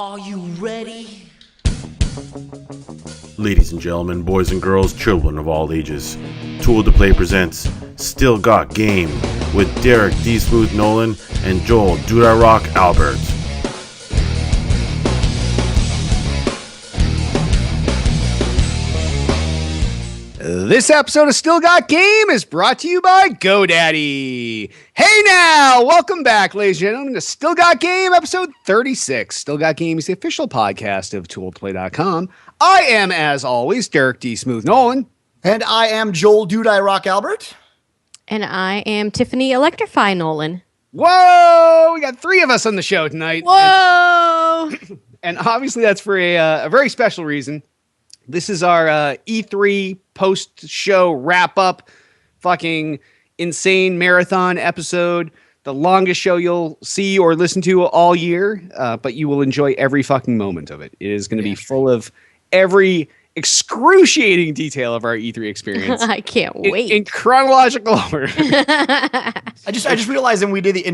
Are you ready? Ladies and gentlemen, boys and girls, children of all ages, Tool to Play presents Still Got Game with Derek D. Smooth Nolan and Joel Dude I Rock Albert. This episode of Still Got Game is brought to you by GoDaddy. Hey now, welcome back, ladies and gentlemen, to Still Got Game, episode 36. Still Got Game is the official podcast of ToolToPlay.com. I am, as always, Derek D. Smooth Nolan. And I am Joel Dude I Rock Albert. And I am Tiffany Electrify Nolan. Whoa, we got three of us on the show tonight. Whoa! And obviously that's for a very special reason. This is our E3 post-show wrap-up, fucking insane marathon episode. The longest show you'll see or listen to all year, but you will enjoy every fucking moment of it. It is going to be full of every excruciating detail of our E3 experience. I can't wait. In chronological order. I just realized when we did the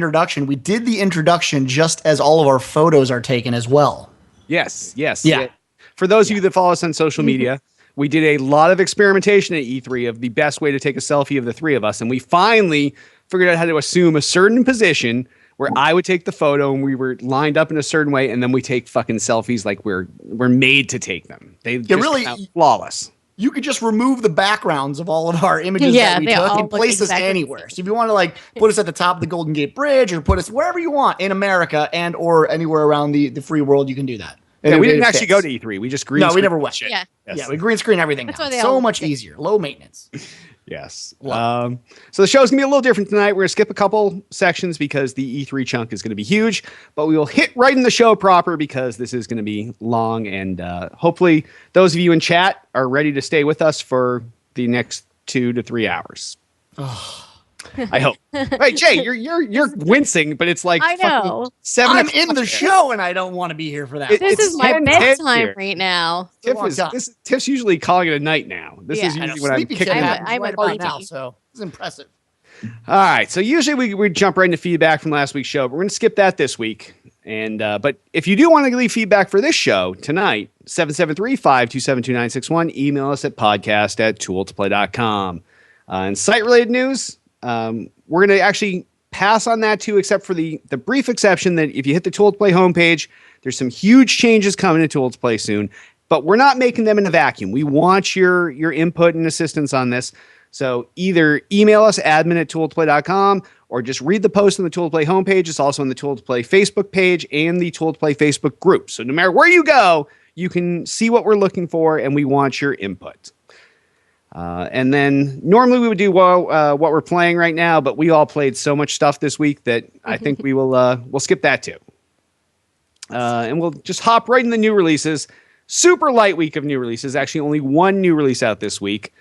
introduction just as all of our photos are taken as well. Yes. Yeah. For those of you that follow us on social media, we did a lot of experimentation at E3 of the best way to take a selfie of the three of us. And we finally figured out how to assume a certain position where I would take the photo and we were lined up in a certain way. And then we take fucking selfies like we're made to take them. They just really come out flawless. You could just remove the backgrounds of all of our images that we took and place us anywhere. So if you want to put us at the top of the Golden Gate Bridge or put us wherever you want in America and or anywhere around the free world, you can do that. Yeah, we didn't actually go to E3. We just green screened. No, we never went. Shit. Yeah. Yes. Yeah, we green screen everything now. So much easier. Low maintenance. Yes. So the show's going to be a little different tonight. We're going to skip a couple sections because the E3 chunk is going to be huge, but we will hit right in the show proper because this is going to be long, and hopefully those of you in chat are ready to stay with us for the next 2 to 3 hours. I hope. Hey, Jay, you're wincing, but it's like I know. 7 I'm in the show and I don't want to be here for that. This is my 10 bedtime here. right now. Tiff's usually calling it a night now. This is Yeah. usually when I'm Sleepy kicking Kid it. happens I'm right a about baby. now, so it's impressive. All right, so usually we jump right into feedback from last week's show, but we're going to skip that this week. And but if you do want to leave feedback for this show tonight, 773-527-2961, email us at podcast@tooltoplay.com. And site-related news, we're going to actually pass on that too, except for the brief exception that if you hit the Tool to Play homepage, there's some huge changes coming to Tool to Play soon, but we're not making them in a vacuum. We want your input and assistance on this. So either email us admin@tooltoplay.com or just read the post on the Tool to Play homepage. It's also on the Tool to Play Facebook page and the Tool to Play Facebook group. So no matter where you go, you can see what we're looking for, and we want your input. And then normally we would do what we're playing right now, but we all played so much stuff this week that I think we'll skip that too. And we'll just hop right in the new releases. Super light week of new releases. Actually, only one new release out this week.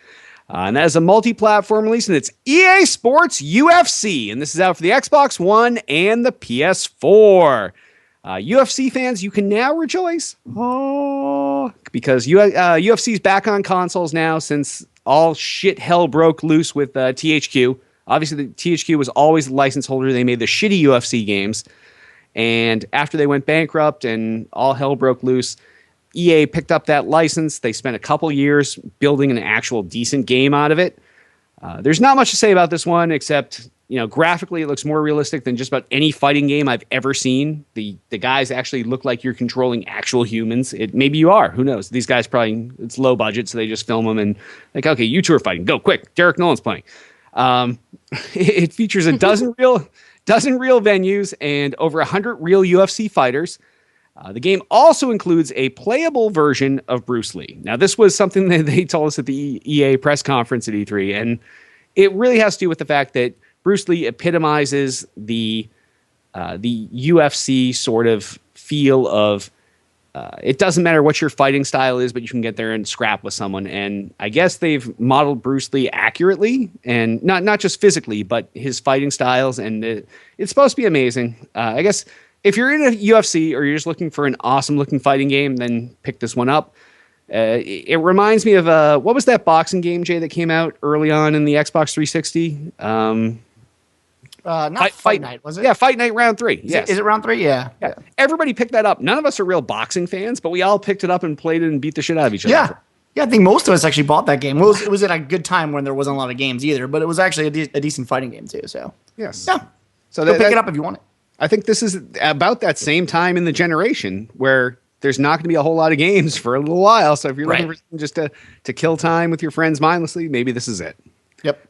And that is a multi-platform release, and it's EA Sports UFC. And this is out for the Xbox One and the PS4. UFC fans, you can now rejoice. Because UFC's back on consoles now since all shit hell broke loose with THQ. Obviously, the THQ was always the license holder. They made the shitty UFC games. And after they went bankrupt and all hell broke loose, EA picked up that license. They spent a couple years building an actual decent game out of it. There's not much to say about this one, except graphically it looks more realistic than just about any fighting game I've ever seen. The guys actually look like you're controlling actual humans. Maybe you are. Who knows? These guys probably, it's low budget, so they just film them and like, okay, you two are fighting. Go quick. Derek Nolan's playing. It features a dozen real venues and over 100 real UFC fighters. The game also includes a playable version of Bruce Lee. Now, this was something that they told us at the EA press conference at E3, and it really has to do with the fact that Bruce Lee epitomizes the UFC sort of feel of it doesn't matter what your fighting style is, but you can get there and scrap with someone. And I guess they've modeled Bruce Lee accurately, and not just physically, but his fighting styles. And it's supposed to be amazing. I guess if you're in a UFC or you're just looking for an awesome looking fighting game, then pick this one up. It reminds me of what was that boxing game, Jay, that came out early on in the Xbox 360? Not Fight Night, was it? Yeah, Fight Night round 3. Yes. Is it round 3? Yeah. Everybody picked that up. None of us are real boxing fans, but we all picked it up and played it and beat the shit out of each other. Yeah, I think most of us actually bought that game. It was at a good time when there wasn't a lot of games either, but it was actually a decent fighting game too. So yes. Yeah. So pick it up if you want it. I think this is about that same time in the generation where there's not going to be a whole lot of games for a little while. So if you're looking for something just to kill time with your friends mindlessly, maybe this is it. Yep.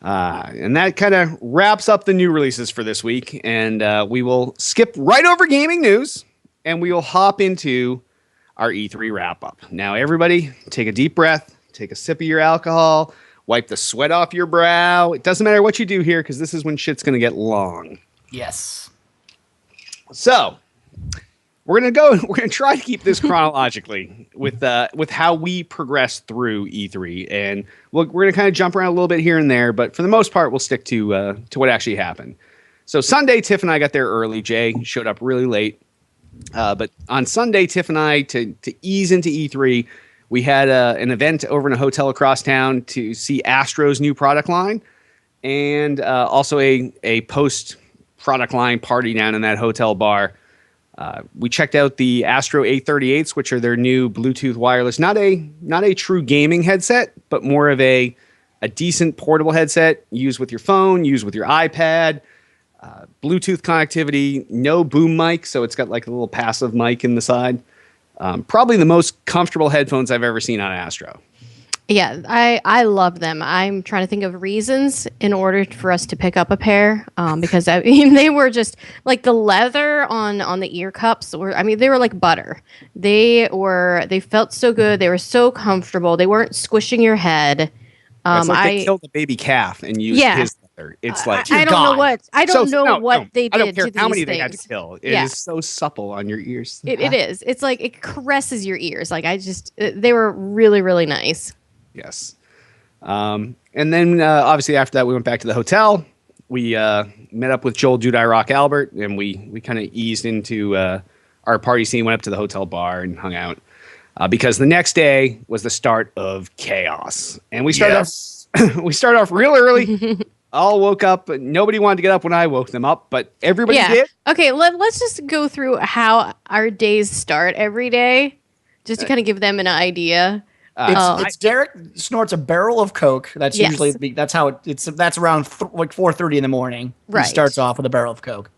And that kind of wraps up the new releases for this week. And we will skip right over gaming news and we will hop into our E3 wrap up. Now, everybody take a deep breath, take a sip of your alcohol, wipe the sweat off your brow. It doesn't matter what you do here because this is when shit's going to get long. Yes. So we're going to try to keep this chronologically with how we progress through E3. And we're going to kind of jump around a little bit here and there, but for the most part, we'll stick to what actually happened. So Sunday, Tiff and I got there early. Jay showed up really late. But on Sunday, Tiff and I, to ease into E3, we had an event over in a hotel across town to see Astro's new product line and also a post-product line party down in that hotel bar. We checked out the Astro 838s, which are their new Bluetooth wireless, not a true gaming headset, but more of a decent portable headset, used with your phone, used with your iPad, Bluetooth connectivity, no boom mic, so it's got like a little passive mic in the side. Probably the most comfortable headphones I've ever seen on Astro. Yeah, I love them. I'm trying to think of reasons in order for us to pick up a pair because I mean they were just like the leather on the ear cups they were like butter. They felt so good. They were so comfortable. They weren't squishing your head. It's like they killed a baby calf and used his leather. It's like I don't know what they did. I don't care to how these many things. they had to kill. It is so supple on your ears. It is. It's like it caresses your ears. Like they were really, really nice. Yes. And then obviously after that we went back to the hotel. We met up with Joel Dudai Rock Albert and we kind of eased into our party scene, went up to the hotel bar and hung out because the next day was the start of Chaos. And we started off real early. All woke up. Nobody wanted to get up when I woke them up, but everybody did. Okay, let's just go through how our days start every day just to kind of give them an idea. It's Derek snorts a barrel of Coke. That's usually that's how that's around like 4:30 in the morning. Right. He starts off with a barrel of Coke,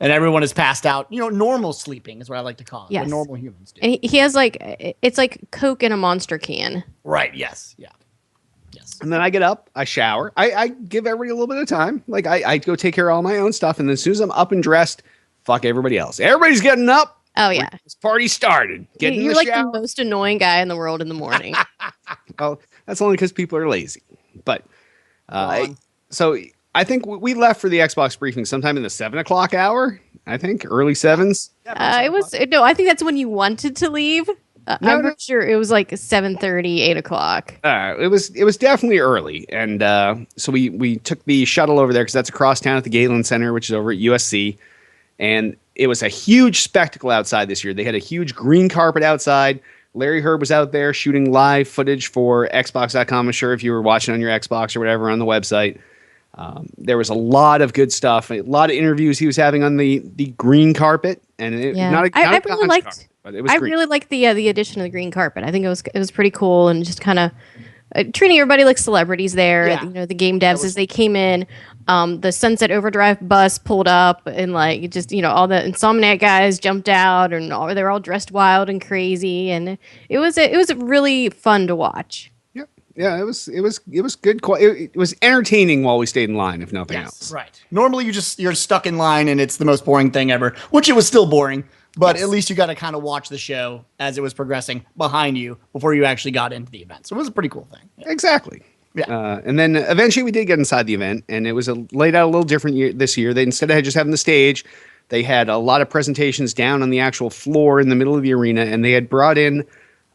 and everyone is passed out. normal sleeping is what I like to call it. Yes. What normal humans do. And he has it's like Coke in a monster can. Right. Yes. Yeah. Yes. And then I get up, I shower, I give everybody a little bit of time. Like I go take care of all my own stuff, and then as soon as I'm up and dressed, fuck everybody else. Everybody's getting up. Oh yeah, this party started. You're like the most annoying guy in the world in the morning. Well, that's only because people are lazy. But so I think we left for the Xbox briefing sometime in the 7 o'clock hour. I think early 7s. I think that's when you wanted to leave. I'm pretty sure it was like 7:30, 8 o'clock. It was definitely early, and so we took the shuttle over there because that's across town at the Galen Center, which is over at USC, and it was a huge spectacle outside this year. They had a huge green carpet outside. Larry Herb was out there shooting live footage for Xbox.com. I'm sure if you were watching on your Xbox or whatever on the website. There was a lot of good stuff, a lot of interviews he was having on the green carpet, and I really liked the addition of the green carpet. I think it was pretty cool and just kind of treating everybody like celebrities there. Yeah. The game devs as they came in. The Sunset Overdrive bus pulled up and all the Insomniac guys jumped out and they were all dressed wild and crazy, and it was really fun to watch. Yeah, it was good. It was entertaining while we stayed in line, if nothing else. Right. Normally, you're stuck in line and it's the most boring thing ever, which it was still boring. But at least you got to kind of watch the show as it was progressing behind you before you actually got into the event. So it was a pretty cool thing. Yeah. Exactly. Yeah. And then eventually we did get inside the event, and it was laid out a little different this year. They instead of just having the stage, they had a lot of presentations down on the actual floor in the middle of the arena, and they had brought in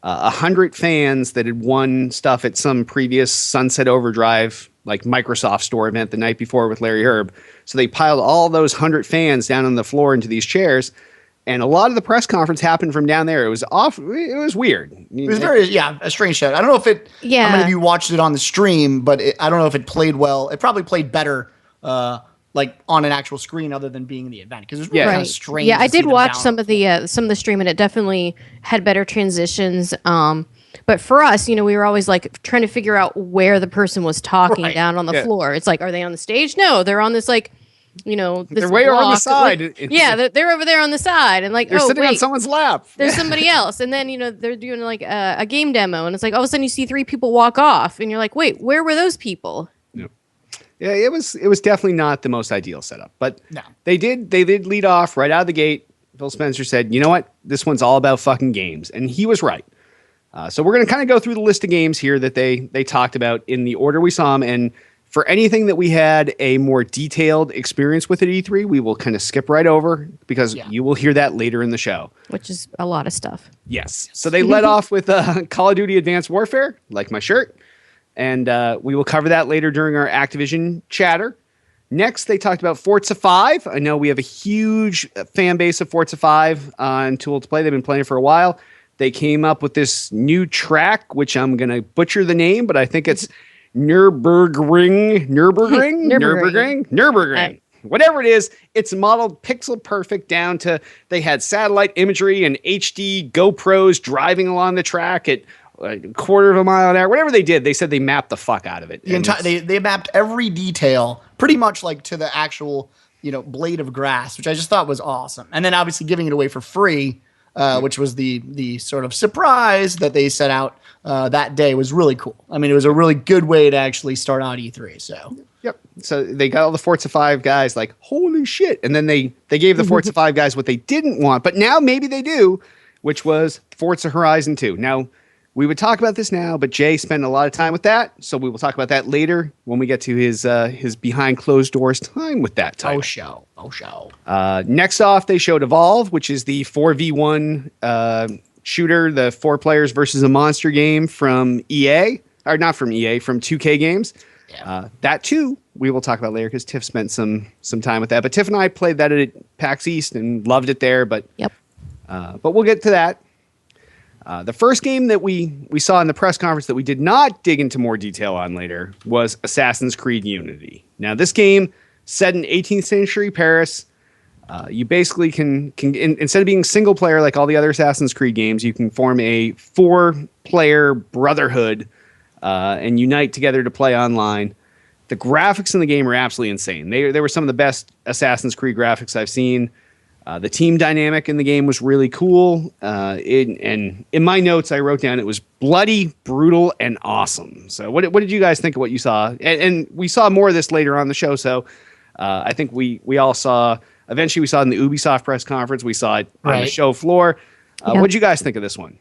100 fans that had won stuff at some previous Sunset Overdrive, like Microsoft store event the night before with Larry Herb. So they piled all those 100 fans down on the floor into these chairs. And a lot of the press conference happened from down there. It was It was weird. It was a strange show. I don't know if how many of you watched it on the stream, but I don't know if it played well. It probably played better, like on an actual screen other than being in the event, because it's really kind of strange. Yeah, I did watch some of the stream, and it definitely had better transitions. But for us, we were always like trying to figure out where the person was talking down on the floor. It's like, are they on the stage? No, they're on this this they're way over on the side. They're over there on the side, and like, they're sitting on someone's lap. There's somebody else, and then they're doing like a game demo, and it's like all of a sudden you see 3 people walk off, and you're like, wait, where were those people? Yeah, it was definitely not the most ideal setup, but no. They did lead off right out of the gate. Phil Spencer said, "You know what? This one's all about fucking games," and he was right. So we're going to kind of go through the list of games here that they talked about in the order we saw them, and for anything that we had a more detailed experience with at E3, we will kind of skip right over because you will hear that later in the show. Which is a lot of stuff. Yes. So they led off with Call of Duty Advanced Warfare, like my shirt. And we will cover that later during our Activision chatter. Next, they talked about Forza 5. I know we have a huge fan base of Forza 5 on Tool to Play. They've been playing for a while. They came up with this new track, which I'm going to butcher the name, but I think it's Nürburgring. Whatever it is, it's modeled pixel perfect down to they had satellite imagery and HD GoPros driving along the track at a quarter of a mile an hour. Whatever they did, they said they mapped the fuck out of it. They mapped every detail pretty much like to the actual blade of grass, which I just thought was awesome. And then obviously giving it away for free, which was the sort of surprise that they set out that day, was really cool. I mean, it was a really good way to actually start out E3. So yep. So they got all the Forza 5 guys like, holy shit. And then they gave the Forza 5 guys what they didn't want, but now maybe they do, which was Forza Horizon 2. Now, we would talk about this now, but Jay spent a lot of time with that, so we will talk about that later when we get to his behind closed doors time with that title. Oh show. Next off, they showed Evolve, which is the 4v1 shooter, the 4 players versus a monster game from EA, or not from EA, from 2K Games. Yeah. That too, we will talk about later because Tiff spent some time with that. But Tiff and I played that at PAX East and loved it there. But we'll get to that. The first game that we saw in the press conference that we did not dig into more detail on later was Assassin's Creed Unity. Now, this game, set in 18th century Paris, you basically can instead of being single player like all the other Assassin's Creed games, you can form a 4-player brotherhood and unite together to play online. The graphics in the game are absolutely insane. They were some of the best Assassin's Creed graphics I've seen. The team dynamic in the game was really cool. And in my notes, I wrote down it was bloody, brutal, and awesome. So what did you guys think of what you saw? And we saw more of this later on the show. So I think we all saw, eventually we saw it in the Ubisoft press conference. We saw it on the show floor. What did you guys think of this one?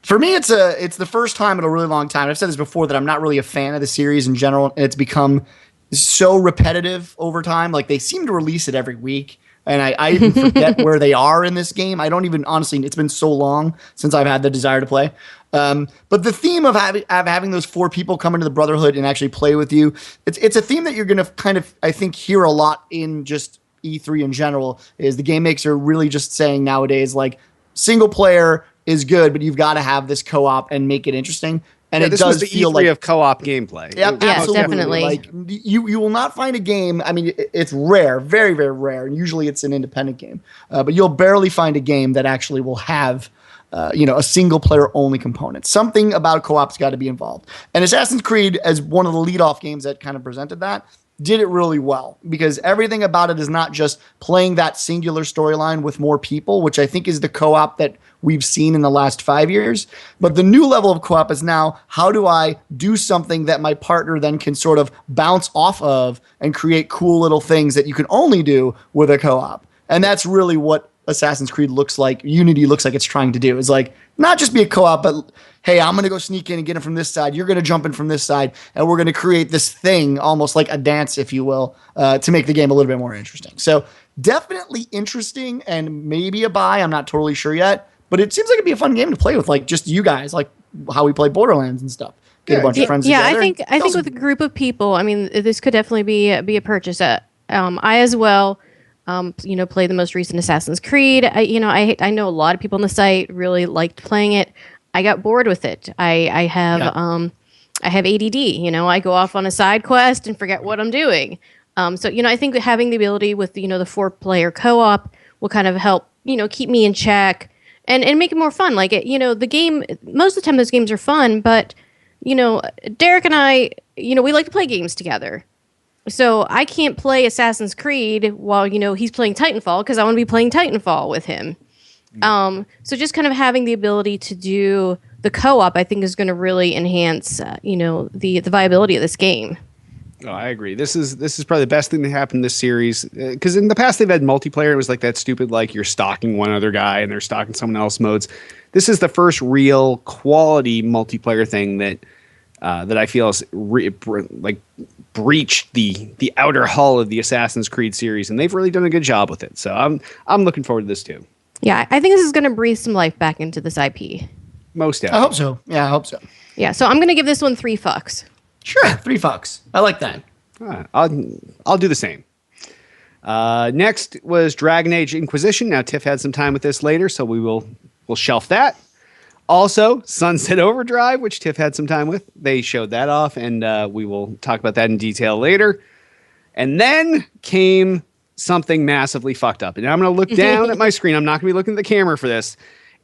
For me, it's the first time in a really long time. I've said this before that I'm not really a fan of the series in general. And it's become so repetitive over time. Like they seem to release it every week. And I even forget where they are in this game. I don't even, honestly, it's been so long since I've had the desire to play. But the theme of having those 4 people come into the Brotherhood and actually play with you, it's a theme that you're going to kind of, I think, hear a lot in just E3 in general, is the game makers are really just saying nowadays, like, single player is good, but you've got to have this co-op and make it interesting. And this was the E3 like, of co-op gameplay. Yeah, absolutely. Definitely. Like you will not find a game. I mean, it's rare, very, very rare, and usually it's an independent game. But you'll barely find a game that actually will have, a single player only component. Something about co-op's got to be involved. And Assassin's Creed, as one of the lead-off games that kind of presented that, did it really well, because everything about it is not just playing that singular storyline with more people, which I think is the co-op that we've seen in the last 5 years. But the new level of co-op is now, how do I do something that my partner then can sort of bounce off of and create cool little things that you can only do with a co-op? And that's really what Assassin's Creed looks like, Unity looks like it's trying to do, is like not just be a co-op, but hey, I'm going to go sneak in and get him from this side. You're going to jump in from this side, and we're going to create this thing, almost like a dance, if you will, to make the game a little bit more interesting. So definitely interesting and maybe a buy. I'm not totally sure yet, but it seems like it'd be a fun game to play with, like just you guys, like how we play Borderlands and stuff. Get a bunch of friends together. I think with a group of people, I mean, this could definitely be a purchase. I as well, play the most recent Assassin's Creed. I know a lot of people on the site really liked playing it. I got bored with it. I have ADD. I go off on a side quest and forget what I'm doing. So, I think having the ability with, the 4-player co-op will kind of help, keep me in check and make it more fun. Like, the game, most of the time those games are fun, but, Derek and I, we like to play games together. So I can't play Assassin's Creed while, he's playing Titanfall because I want to be playing Titanfall with him. So just kind of having the ability to do the co-op, I think, is going to really enhance, the viability of this game. Oh, I agree. This is probably the best thing that happened this series, because in the past they've had multiplayer. It was like that stupid, like you're stalking one other guy and they're stalking someone else modes. This is the first real quality multiplayer thing that I feel is breached the outer hull of the Assassin's Creed series, and they've really done a good job with it. So I'm looking forward to this too. Yeah, I think this is going to breathe some life back into this IP. Most definitely. I hope so. Yeah, I hope so. Yeah, so I'm going to give this one 3 fucks. Sure, 3 fucks. I like that. All right, I'll do the same. Next was Dragon Age Inquisition. Now Tiff had some time with this later, so we'll shelf that. Also, Sunset Overdrive, which Tiff had some time with. They showed that off, and we will talk about that in detail later. And then came something massively fucked up. And I'm going to look down at my screen. I'm not going to be looking at the camera for this.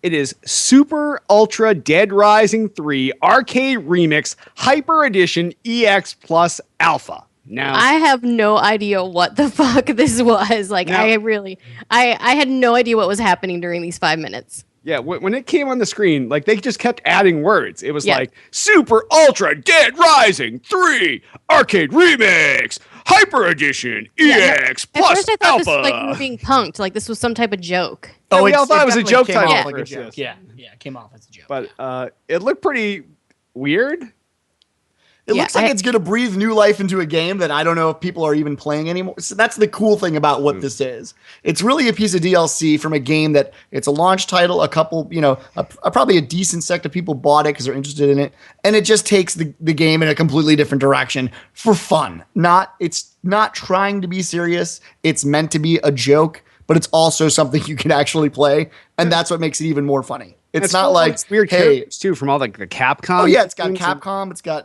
It is Super Ultra Dead Rising 3 Arcade Remix Hyper Edition EX Plus Alpha. Now, I have no idea what the fuck this was. Like, now, I had no idea what was happening during these 5 minutes. Yeah, when it came on the screen, like, they just kept adding words. It was like, Super Ultra Dead Rising 3 Arcade Remix Hyper Edition EX Plus At first I thought Alpha. this was like we were being punked. Like, this was some type of joke. Oh, we all thought it was a joke title. Yeah, like a joke. Yeah, it came off as a joke. But it looked pretty weird. It looks like it's going to breathe new life into a game that I don't know if people are even playing anymore. So that's the cool thing about what this is. It's really a piece of DLC from a game that it's a launch title. A couple, probably a decent sect of people bought it because they're interested in it. And it just takes the game in a completely different direction for fun. It's not trying to be serious. It's meant to be a joke, but it's also something you can actually play. And that's what makes it even more funny. It's not like it's weird characters too from all like the Capcom. Oh yeah, it's got Capcom. It's got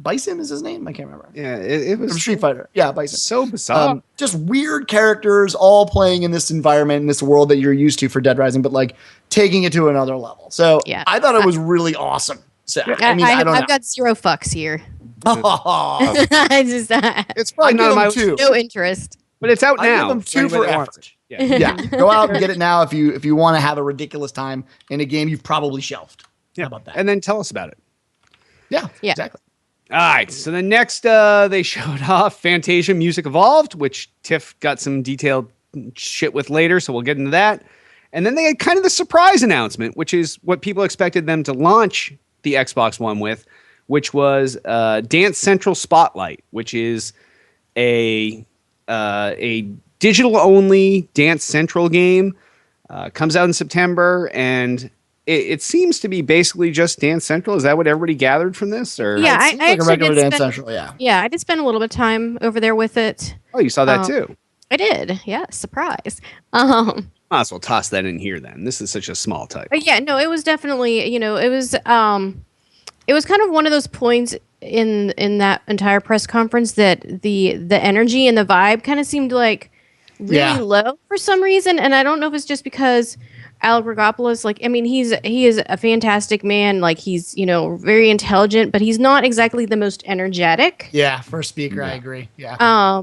Bison is his name. I can't remember. Yeah, it was from Street Fighter. Yeah, Bison. So bizarre. Just weird characters all playing in this environment, in this world that you're used to for Dead Rising, but like taking it to another level. So yeah, I thought it was really awesome. So I've got 0 fucks here. It's probably not my no interest. But it's out now. I give them 2 for effort. Yeah. Go out and get it now if you want to have a ridiculous time in a game you've probably shelved. Yeah. How about that? And then tell us about it. Yeah, exactly. All right. So the next they showed off Fantasia Music Evolved, which Tiff got some detailed shit with later, so we'll get into that. And then they had kind of the surprise announcement, which is what people expected them to launch the Xbox One with, which was Dance Central Spotlight, which is a digital-only Dance Central game. Comes out in September, and it seems to be basically just Dance Central. Is that what everybody gathered from this? Or yeah, I like a regular Dance Central. Yeah, I did spend a little bit of time over there with it. Oh, you saw that too? I did. Yeah, surprise. Might as well toss that in here then. This is such a small title. Yeah, no, it was definitely, it was kind of one of those points in that entire press conference that the energy and the vibe kind of seemed like really low for some reason, and I don't know if it's just because Alec Rogopoulos, he is a fantastic man. Like, he's, very intelligent, but he's not exactly the most energetic. Yeah, first speaker, I agree. Yeah.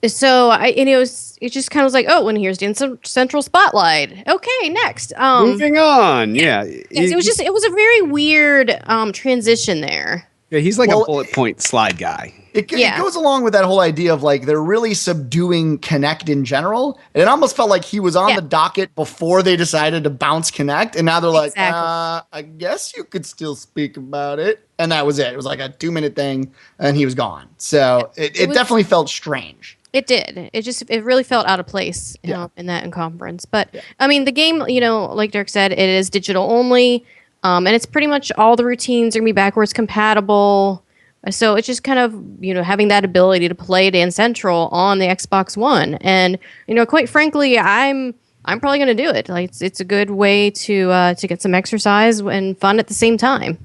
So it just kind of was like, oh, when here's Dance Central Spotlight. Okay, next. Moving on. Yeah. Yes, it was a very weird transition there. Yeah, he's like a bullet point slide guy. It goes along with that whole idea of like they're really subduing Kinect in general. And it almost felt like he was on the docket before they decided to bounce Kinect. And now they're like, I guess you could still speak about it. And that was it. It was like a 2-minute thing and he was gone. So it definitely felt strange. It did. It really felt out of place in that conference. But I mean, the game, like Dirk said, it is digital only. And it's pretty much all the routines are going to be backwards compatible. So it's just kind of, having that ability to play Dance Central on the Xbox One. And, quite frankly, I'm probably going to do it. Like, it's a good way to get some exercise and fun at the same time.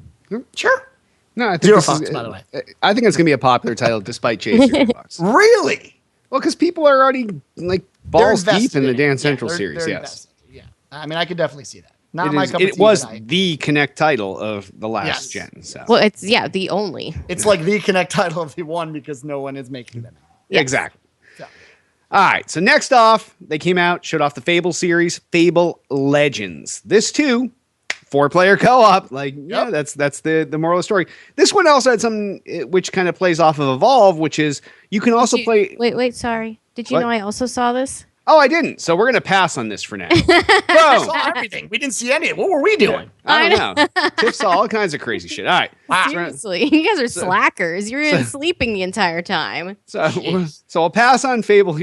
Sure. No, I think Zero Fox, by the way. I think it's going to be a popular title despite Jay's Zero Fox. Really? Well, because people are already like balls deep in the Dance Central series. Yes. Invested. Yeah. I mean, I could definitely see that. Not my cup of tea. It was the Connect title of the last gen. So. Well, it's the only. It's like the Connect title of the one because no one is making them. Yes. Exactly. So. All right. So next off, they came out, showed off the Fable series, Fable Legends. This too, 4-player co-op. Like, yeah, that's the moral of the story. This one also had something which kind of plays off of Evolve, which is you can also play. Wait, sorry. Did you know I also saw this? Oh, I didn't. So we're going to pass on this for now. I saw everything. We didn't see any of it. What were we doing? I don't know. Tiff saw all kinds of crazy shit. All right. Wow. Seriously, you guys are slackers. You're even sleeping the entire time. So I'll pass on Fable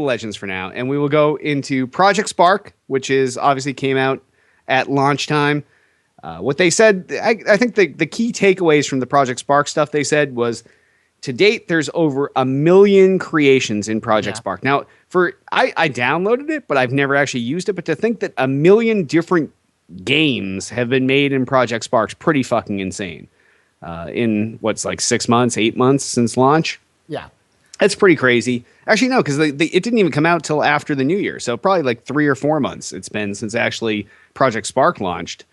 Legends for now, and we will go into Project Spark, which is obviously came out at launch time. What they said, I think the key takeaways from the Project Spark stuff they said was, to date, there's over 1 million creations in Project Spark. Now, I downloaded it, but I've never actually used it. But to think that 1 million different games have been made in Project Spark's pretty fucking insane. In what's like 6 months, 8 months since launch. Yeah. That's pretty crazy. Actually, no, because it didn't even come out till after the new year. So probably like 3 or 4 months it's been since actually Project Spark launched.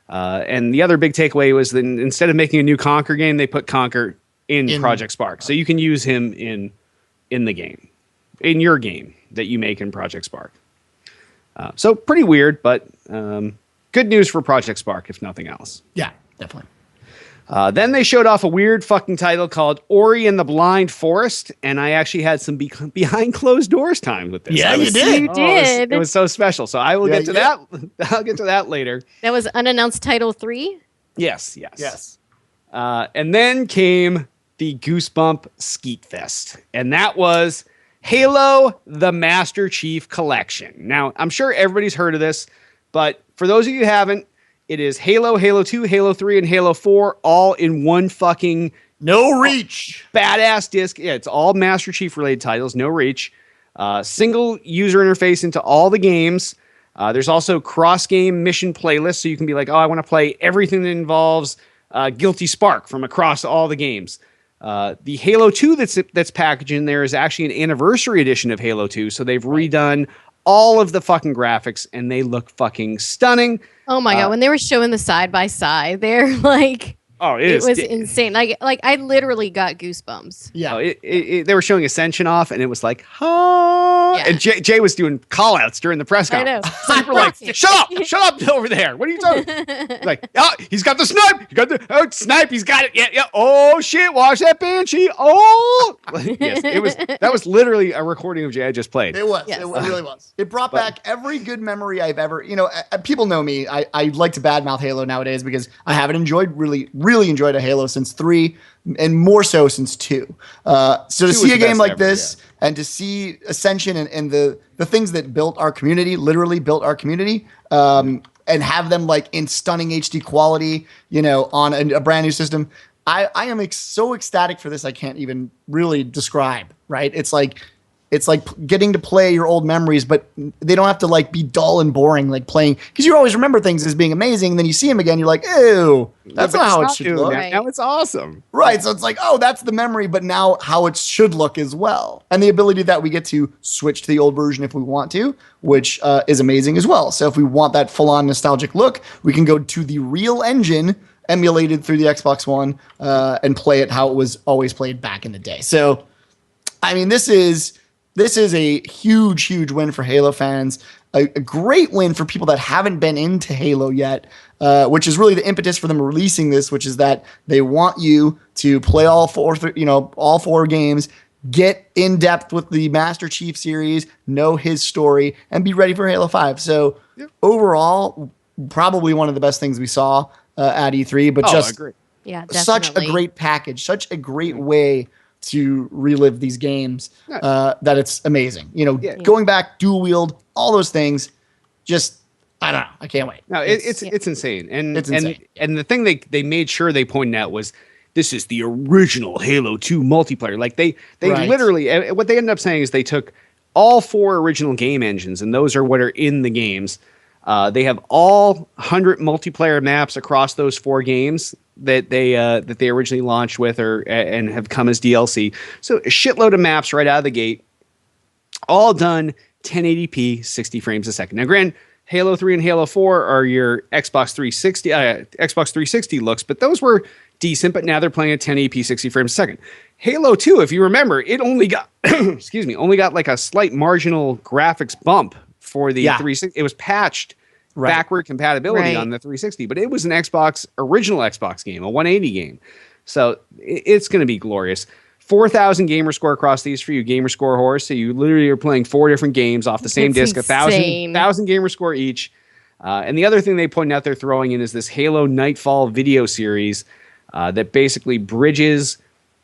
And the other big takeaway was that instead of making a new Conquer game, they put Conquer in Project Spark. So you can use him in the game, in your game that you make in Project Spark. So pretty weird, but good news for Project Spark, if nothing else. Yeah, definitely. Then they showed off a weird fucking title called Ori and the Blind Forest, and I actually had some behind closed doors time with this. Yeah, you did. You did. It was so special. So I will get to that. I'll get to that later. That was unannounced title 3? Yes. And then came the Goosebump Skeet Fest, and that was Halo the Master Chief Collection. Now, I'm sure everybody's heard of this, but for those of you who haven't, it is Halo, Halo 2, Halo 3, and Halo 4 all in one fucking no reach badass disc. Yeah, it's all Master Chief related titles, no reach. Single user interface into all the games. There's also cross-game mission playlists, so you can be like, oh, I want to play everything that involves Guilty Spark from across all the games. The Halo 2 that's packaged in there is actually an anniversary edition of Halo 2, so they've redone all of the fucking graphics, and they look fucking stunning. Oh my God, when they were showing the side-by-side, they're like... Oh, it was insane. Like I literally got goosebumps. Yeah, they were showing Ascension off, and it was like, oh. Yeah. And Jay was doing call-outs during the press conference. So people were like, shut up over there. What are you talking? Like, oh, he's got the snipe. You got the snipe. He's got it. Yeah. Oh shit! Watch that Banshee. Oh, yes, it was. That was literally a recording of Jay I just played. It was. Yes. It really was. It brought back every good memory I've ever. People know me. I like to badmouth Halo nowadays because I haven't really enjoyed a Halo since 3 and more so since 2. So to see a game like this and to see Ascension and the things that built our community, literally built our community, and have them like in stunning HD quality, on a brand new system. I am so ecstatic for this. I can't even really describe, right? It's like getting to play your old memories, but they don't have to like be dull and boring, like playing, because you always remember things as being amazing. And then you see them again, you're like, ew, that's not how it should look. Right. Now it's awesome. Right. So it's like, oh, that's the memory, but now how it should look as well. And the ability that we get to switch to the old version if we want to, which is amazing as well. So if we want that full on nostalgic look, we can go to the real engine emulated through the Xbox One and play it how it was always played back in the day. So, I mean, this is a huge win for Halo fans, a great win for people that haven't been into Halo yet, which is really the impetus for them releasing this, which is that they want you to play all four games, get in depth with the Master Chief series, know his story, and be ready for Halo 5. So overall, probably one of the best things we saw at E3, but such a great package, such a great way to relive these games, that it's amazing. Going back, dual wield, all those things, just, I don't know. I can't wait. No, it's insane. And it's insane. And the thing they made sure they pointed out was this is the original Halo 2 multiplayer. Like they literally, what they ended up saying is they took all 4 original game engines, and those are what are in the games. They have all 100 multiplayer maps across those 4 games that they originally launched with and have come as DLC. So a shitload of maps right out of the gate, all done 1080p, 60 frames a second. Now, granted, Halo 3 and Halo 4 are your Xbox 360 looks, but those were decent, but now they're playing at 1080p 60 frames a second. Halo 2, if you remember, it only got only got like a slight marginal graphics bump for the 360. It was patched backward compatibility on the 360, but it was an original Xbox game, a 180 game. So it's going to be glorious. 4,000 gamer score across these for you gamer score whores. So you literally are playing 4 different games off the same disc, 1,000 gamer score each. And the other thing they point out they're throwing in is this Halo Nightfall video series that basically bridges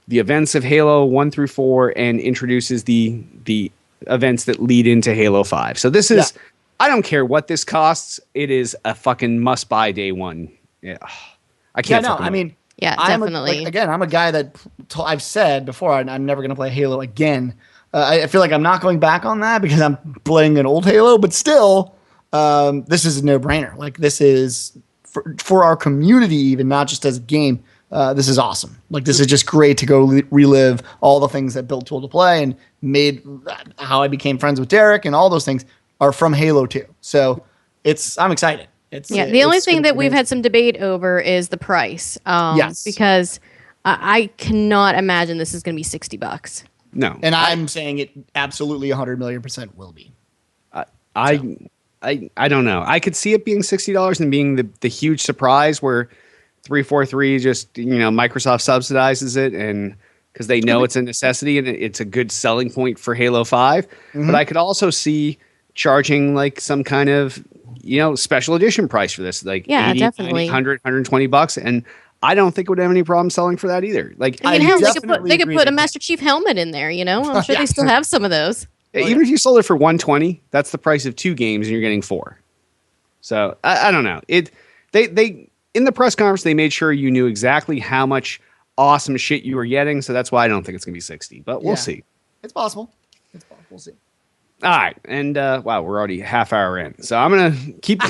the events of Halo 1 through 4 and introduces the events that lead into Halo 5. So this is, I don't care what this costs. It is a fucking must buy day one. Yeah. I can't. I mean, yeah, definitely. I'm a guy that I've said before, I'm never going to play Halo again. I feel like I'm not going back on that because I'm playing an old Halo, but still, this is a no-brainer. Like, this is, for our community even, not just as a game, this is awesome. Like, this is just great to go relive all the things that built Tool to Play and made how I became friends with Derek, and all those things are from Halo 2. So I'm excited. The only thing that we've had some debate over is the price. Yes. Because I cannot imagine this is going to be $60. No. And I'm saying it absolutely 100 million% will be. I don't know. I could see it being $60 and being the huge surprise where 343 just, Microsoft subsidizes it, and because they know it's a necessity and it's a good selling point for Halo 5. Mm-hmm. But I could also see charging like some kind of special edition price for this, like 80, definitely 100, $120, and I don't think it would have any problem selling for that either. Like, they could put a Master Chief helmet in there. I'm sure they still have some of those. Even if you sold it for $120, that's the price of 2 games, and you're getting 4. So I don't know. They in the press conference they made sure you knew exactly how much awesome shit you were getting. So that's why I don't think it's gonna be 60, but we'll see. It's possible. We'll see. All right, and wow, we're already half hour in, so I'm gonna keep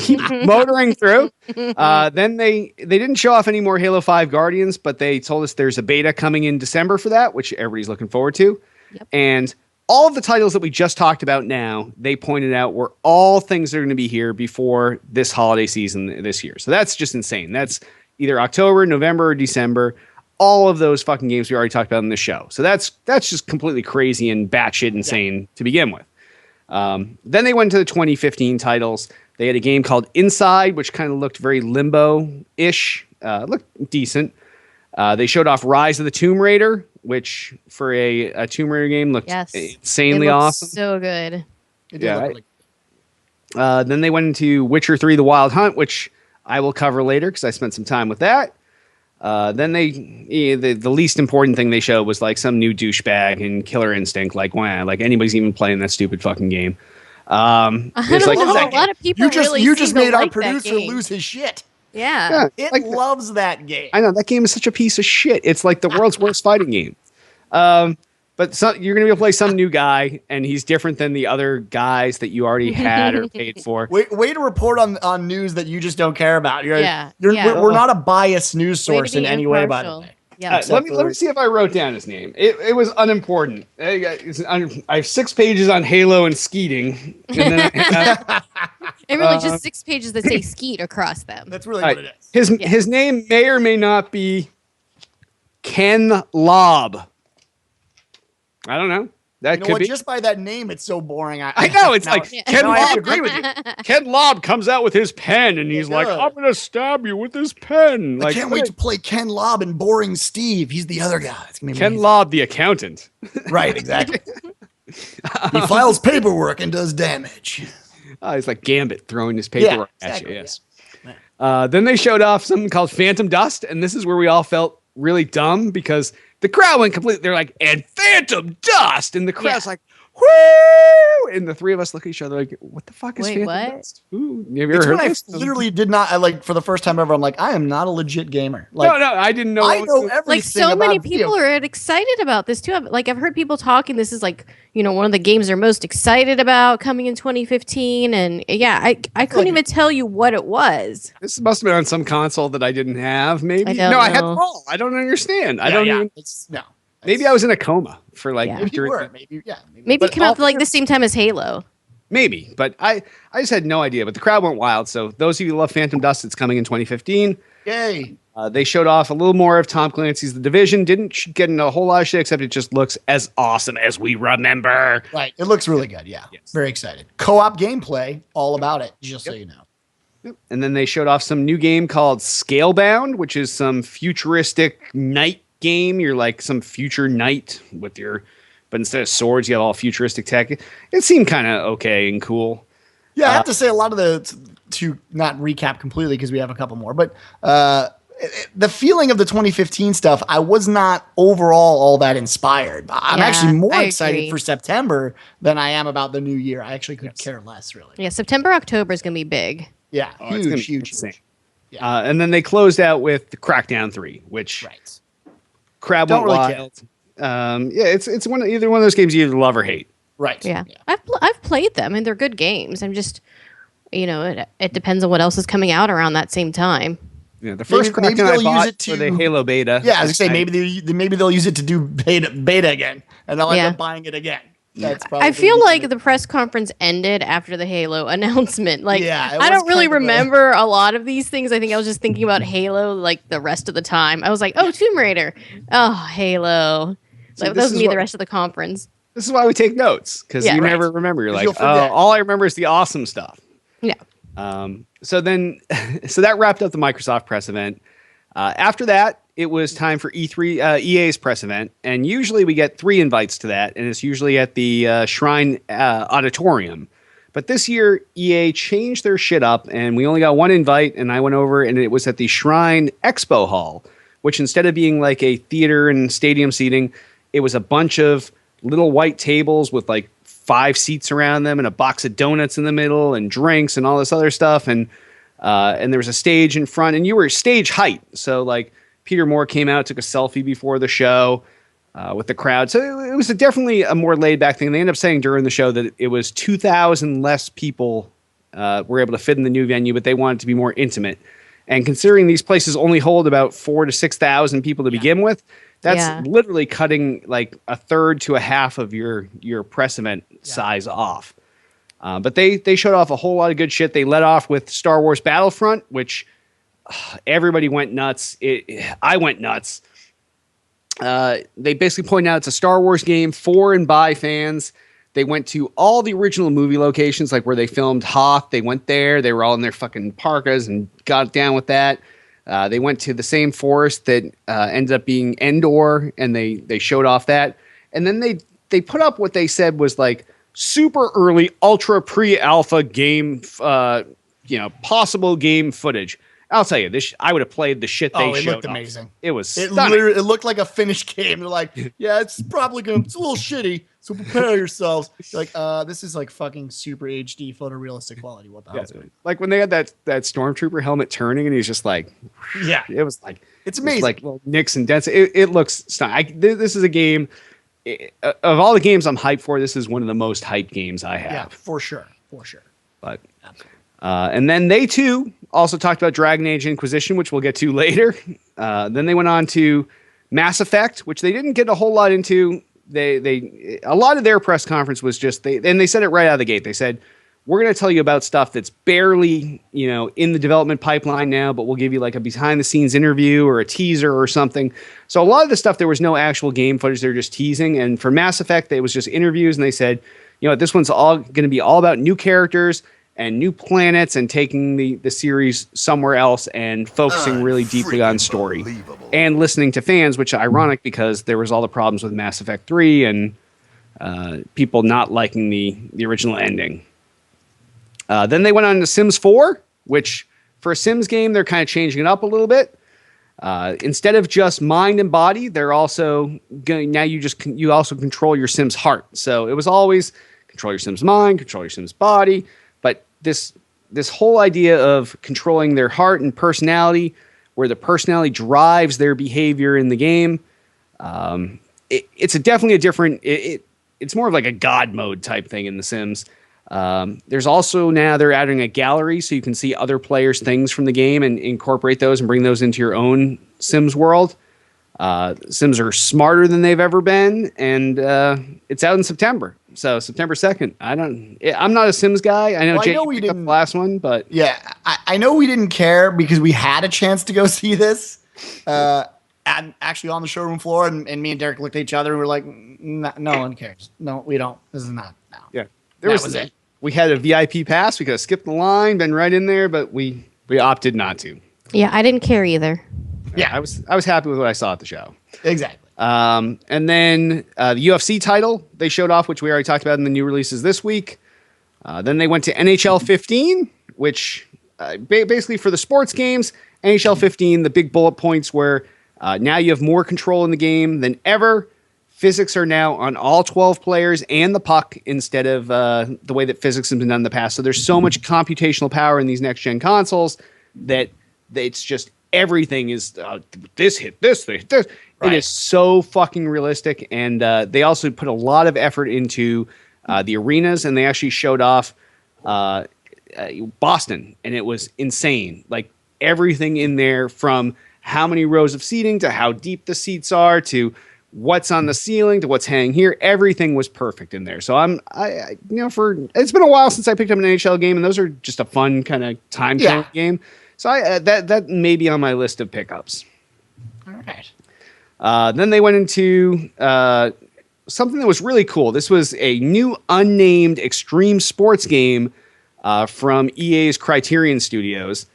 motoring through. Then they didn't show off any more Halo 5 Guardians, but they told us there's a beta coming in December for that, which everybody's looking forward to. Yep. And all of the titles that we just talked about now, they pointed out were all things that are going to be here before this holiday season this year. So that's just insane. That's either October, November, or December. All of those fucking games we already talked about in the show. So that's just completely crazy and batshit insane to begin with. Then they went to the 2015 titles. They had a game called Inside, which kind of looked very Limbo-ish. Looked decent. They showed off Rise of the Tomb Raider, which for a Tomb Raider game looked insanely awesome. So good. Then they went into Witcher 3 The Wild Hunt, which I will cover later because I spent some time with that. Then the least important thing they showed was like some new douchebag in Killer Instinct. Like, wow, like anybody's even playing that stupid fucking game. I don't know. A lot of people you just made our producer lose his shit. Yeah. It loves that game. I know that game is such a piece of shit. It's like the world's worst fighting game. But you're going to be able to play some new guy, and he's different than the other guys that you already had or paid for. Way to report on news that you just don't care about. We're not a biased news source in any way, by the way. Yeah. Let me see if I wrote down his name. It was unimportant. I have 6 pages on Halo and skeeting. And then and really just 6 pages that say skeet across them. That's really what it is. His name may or may not be Ken Lobb. I don't know. That could be. Just by that name, it's so boring. I know. It's like Ken Lobb. I agree with you. Ken Lobb comes out with his pen, and he's like, "I'm gonna stab you with this pen." I can't wait to play Ken Lobb and Boring Steve. He's the other guy. It's gonna be Ken Lobb, the accountant. Right. Exactly. He files paperwork and does damage. He's like Gambit throwing his paperwork at you. Yes. Yeah. Then they showed off something called Phantom Dust, and this is where we all felt really dumb because the crowd went completely. They're like, and Phantom Dust, and the crowd's like, whoo! And the three of us look at each other like, what the fuck is Wait, Phantom what? Dust? Ooh, have you ever heard this? I literally did not. I like for the first time ever. I'm like, I am not a legit gamer. No, I didn't know. I know everything. Like so many people are excited about this too. I've heard people talking. This is like, one of the games they're most excited about coming in 2015. And yeah, I couldn't even tell you what it was. This must have been on some console that I didn't have. Maybe. I had them all. I don't understand. I don't even. Maybe I was in a coma for like. Maybe you were. Maybe it came out like the same time as Halo. Maybe, but I just had no idea. But the crowd went wild. So those of you who love Phantom Dust, it's coming in 2015. Yay! They showed off a little more of Tom Clancy's The Division. Didn't get into a whole lot of shit, except it just looks as awesome as we remember. Right. It looks really good. Yeah. Yes. Very excited. Co-op gameplay, all about it. Just so you know. Yep. And then they showed off some new game called Scalebound, which is some futuristic knight game. You're like some future knight with but instead of swords, you have all futuristic tech. It seemed kind of okay and cool. Yeah, I have to say a lot of to not recap completely because we have a couple more, but the feeling of the 2015 stuff, I was not overall all that inspired. I'm actually more excited for September than I am about the new year. I actually could care less, really. Yeah, September, October is going to be big. Yeah, huge. Yeah. And then they closed out with the Crackdown 3, which crowd went wild. It's either one of those games you either love or hate. Right. Yeah. I've played them and they're good games. I'm just, it depends on what else is coming out around that same time. Yeah, the first Crackdown I bought for the Halo beta. Yeah, I was going to say maybe they'll use it to do beta again, and I'll end up buying it again. That's probably I feel like the press conference ended after the Halo announcement. Like, I don't really remember a lot of these things. I think I was just thinking about Halo like the rest of the time. I was like, oh, Tomb Raider. Oh, Halo. So that was me the rest of the conference. This is why we take notes, because you never remember. You're like, all I remember is the awesome stuff. Yeah. So that wrapped up the Microsoft press event. After that, it was time for EA's press event, and usually we get 3 invites to that, and it's usually at the Shrine Auditorium. But this year, EA changed their shit up, and we only got 1 invite, and I went over, and it was at the Shrine Expo Hall, which instead of being like a theater and stadium seating, it was a bunch of little white tables with like 5 seats around them and a box of donuts in the middle and drinks and all this other stuff. And there was a stage in front, and you were stage height. So like Peter Moore came out, took a selfie before the show with the crowd. So it was definitely a more laid back thing. They ended up saying during the show that it was 2,000 less people were able to fit in the new venue, but they wanted it to be more intimate. And considering these places only hold about 4,000 to 6,000 people to begin with, that's literally cutting like a third to a half of your press event size off. But they showed off a whole lot of good shit. They led off with Star Wars Battlefront, which everybody went nuts. I went nuts. They basically pointed out it's a Star Wars game for and by fans. They went to all the original movie locations, like where they filmed Hoth. They went there. They were all in their fucking parkas and got down with that. They went to the same forest that ended up being Endor, and they showed off that. And then they put up what they said was like super early, ultra pre-alpha game, possible game footage. I'll tell you, I would have played the shit they showed. It looked amazing. It was stunning. It looked like a finished game. They're like, yeah, it's probably it's a little shitty, so prepare yourselves. You're like, this is like fucking super HD photorealistic quality. What the hell? Like when they had that stormtrooper helmet turning, and he's just like, it was like, it's amazing. It's like little nicks and dents. It looks stunning. This is a game. Of all the games I'm hyped for, this is one of the most hyped games I have. Yeah, for sure. But and then they too also talked about Dragon Age Inquisition, which we'll get to later. Then they went on to Mass Effect, which they didn't get a whole lot into. A lot of their press conference was just they said it right out of the gate. They said, we're going to tell you about stuff that's barely, in the development pipeline now, but we'll give you like a behind the scenes interview or a teaser or something. So a lot of the stuff, there was no actual game footage. They're just teasing. And for Mass Effect, it was just interviews. And they said, this one's all going to be all about new characters and new planets and taking the series somewhere else and focusing really deeply on story and listening to fans, which is ironic because there was all the problems with Mass Effect 3 and people not liking the original ending. Then they went on to Sims 4, which for a Sims game, they're kind of changing it up a little bit. Instead of just mind and body, they're also going, now you also control your Sim's heart. So it was always control your Sim's mind, control your Sim's body, but this whole idea of controlling their heart and personality, where the personality drives their behavior in the game, it's definitely a different. It's more of like a God mode type thing in The Sims. There's also now they're adding a gallery so you can see other players' things from the game and incorporate those and bring those into your own Sims world. Sims are smarter than they've ever been, and it's out in September. So September 2nd. I'm not a Sims guy. I know Jake picked up the last one, but yeah, I know we didn't care because we had a chance to go see this. And actually on the showroom floor, and me and Derek looked at each other and we're like, no one cares. No, we don't. This is not. No. Yeah, that was it. We had a VIP pass. We could have skipped the line, been right in there, but we opted not to. Yeah, I didn't care either. Yeah, I was happy with what I saw at the show. Exactly. And then the UFC title they showed off, which we already talked about in the new releases this week. Then they went to NHL 15, which basically for the sports games, NHL 15, the big bullet points where now you have more control in the game than ever. Physics are now on all 12 players and the puck instead of the way that physics has been done in the past. So there's so much computational power in these next-gen consoles that it's just everything is this hit, this thing, this. Right. It is so fucking realistic. And they also put a lot of effort into the arenas, and they actually showed off Boston, and it was insane. Like everything in there, from how many rows of seating to how deep the seats are to what's on the ceiling to what's hanging here, everything was perfect in there. So it's been a while since I picked up an NHL game, and those are just a fun kind of time killing game. So that may be on my list of pickups. All right. Then they went into something that was really cool. This was a new unnamed extreme sports game from EA's Criterion Studios.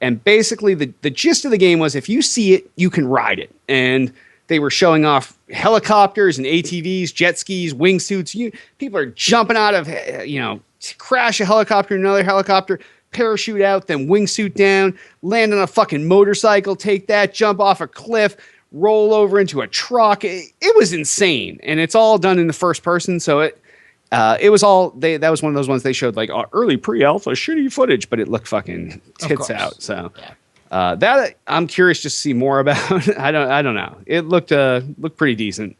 And basically the gist of the game was if you see it, you can ride it. And they were showing off helicopters and ATVs, jet skis, wingsuits. People are jumping out of, crash a helicopter, another helicopter, parachute out, then wingsuit down, land on a fucking motorcycle, take that, jump off a cliff, roll over into a truck. It was insane. And it's all done in the first person. So it was all that was one of those ones they showed like early pre-alpha shitty footage, but it looked fucking tits out. So that I'm curious to see more about. I don't know. It looked pretty decent.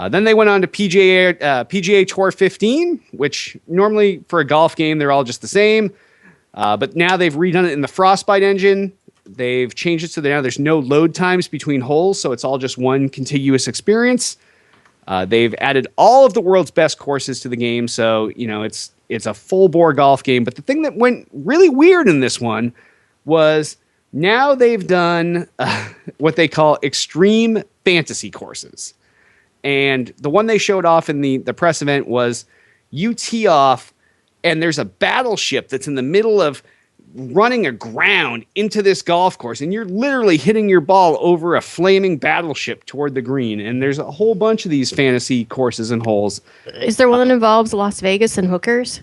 Then they went on to PGA Tour 15, which normally for a golf game they're all just the same, but now they've redone it in the Frostbite engine. They've changed it so that now there's no load times between holes, so it's all just one contiguous experience. They've added all of the world's best courses to the game, so it's a full bore golf game. But the thing that went really weird in this one was now they've done what they call extreme fantasy courses, and the one they showed off in the press event was you tee off, and there's a battleship that's in the middle of running aground into this golf course, and you're literally hitting your ball over a flaming battleship toward the green. And there's a whole bunch of these fantasy courses and holes. Is there one that involves Las Vegas and hookers?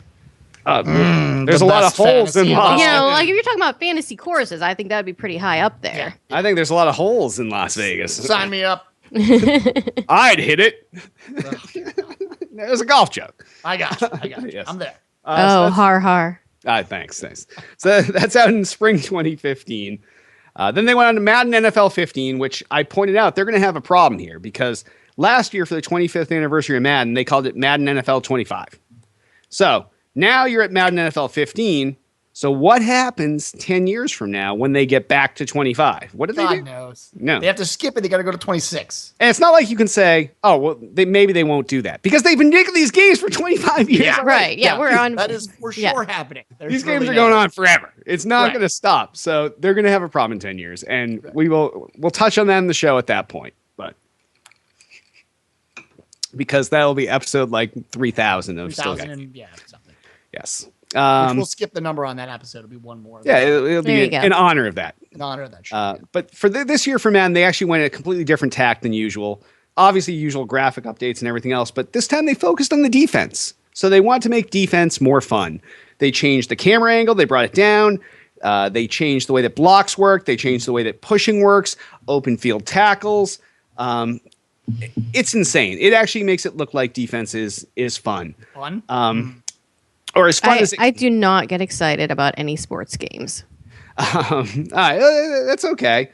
There's a lot of holes in Las Vegas. Like if you're talking about fantasy courses, I think that'd be pretty high up there. I think there's a lot of holes in Las Vegas. Sign me up. I'd hit it. There's a golf joke. I got you. Yes. I'm there. Har har. Thanks. So that's out in spring 2015. Then they went on to Madden NFL 15, which I pointed out they're going to have a problem here because last year for the 25th anniversary of Madden, they called it Madden NFL 25. So now you're at Madden NFL 15. So what happens 10 years from now when they get back to 25? What do they do? God knows. No. They have to skip it. They got to go to 26. And it's not like you can say, oh, well, maybe they won't do that because they've been making these games for 25 years. Yeah, right. Yeah, we're on. That is for sure happening. These games are going on forever. It's not going to stop. So they're going to have a problem in 10 years. And we'll touch on that in the show at that point. But because that'll be episode like 3,000 of Still Got something. Yes. Which we'll skip the number on that episode. It'll be one more. Yeah, it'll be in honor of that. In honor of that. But for this year for Madden, they actually went a completely different tack than usual. Obviously, usual graphic updates and everything else. But this time they focused on the defense. So they wanted to make defense more fun. They changed the camera angle. They brought it down. They changed the way that blocks work. They changed the way that pushing works, open field tackles. It's insane. It actually makes it look like defense is fun. Fun? Or as fun as it, I do not get excited about any sports games. That's okay.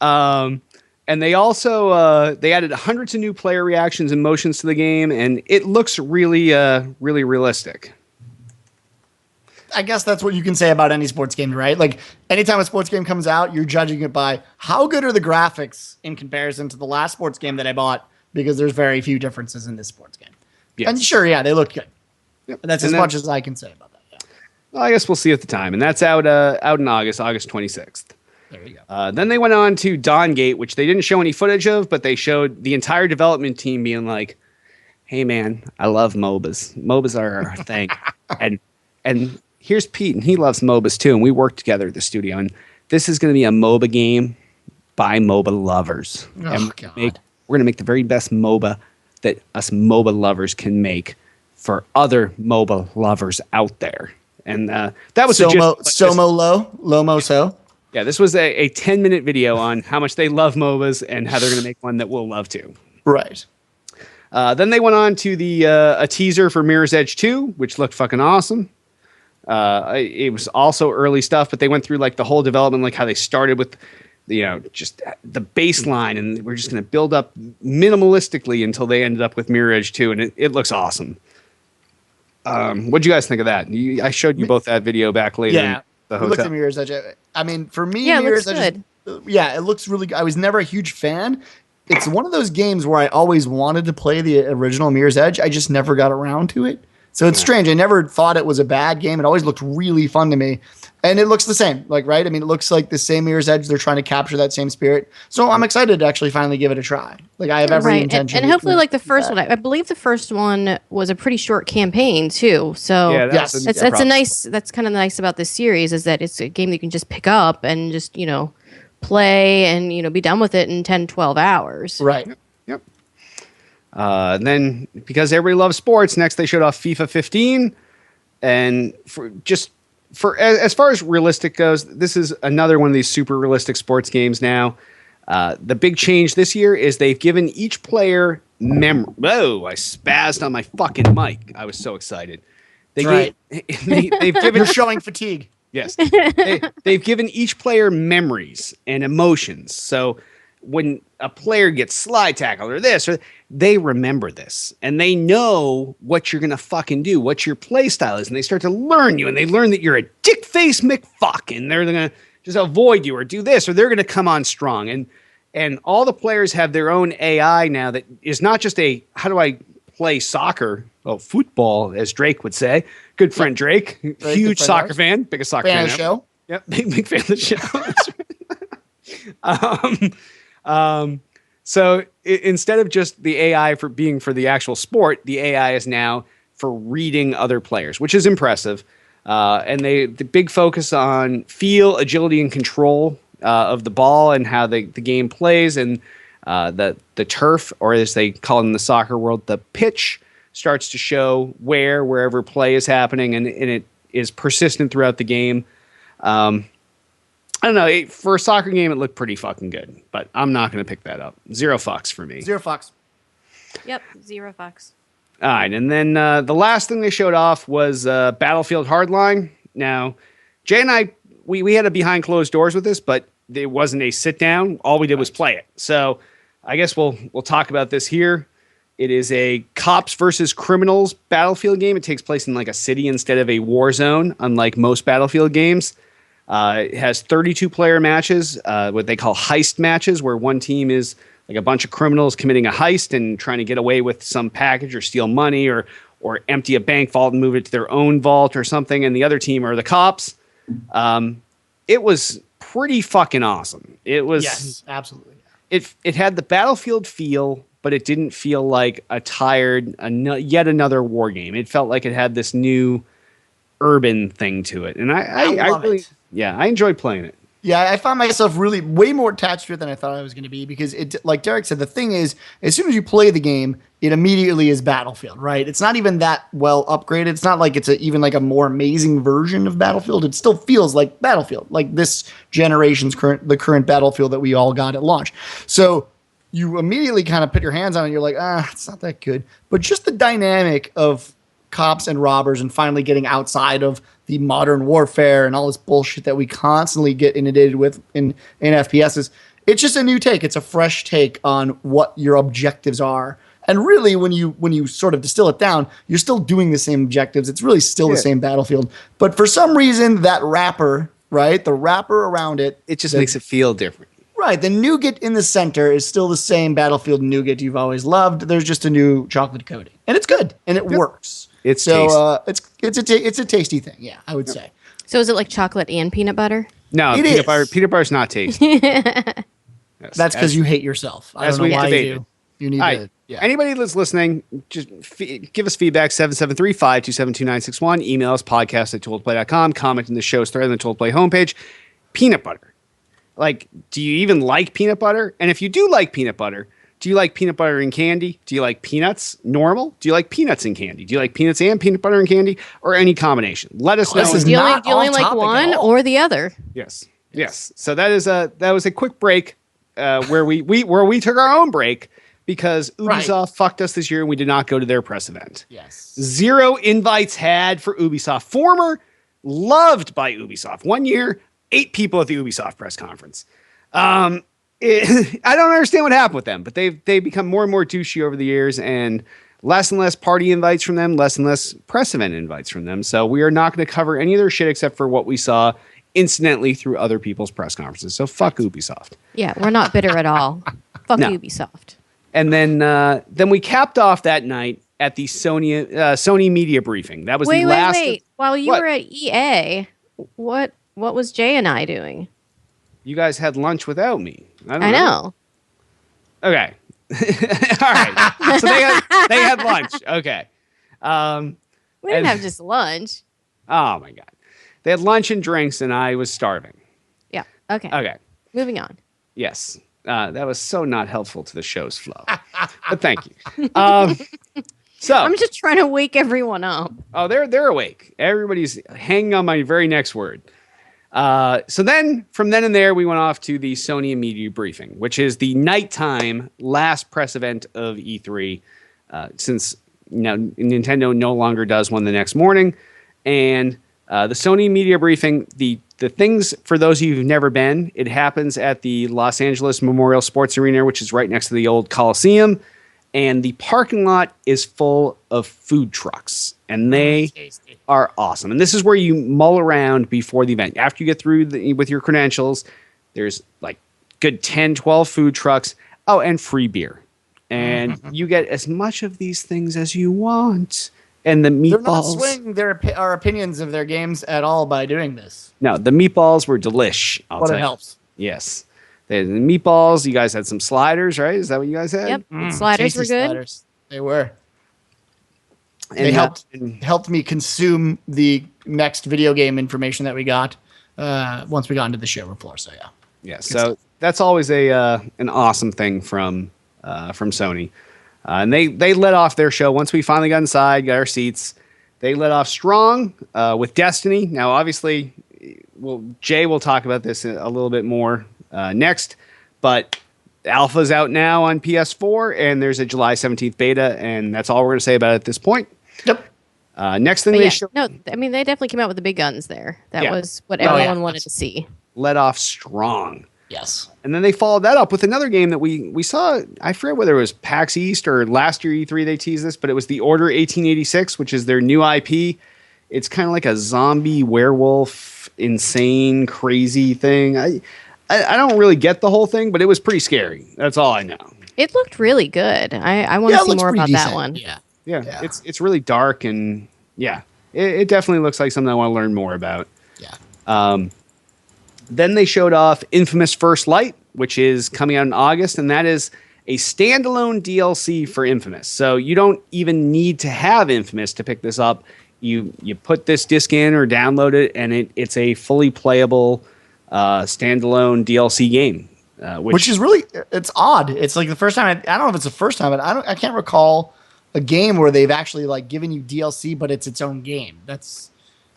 And they also they added hundreds of new player reactions and motions to the game, and it looks really really realistic. I guess that's what you can say about any sports game, right? Like anytime a sports game comes out, you're judging it by how good are the graphics in comparison to the last sports game that I bought, because there's very few differences in this sports game. Yes. And sure, yeah, they look good. Yep. And that's as much as I can say about that. Yeah. Well, I guess we'll see at the time, and that's out in August 26th. There you go. Then they went on to Dawngate, which they didn't show any footage of, but they showed the entire development team being like, "Hey, man, I love MOBAs. MOBAs are our thing." and here's Pete, and he loves MOBAs too, and we work together at the studio. And this is going to be a MOBA game by MOBA lovers. Oh, and God. we're going to make the very best MOBA that us MOBA lovers can make for other MOBA lovers out there. And that was Lomo So. Yeah, this was a 10-minute video on how much they love MOBAs and how they're going to make one that we'll love too. Right. Then they went on to a teaser for Mirror's Edge 2, which looked fucking awesome. It was also early stuff, but they went through like the whole development, like how they started with, just the baseline, and we're just going to build up minimalistically until they ended up with Mirror Edge 2, and it looks awesome. What'd you guys think of that? I showed you both that video back later. Yeah, in the we looked hotel. at Mirror's Edge. I mean, for me, Yeah, it Mirror's looks Edge. good. It looks really good. I was never a huge fan. It's one of those games where I always wanted to play the original Mirror's Edge. I just never got around to it. So it's strange. I never thought it was a bad game. It always looked really fun to me. And it looks the same, right? I mean, it looks like the same Mirror's Edge. They're trying to capture that same spirit. So I'm excited to actually finally give it a try. Like, I have every intention. And hopefully, like the first one, I believe the first one was a pretty short campaign too. So Yeah, that's kind of nice about this series, is that it's a game that you can just pick up and just, play and, be done with it in 10, 12 hours. Right. Yep. Then, because everybody loves sports, next they showed off FIFA 15. And as far as realistic goes, this is another one of these super realistic sports games now. The big change this year is they've given each player memory. Whoa, I spazzed on my fucking mic. I was so excited. They've given You're showing fatigue. Yes. They've given each player memories and emotions. So when a player gets slide tackled or this, they remember this and they know what you're going to fucking do, what your play style is. And they start to learn you, and they learn that you're a dick face McFuck, and they're going to just avoid you or do this, or they're going to come on strong. And all the players have their own AI now that is not just how do I play soccer? Well, football, as Drake would say. Good friend Drake, huge soccer fan, biggest soccer fan of the show. Yep, big fan of the show. So instead of just the AI for the actual sport, the AI is now for reading other players, which is impressive. And the big focus on feel, agility, and control of the ball and how the game plays, and the turf, or as they call it in the soccer world, the pitch, starts to show wherever play is happening, and it is persistent throughout the game. I don't know. For a soccer game, it looked pretty fucking good, but I'm not going to pick that up. Zero fucks for me. Zero fucks. Yep, zero fucks. All right, and then the last thing they showed off was Battlefield Hardline. Now, Jay and I, we had a behind closed doors with this, but it wasn't a sit down. All we did was play it. So I guess we'll talk about this here. It is a cops versus criminals Battlefield game. It takes place in like a city instead of a war zone, unlike most Battlefield games. It has 32 player matches, what they call heist matches, where one team is like a bunch of criminals committing a heist and trying to get away with some package or steal money or empty a bank vault and move it to their own vault or something. And the other team are the cops. It was pretty fucking awesome. It was, yes, absolutely. It had the Battlefield feel, but it didn't feel like a tired, yet another war game. It felt like it had this new urban thing to it. And I really, it. yeah, I enjoyed playing it. Yeah, I found myself really way more attached to it than I thought I was going to be because it, like Derek said, the thing is, as soon as you play the game, it immediately is Battlefield, right? It's not even that well upgraded. It's not like it's even like a more amazing version of Battlefield. It still feels like Battlefield, like this generation's the current Battlefield that we all got at launch. So you immediately kind of put your hands on it and you're like, it's not that good. But just the dynamic of cops and robbers and finally getting outside of the modern warfare and all this bullshit that we constantly get inundated with in FPSs. It's just a new take. It's a fresh take on what your objectives are. And really, when you sort of distill it down, you're still doing the same objectives. It's really still the same Battlefield. But for some reason, that wrapper, right, the wrapper around it, it just makes it feel different. Right. The nougat in the center is still the same Battlefield nougat you've always loved. There's just a new chocolate coating. And it's good. And it works. It's tasty. It's a tasty thing. Yeah, I would say. So is it like chocolate and peanut butter? No, peanut butter is not tasty. Yes, that's because you hate yourself. I don't know why you do. You need to. Yeah. Anybody that's listening, just give us feedback, 773-527-2961. Email us, podcast@tooledplay.com. Comment in the show's thread on the Tool to Play homepage. Peanut butter. Like, do you even like peanut butter? And if you do like peanut butter, do you like peanut butter and candy? Do you like peanuts normal? Do you like peanuts and candy? Do you like peanuts and peanut butter and candy? Or any combination? Let us know. Do you only like one or the other? Yes. So that was a quick break where we took our own break because Ubisoft fucked us this year and we did not go to their press event. Yes. 0 invites had for Ubisoft. Former loved by Ubisoft. 1 year, 8 people at the Ubisoft press conference. I don't understand what happened with them, but they've become more and more douchey over the years, and less party invites from them, less and less press event invites from them. So we are not going to cover any of their shit except for what we saw incidentally through other people's press conferences. So fuck Ubisoft. Yeah, we're not bitter at all. Fuck Ubisoft. And then we capped off that night at the Sony media briefing. That was the last. Wait. While you were at EA, what was Jay and I doing? You guys had lunch without me. I know. Okay. All right. So they had lunch. Okay. We didn't have just lunch. Oh my God. They had lunch and drinks and I was starving. Yeah. Okay. Moving on. Yes. That was so not helpful to the show's flow. But thank you. So I'm just trying to wake everyone up. Oh, they're awake. Everybody's hanging on my very next word. So then, from then and there, we went off to the Sony media briefing, which is the nighttime last press event of E3, since Nintendo no longer does one the next morning. And the Sony media briefing, the things, for those of you who've never been, it happens at the Los Angeles Memorial Sports Arena, which is right next to the old Coliseum. And the parking lot is full of food trucks, and they are awesome. And this is where you mull around before the event. After you get through with your credentials, there's like good 10, 12 food trucks. Oh, and free beer. And you get as much of these things as you want. And the meatballs. They're not swaying our opinions of their games at all by doing this. No, the meatballs were delish. But it helps. Yes. They had the meatballs. You guys had some sliders, right? Is that what you guys had? Yep. Sliders were good. Sliders. They were. And they helped me consume the next video game information that we got once we got into the show floor. So yeah. Yeah. So that's always an awesome thing from Sony. And they let off their show once we finally got inside, got our seats. They let off strong with Destiny. Now, obviously, Jay will talk about this a little bit more next, but alpha's out now on PS4 and there's a July 17th beta, and that's all we're going to say about it at this point. Yep. Next thing they showed. No, I mean, they deformally came out with the big guns there. That was what everyone wanted to see. Let off strong. Yes. And then they followed that up with another game that we saw. I forget whether it was PAX East or last year E3 they teased this, but it was The Order 1886, which is their new IP. It's kind of like a zombie werewolf, insane, crazy thing. I don't really get the whole thing, but it was pretty scary. That's all I know. It looked really good. I want to see more about that one. Yeah. It's really dark, and it definitely looks like something I want to learn more about. Yeah. Then they showed off Infamous First Light, which is coming out in August, and that is a standalone DLC for Infamous. So you don't even need to have Infamous to pick this up. You put this disc in or download it, and it's a fully playable standalone DLC game. Which is really, it's odd. It's like the first time, I don't know if it's the first time, but I can't recall a game where they've actually like given you DLC, but it's its own game.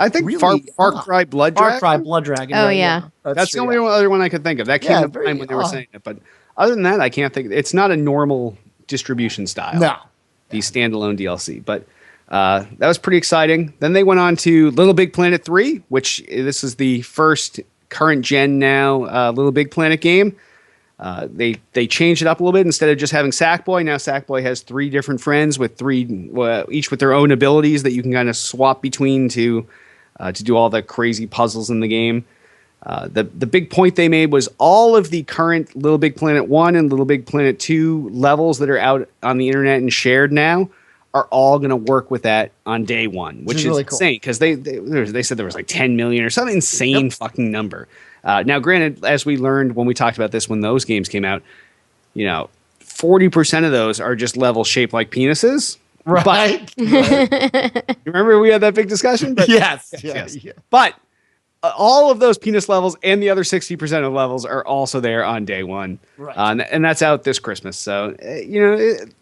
I think really Far Cry Blood Dragon. Far Cry Blood Dragon. Oh, right? yeah. That's the only other one I could think of. That came to mind when they were saying it. But other than that, I can't think. It's not a normal distribution style. No. The standalone DLC. But that was pretty exciting. Then they went on to Little Big Planet 3, which this is the first current gen now Little Big Planet game. They changed it up a little bit. Instead of just having Sackboy, now Sackboy has 3 different friends with each with their own abilities that you can kind of swap between to do all the crazy puzzles in the game. The big point they made was all of the current Little Big Planet 1 and Little Big Planet 2 levels that are out on the internet and shared now are all going to work with that on day one, which is really insane because they said there was like 10 million or some insane fucking number. Now, granted, as we learned when we talked about this when those games came out, 40% of those are just levels shaped like penises. Right. You remember we had that big discussion? But, yes. But all of those penis levels and the other 60% of levels are also there on day one. Right. And that's out this Christmas. So,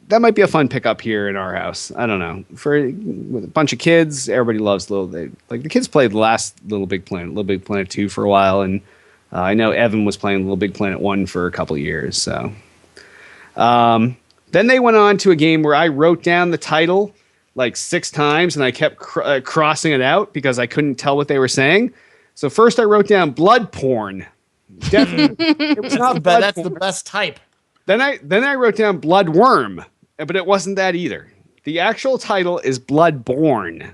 that might be a fun pickup here in our house. I don't know. With a bunch of kids, everybody loves the kids played the last Little Big Planet 2 for a while. And I know Evan was playing Little Big Planet 1 for a couple of years. So, then they went on to a game where I wrote down the title like 6 times and I kept crossing it out because I couldn't tell what they were saying. So first I wrote down blood porn. Definitely. It was not bad. That's the best type. Then I wrote down blood worm, but it wasn't that either. The actual title is Bloodborne.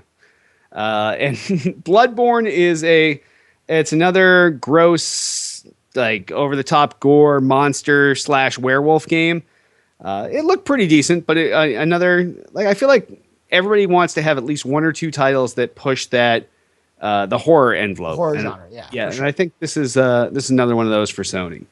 And Bloodborne is it's another gross, like over the top gore monster / werewolf game. It looked pretty decent, but I feel like everybody wants to have at least 1 or 2 titles that push that the horror envelope. Horror genre, yeah. Yeah, sure. and I think this is another one of those for Sony.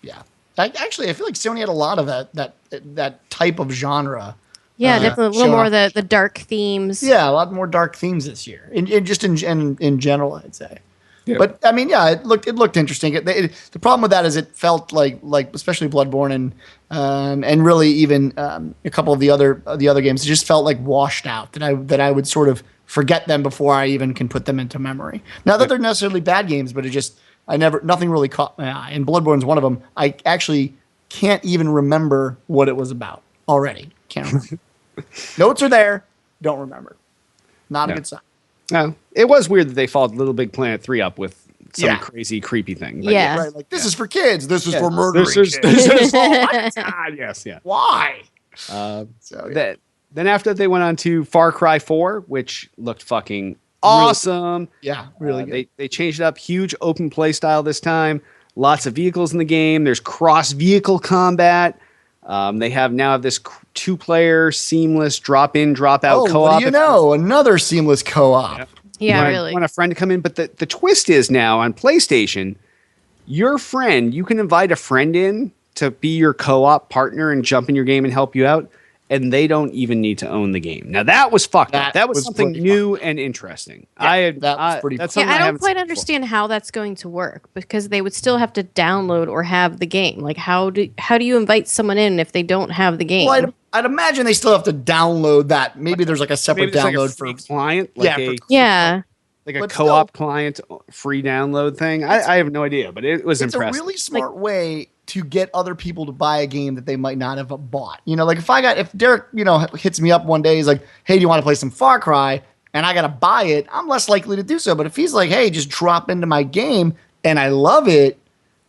Yeah. I feel like Sony had a lot of that type of genre. Yeah, definitely a little more the dark themes. Yeah, a lot more dark themes this year. In general, I'd say. Yeah. But I mean, yeah, it looked interesting. The problem with that is it felt like especially Bloodborne and really even a couple of the other games, it just felt like washed out. That I would sort of forget them before I even can put them into memory. Not that they're necessarily bad games, but nothing really caught my eye. And Bloodborne's one of them. I actually can't even remember what it was about already. Can't remember. Notes are there. Don't remember. Not a good sign. No, it was weird that they followed Little Big Planet 3 up with some crazy, creepy thing. But yeah. Right, like, this is for kids. This is for murdering kids. Yes, yeah. Why? Then after that, they went on to Far Cry 4, which looked fucking awesome. Really good. They changed it up. Huge open play style this time. Lots of vehicles in the game. There's cross-vehicle combat. They now have this 2-player seamless drop-in, drop-out co-op. What do you know? Another seamless co-op. Yeah, really. You want a friend to come in, but the twist is now on PlayStation, your friend, you can invite a friend in to be your co-op partner and jump in your game and help you out, and they don't even need to own the game. Now that was fucked up. That was something new and interesting. Yeah, that was pretty fun. I don't quite understand how that's going to work because they would still have to download or have the game. Like how do you invite someone in if they don't have the game? Well, I'd imagine they still have to download that. Maybe there's like a separate download for a client. Like a co-op client free download thing. I have no idea, but it was impressive. It's a really smart way to get other people to buy a game that they might not have bought. Like if Derek, hits me up one day, he's like, hey, do you want to play some Far Cry? And I got to buy it. I'm less likely to do so. But if he's like, hey, just drop into my game and I love it,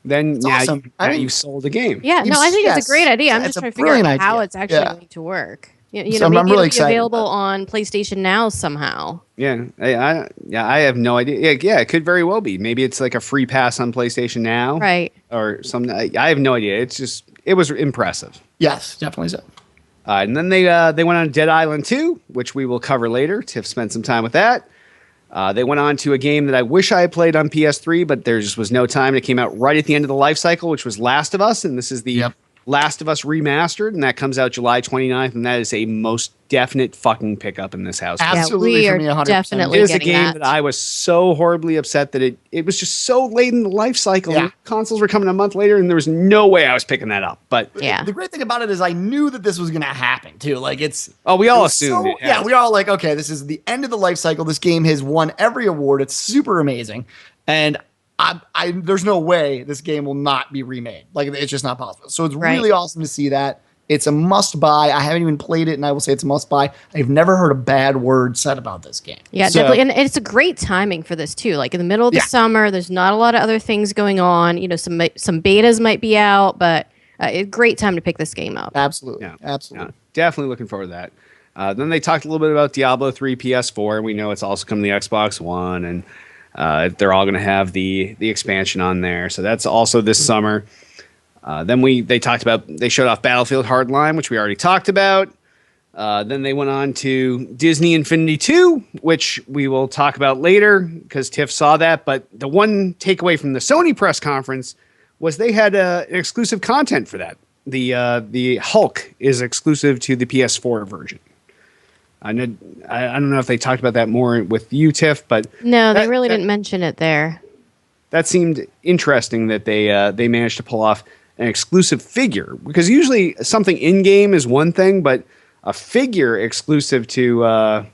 then awesome. You sold the game. Yeah, no, I think it's a great idea. I'm just trying to figure out how it's actually going to work. So maybe I'm really excited. Available on PlayStation Now somehow. Yeah, I have no idea. Yeah, it could very well be. Maybe it's like a free pass on PlayStation Now, right? Or something. I have no idea. It was impressive. Yes, definitely so. And then they went on Dead Island 2, which we will cover later. Tiff spent some time with that. They went on to a game that I wish I had played on PS3, but there just was no time. It came out right at the end of the life cycle, which was Last of Us, and this is the Last of Us Remastered, and that comes out July 29th, and that is a most definite fucking pickup in this house. Absolutely, yeah, for we me, are 100%. definitely It is a getting game that I was so horribly upset that it was just so late in the life cycle. Yeah. Consoles were coming a month later, and there was no way I was picking that up. But Yeah. The great thing about it is I knew that this was going to happen too. Like we all it was assumed it. Yeah, we were all like, okay, this is the end of the life cycle. This game has won every award. It's super amazing, and there's no way this game will not be remade. Like, it's just not possible. So it's really awesome to see that. It's a must buy. I haven't even played it, and I will say it's a must buy. I've never heard a bad word said about this game. Yeah, definitely. And it's a great timing for this too. Like in the middle of the summer, there's not a lot of other things going on. You know, some betas might be out, but it's a great time to pick this game up. Absolutely. Yeah. Absolutely. Yeah, definitely looking forward to that. Then they talked a little bit about Diablo 3 PS4. We know it's also coming to the Xbox One, and they're all going to have the expansion on there. So that's also this summer. Then they showed off Battlefield Hardline, which we already talked about. Then they went on to Disney Infinity 2, which we will talk about later because Tiff saw that. But the one takeaway from the Sony press conference was they had exclusive content for that. The Hulk is exclusive to the PS4 version. I don't know if they talked about that more with you, Tiff, but no, they really didn't mention it there. That seemed interesting that they managed to pull off an exclusive figure, because usually something in game is one thing, but a figure exclusive to a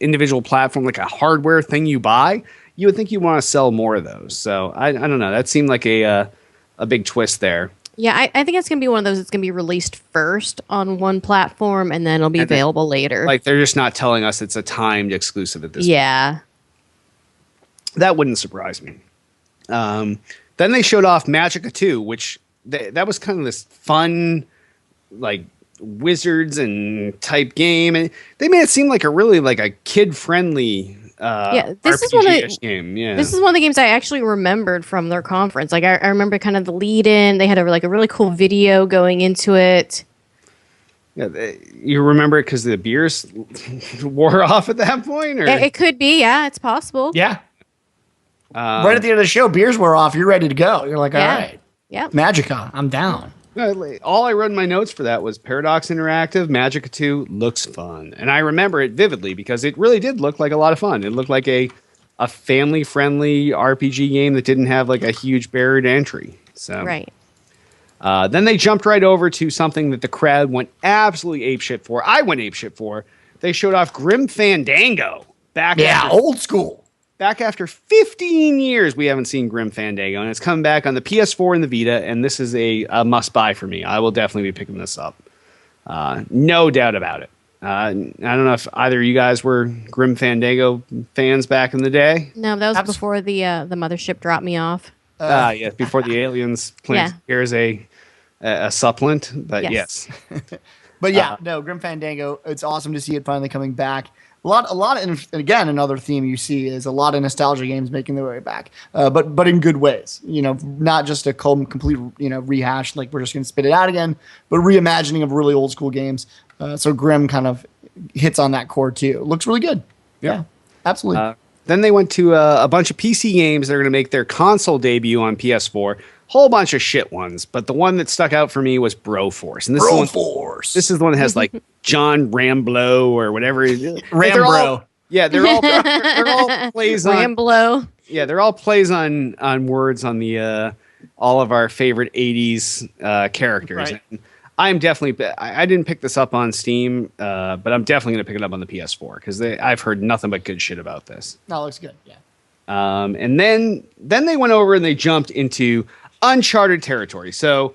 individual platform, like a hardware thing you buy, you would think you want to sell more of those. So I don't know. That seemed like a big twist there. Yeah, I think it's going to be one of those that's going to be released first on one platform, and then it'll be available later. Like, they're just not telling us it's a timed exclusive at this point. Yeah. That wouldn't surprise me. Then they showed off Magicka 2, which that was kind of this fun, like, wizards and type game. And they made it seem like a kid-friendly this RPG-ish game. Yeah, this is one of the games I actually remembered from their conference. Like I remember kind of the lead in. They had a really cool video going into it. Yeah, you remember it because the beers wore off at that point, or it could be. Yeah, it's possible. Yeah. Right at the end of the show, beers were off. You're ready to go. You're like, all right, yeah, Magicka, I'm down. All I wrote in my notes for that was Paradox Interactive, Magicka 2 looks fun. And I remember it vividly because it really did look like a lot of fun. It looked like a family-friendly RPG game that didn't have like a huge barrier to entry. So right. Then they jumped right over to something that the crowd went absolutely apeshit for. I went apeshit for. They showed off Grim Fandango. Old school. Back after 15 years, we haven't seen Grim Fandango, and it's coming back on the PS4 and the Vita, and this is a must-buy for me. I will definitely be picking this up. No doubt about it. I don't know if either of you guys were Grim Fandango fans back in the day. No, that was before the mothership dropped me off. Before the aliens plant here's a supplement, but yes. But Grim Fandango, it's awesome to see it finally coming back. A lot, and again, another theme you see is a lot of nostalgia games making their way back, but in good ways. You know, not just a complete rehash, like we're just going to spit it out again, but reimagining of really old school games. So Grim kind of hits on that core too. It looks really good. Yeah, absolutely. Then they went to a bunch of PC games that are going to make their console debut on PS4. Whole bunch of shit ones, but the one that stuck out for me was Broforce. And this is the one that has like John Ramblo or whatever. Rambro. They're all plays on Ramblo. Yeah, they're all plays on words on the all of our favorite 80s characters. Right. And I'm definitely I didn't pick this up on Steam, but I'm definitely going to pick it up on the PS4 because I've heard nothing but good shit about this. No, it looks good. Yeah. And then they went over and they jumped into uncharted territory. So,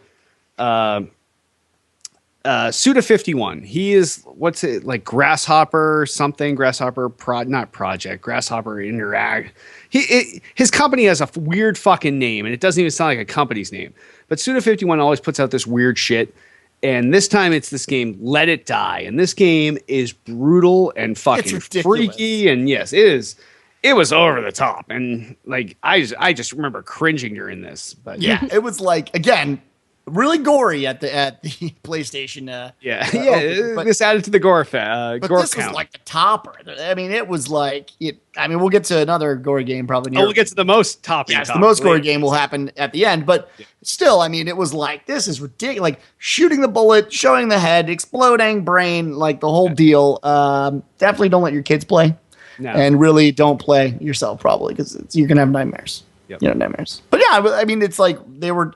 Suda51, he is, what's it, like Grasshopper something, Grasshopper Grasshopper Interact. His company has a weird fucking name, and it doesn't even sound like a company's name. But Suda51 always puts out this weird shit, and this time it's this game, Let It Die. And this game is brutal and fucking freaky, and yes, it is. It was over the top, and like I just remember cringing during this. But yeah, it was like, again, really gory at the PlayStation. But this added to the gore but gore this count. was like the topper. I mean, it was like it. I mean, we'll get to another gory game probably. We'll get to the most top. Yes, the most gory game will happen at the end. But still, I mean, it was like this is ridiculous. Like shooting the bullet, showing the head, exploding brain, like the whole deal. Definitely don't let your kids play. No. And really don't play yourself probably because you're gonna have nightmares. Yep. You know, nightmares. But yeah, I mean, it's like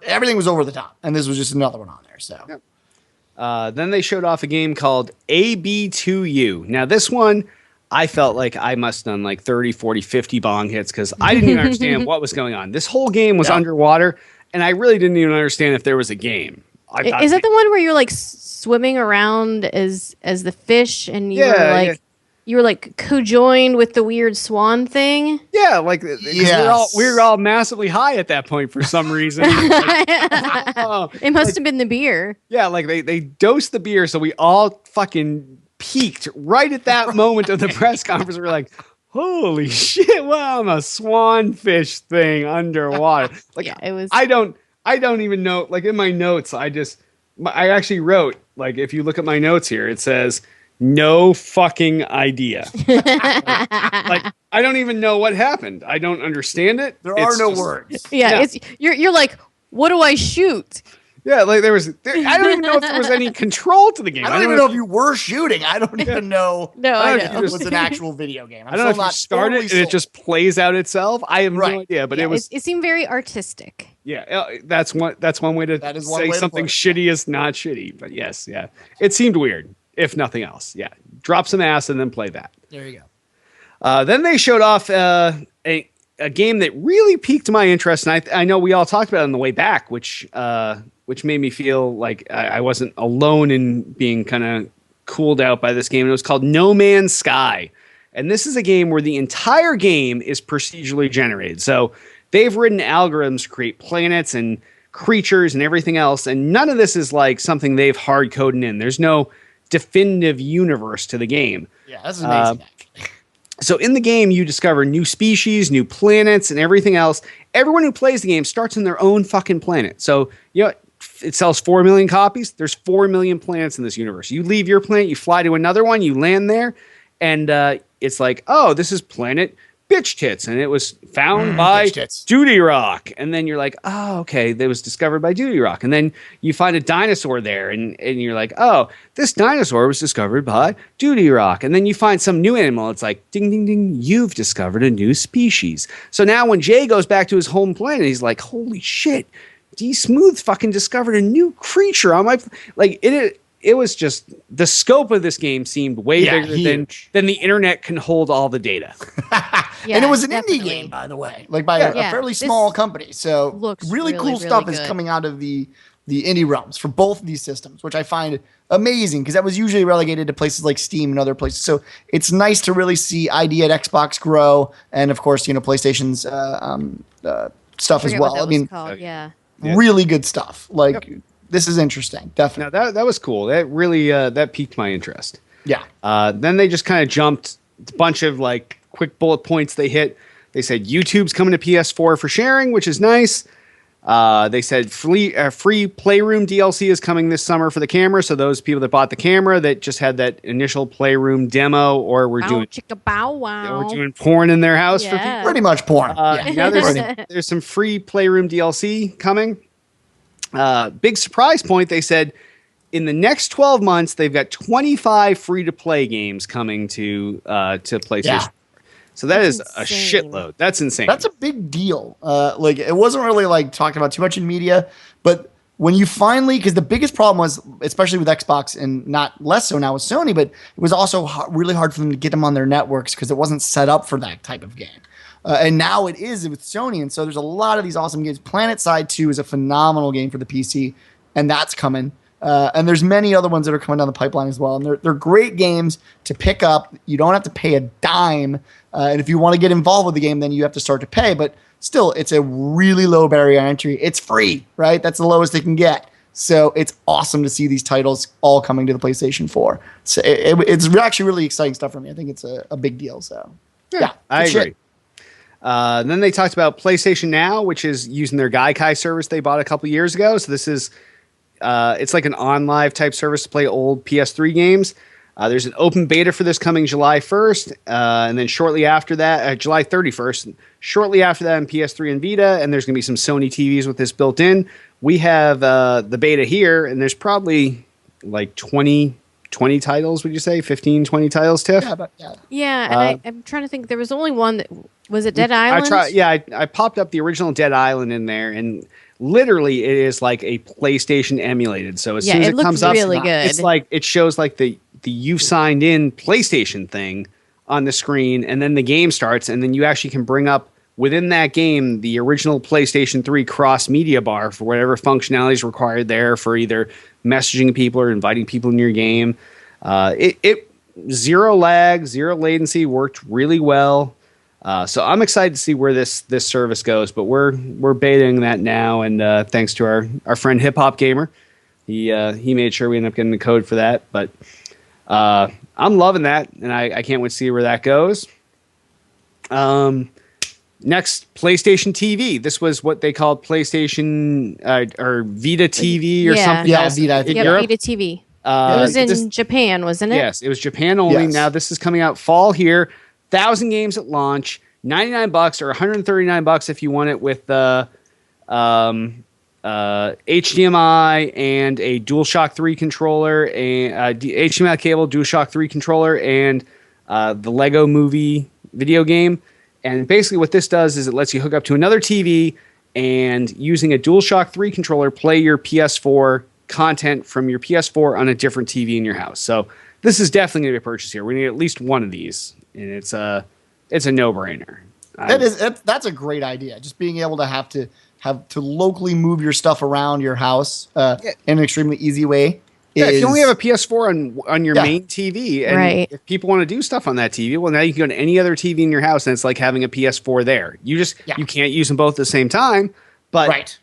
everything was over the top, and this was just another one on there. So. Yep. Then they showed off a game called AB2U. Now this one, I felt like I must have done like 30, 40, 50 bong hits because I didn't even understand what was going on. This whole game was underwater, and I really didn't even understand if there was a game. Is that the one where you're like swimming around as the fish, and you were like. Yeah. You were like co-joined with the weird swan thing. Yeah, like we were all massively high at that point for some reason. It must have been the beer. Yeah, like they dosed the beer, so we all fucking peaked right at that moment of the press conference. We're like, holy shit! Wow, I'm a swanfish thing underwater. Like it was. I don't even know. Like in my notes, I actually wrote like if you look at my notes here, it says. No fucking idea. Like I don't even know what happened. I don't understand it. There are no words. Yeah, it's you're like, what do I shoot? Yeah, like I don't even know if there was any control to the game. I don't even know if you were shooting. I don't even know. No, I know. If it was an actual video game. I don't know if you start it and it just plays out itself. I have no idea, but it seemed very artistic. Yeah, that's one way to say something shitty is not shitty. But yes, yeah, it seemed weird. If nothing else, drop some ass and then play that. There you go. Then they showed off a game that really piqued my interest, and I know we all talked about it on the way back, which made me feel like I wasn't alone in being kind of cooled out by this game. It was called No Man's Sky, and this is a game where the entire game is procedurally generated. So they've written algorithms to create planets and creatures and everything else, and none of this is like something they've hard coded in. There's no definitive universe to the game. Yeah, that's amazing. So in the game, you discover new species, new planets, and everything else. Everyone who plays the game starts on their own fucking planet. So, it sells 4 million copies. There's 4 million planets in this universe. You leave your planet, you fly to another one, you land there, and it's like, oh, this is planet Bitch Tits, and it was found by Duty Rock. And then you're like, oh, okay, that was discovered by Duty Rock. And then you find a dinosaur there, and you're like, oh, this dinosaur was discovered by Duty Rock. And then you find some new animal. It's like, ding, ding, ding, you've discovered a new species. So now when Jay goes back to his home planet, he's like, holy shit, D Smooth fucking discovered a new creature on my like it was just the scope of this game seemed way bigger than the internet can hold all the data. And it was an indie game, by the way, like by a fairly small company. So really cool stuff is coming out of the indie realms for both of these systems, which I find amazing because that was usually relegated to places like Steam and other places. So it's nice to really see ID at Xbox grow, and of course, PlayStation's stuff as well. I mean, really good stuff. Like. Yep. This is interesting, definitely. Now that was cool. That really that piqued my interest. Yeah. Then they just kind of jumped a bunch of like quick bullet points they hit. They said YouTube's coming to PS4 for sharing, which is nice. They said free Playroom DLC is coming this summer for the camera. So those people that bought the camera that just had that initial Playroom demo, or we're doing we're doing porn in their house for people. Pretty much porn. Now there's some free Playroom DLC coming. Big surprise point, they said in the next 12 months, they've got 25 free-to-play games coming to PlayStation. Yeah. So that's a shitload. That's insane. That's a big deal. Like it wasn't really like talked about too much in media, but when you finally, because the biggest problem was, especially with Xbox and not less so now with Sony, but it was also really hard for them to get them on their networks because it wasn't set up for that type of game. And now it is with Sony. And so there's a lot of these awesome games. PlanetSide 2 is a phenomenal game for the PC, and that's coming. And there's many other ones that are coming down the pipeline as well. And they're great games to pick up. You don't have to pay a dime. And if you want to get involved with the game, then you have to start to pay. But still, it's a really low barrier entry. It's free, right? That's the lowest they can get. So it's awesome to see these titles all coming to the PlayStation 4. So it's actually really exciting stuff for me. I think it's a big deal. So yeah, I agree. Then they talked about PlayStation Now, which is using their Gaikai service they bought a couple years ago. So this is It's like an on-live type service to play old PS3 games. There's an open beta for this coming July 1st, and then shortly after that, July 31st. Shortly after that, on PS3 and Vita, and there's going to be some Sony TVs with this built in. We have the beta here, and there's probably like 20 titles, would you say? 15, 20 titles, Tiff? Yeah, and I'm trying to think. There was only one that was it Dead Island? I popped up the original Dead Island in there, and literally it is like a PlayStation emulated. So as soon as it comes up, really good. It's like it shows like the you've signed in PlayStation thing on the screen, and then the game starts, and then you actually can bring up within that game the original PlayStation 3 cross media bar for whatever functionality is required there for either messaging people or inviting people in your game. It zero lag, zero latency, worked really well. So I'm excited to see where this service goes, but we're betaing that now, and thanks to our friend Hip Hop Gamer, he made sure we end up getting the code for that. But I'm loving that, and I can't wait to see where that goes. Next, PlayStation TV. This was what they called PlayStation or Vita TV or something else. Vita, I think. Vita TV. It was in Japan, wasn't it? Yes, it was Japan only. Yes. Now this is coming out fall here. 1,000 games at launch. $99 or $139 if you want it with HDMI and a DualShock 3 controller, and HDMI cable, DualShock 3 controller, and the Lego Movie video game. And basically what this does is it lets you hook up to another TV and using a DualShock 3 controller, play your PS4 content from your PS4 on a different TV in your house. So this is definitely going to be a purchase here. We need at least one of these, and it's a no-brainer. That's a great idea. Just being able to have to locally move your stuff around your house in an extremely easy way. Yeah, if you only have a PS4 on your main TV, and if people want to do stuff on that TV, well, now you can go to any other TV in your house, and it's like having a PS4 there. You can't use them both at the same time, but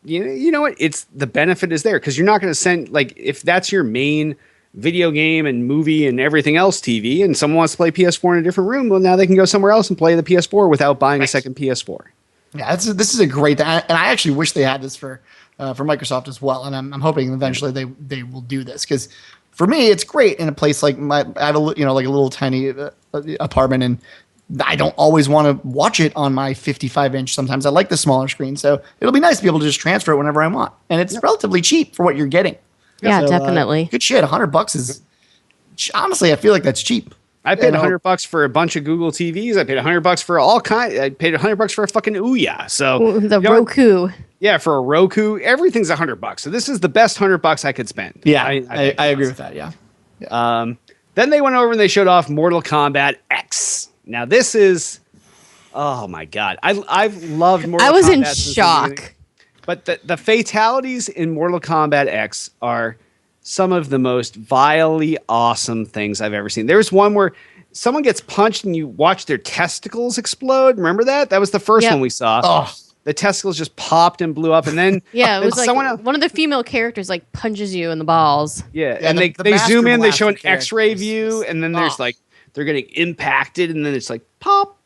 you know what? It's the benefit is there because you're not going to send like if that's your main video game and movie and everything else TV, and someone wants to play PS4 in a different room, well, now they can go somewhere else and play the PS4 without buying a second PS4. Yeah, this is a great, and I actually wish they had this for Microsoft as well, and I'm hoping eventually they will do this because for me it's great in a place like I have like a little tiny apartment, and I don't always want to watch it on my 55-inch. Sometimes I like the smaller screen, so it'll be nice to be able to just transfer it whenever I want, and it's relatively cheap for what you're getting. Yeah, so, definitely. Good shit. $100 is honestly, I feel like that's cheap. I paid $100 for a bunch of Google TVs. I paid $100 for all kind. I paid $100 for a fucking Ouya. So the Roku. Yeah, for a Roku, everything's $100. So this is the best $100 I could spend. Yeah, I agree with that. Yeah. Then they went over and they showed off Mortal Kombat X. Now this is, oh my god, I've loved Mortal Kombat. I was in shock. But the fatalities in Mortal Kombat X are some of the most vilely awesome things I've ever seen. There's one where someone gets punched and you watch their testicles explode. Remember that? That was the first one we saw. Oh. The testicles just popped and blew up, and then it was like one of the female characters like punches you in the balls. Yeah, and they zoom in, they show an X-ray view, and then there's like they're getting impacted, and then it's like pop,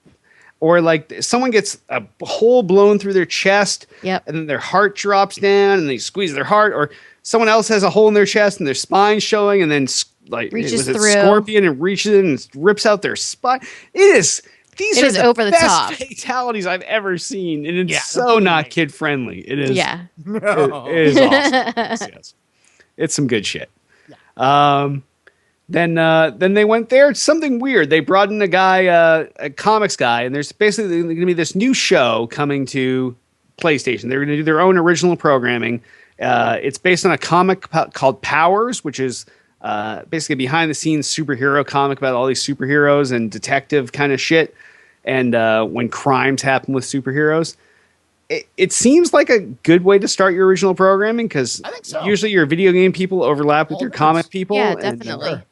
or like someone gets a hole blown through their chest, and then their heart drops down, and they squeeze their heart, or someone else has a hole in their chest and their spine showing, and then like reaches through Scorpion and reaches in and rips out their spine. These are the over the best top fatalities I've ever seen, and it's so not kid friendly. It is. Yeah, it is awesome. Yes. It's some good shit. Yeah. Then they went there. It's something weird. They brought in a guy, a comics guy, and there's basically going to be this new show coming to PlayStation. They're going to do their own original programming. It's based on a comic called Powers, which is basically behind the scenes superhero comic about all these superheroes and detective kind of shit. And when crimes happen with superheroes, it seems like a good way to start your original programming because usually your video game people overlap with your comic people. Yeah, definitely.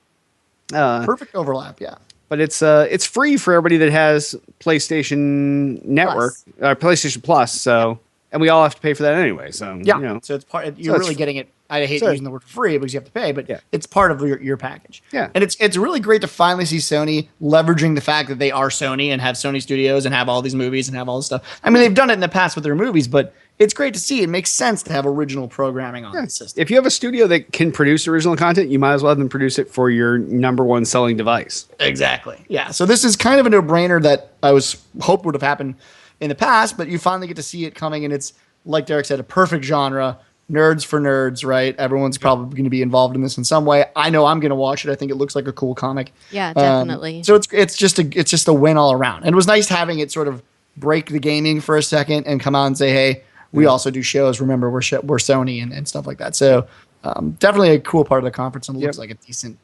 Perfect overlap. Yeah. But it's free for everybody that has PlayStation Network, PlayStation Plus. So and we all have to pay for that anyway. So yeah, you know. so it's part. You're really getting it. I hate using the word free because you have to pay, but it's part of your package. Yeah, and it's really great to finally see Sony leveraging the fact that they are Sony and have Sony Studios and have all these movies and have all this stuff. I mean, they've done it in the past with their movies, but it's great to see. It makes sense to have original programming on the system. If you have a studio that can produce original content, you might as well have them produce it for your number one selling device. Exactly. Yeah. So this is kind of a no-brainer that I was hoped would have happened in the past, but you finally get to see it coming, and it's, like Derek said, a perfect genre. Nerds for nerds, right? Everyone's probably going to be involved in this in some way. I know I'm going to watch it. I think it looks like a cool comic. Yeah, definitely. So it's just a win all around. And it was nice having it sort of break the gaming for a second and come out and say, hey, we also do shows. Remember, we're Sony and stuff like that. So definitely a cool part of the conference, and it looks like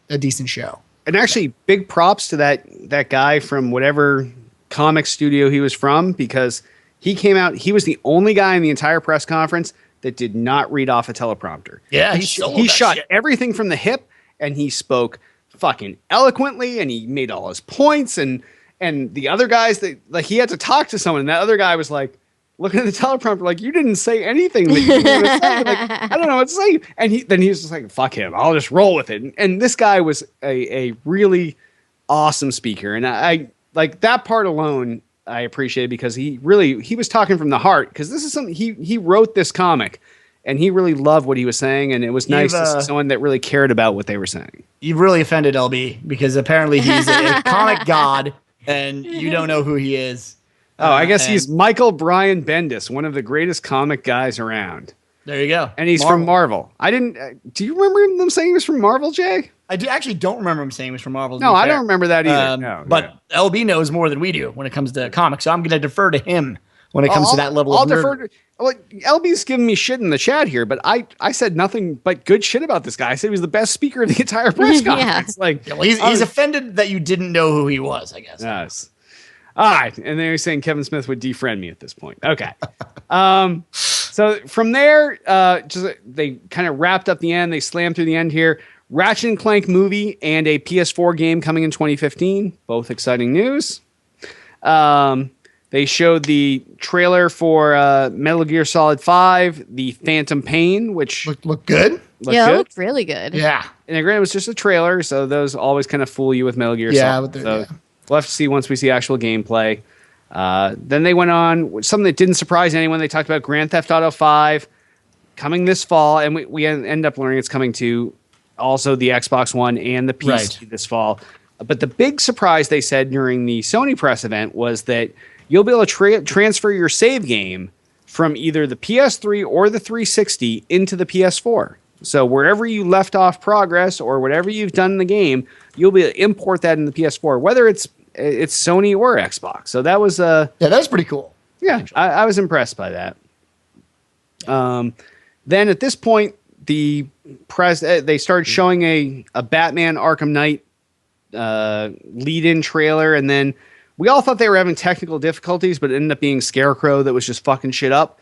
a decent show. And actually, big props to that guy from whatever comic studio he was from, because he came out. He was the only guy in the entire press conference that did not read off a teleprompter. Yeah, he shot everything from the hip, and he spoke fucking eloquently, and he made all his points. And the other guys, he had to talk to someone, and that other guy was like looking at the teleprompter like, you didn't say anything that you were going to say. Like, I don't know what to say. And he was just like, fuck him, I'll just roll with it. And this guy was a really awesome speaker, and I like that part alone. I appreciate it because he was talking from the heart, because this is something he wrote this comic and he really loved what he was saying, and it was nice to see someone that really cared about what they were saying. You've really offended LB, because apparently he's a comic god and you don't know who he is. Oh, I guess he's Michael Brian Bendis, one of the greatest comic guys around. There you go. And he's from Marvel. I didn't. Do you remember them saying he was from Marvel, Jay? I actually don't remember him saying he was from Marvel. No, I don't remember that either. But LB knows more than we do when it comes to comics, so I'm going to defer to him when it comes to that level of nerd. LB's giving me shit in the chat here, but I said nothing but good shit about this guy. I said he was the best speaker of the entire press conference. He's offended that you didn't know who he was, I guess. Yes. All right, and then he's saying Kevin Smith would defriend me at this point. Okay. So from there, they kind of wrapped up the end. They slammed through the end here. Ratchet & Clank movie and a PS4 game coming in 2015. Both exciting news. They showed the trailer for Metal Gear Solid 5, The Phantom Pain, which looked good. It looked really good. Yeah. And granted, it was just a trailer, so those always kind of fool you with Metal Gear Solid. We'll have to see once we see actual gameplay. Then they went on something that didn't surprise anyone. They talked about Grand Theft Auto 5 coming this fall, and we end up learning it's coming to also the Xbox One and the PC this fall. But the big surprise they said during the Sony press event was that you'll be able to transfer your save game from either the PS3 or the 360 into the PS4. So wherever you left off progress or whatever you've done in the game, you'll be able to import that in the PS4, whether it's Sony or Xbox. So that was that's pretty cool. Yeah, I was impressed by that. Then at this point, the press they started showing a Batman Arkham Knight lead-in trailer, and then we all thought they were having technical difficulties, but it ended up being Scarecrow that was just fucking shit up.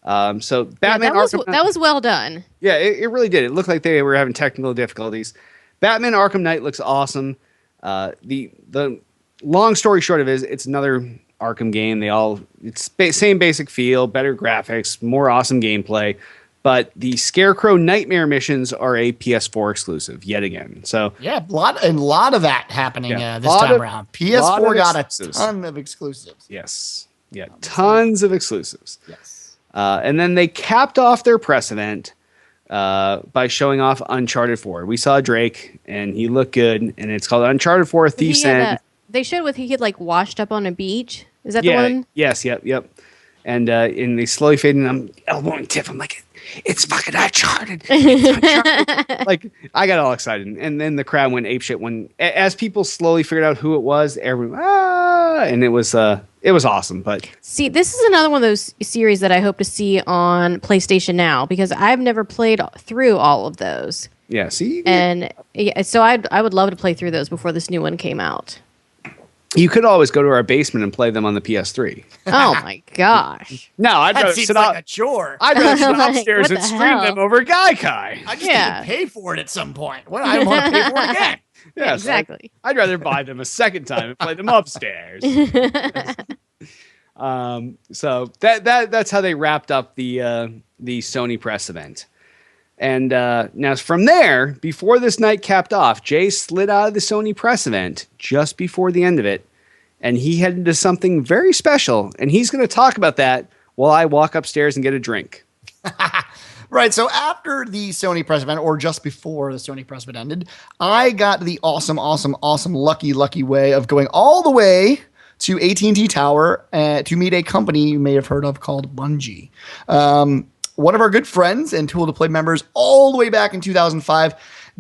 So Batman that was well done. Yeah, it really did. It looked like they were having technical difficulties. Batman Arkham Knight looks awesome. The long story short of it is it's another Arkham game. It's same basic feel, better graphics, more awesome gameplay. But the Scarecrow Nightmare missions are a PS4 exclusive yet again. So yeah, a lot of that happening this time around. PS4 got a ton of exclusives. Yes, yeah, tons of exclusives. Yes, and then they capped off their press event by showing off Uncharted 4. We saw Drake, and he looked good, and it's called Uncharted 4: Thief's End. They showed he had washed up on a beach. Is that the one? Yes, yep. And they slowly fade, and I'm elbowing Tiff. I'm like, it's fucking Uncharted. Like, I got all excited, and then the crowd went apeshit when, as people slowly figured out who it was, everyone, and it was awesome. But see, this is another one of those series that I hope to see on PlayStation Now, because I've never played through all of those. Yeah, see, and so I would love to play through those before this new one came out. You could always go to our basement and play them on the PS3. Oh my gosh! No, I'd rather sit like a chore. I'd rather sit upstairs and stream them over Gaikai. I just need to pay for it at some point. I want to pay for it again. Yeah, exactly. I'd rather buy them a second time and play them upstairs. So that's how they wrapped up the Sony press event. And now from there, before this night capped off, Jay slid out of the Sony press event just before the end of it, and he headed to something very special. And he's going to talk about that while I walk upstairs and get a drink. Right. So after the Sony press event, or just before the Sony press event ended, I got the awesome, lucky way of going all the way to AT&T Tower to meet a company you may have heard of called Bungie. One of our good friends and Tool to Play members all the way back in 2005,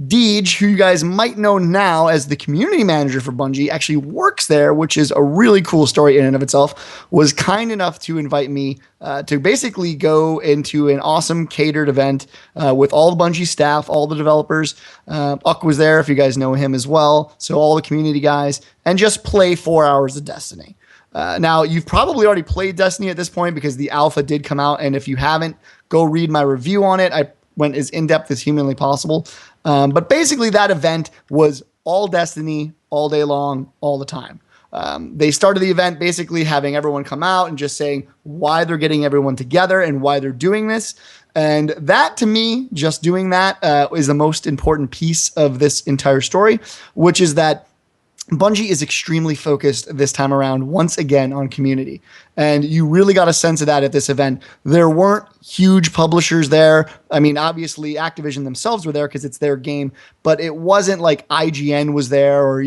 Deej, who you guys might know now as the community manager for Bungie, actually works there, which is a really cool story in and of itself, was kind enough to invite me to basically go into an awesome catered event with all the Bungie staff, all the developers. Uck was there, if you guys know him as well, so all the community guys, and just play 4 hours of Destiny. Now, you've probably already played Destiny at this point because the alpha did come out, and if you haven't, go read my review on it. I went as in-depth as humanly possible. But basically, that event was all Destiny, all day long, all the time. They started the event basically having everyone come out and just saying why they're getting everyone together and why they're doing this. And that, to me, just doing that is the most important piece of this entire story, which is that Bungie is extremely focused this time around, once again, on community. And you really got a sense of that at this event. There weren't huge publishers there. I mean, obviously, Activision themselves were there because it's their game, but it wasn't like IGN was there or,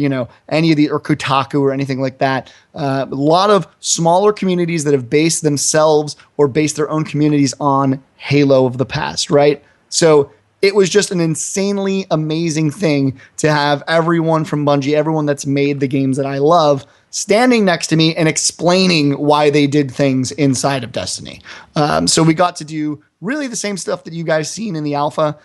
any of the, or Kotaku or anything like that. A lot of smaller communities that have based themselves or based their own communities on Halo of the past, right? So it was just an insanely amazing thing to have everyone from Bungie, everyone that's made the games that I love, standing next to me and explaining why they did things inside of Destiny. So we got to do really the same stuff that you guys seen in the alpha.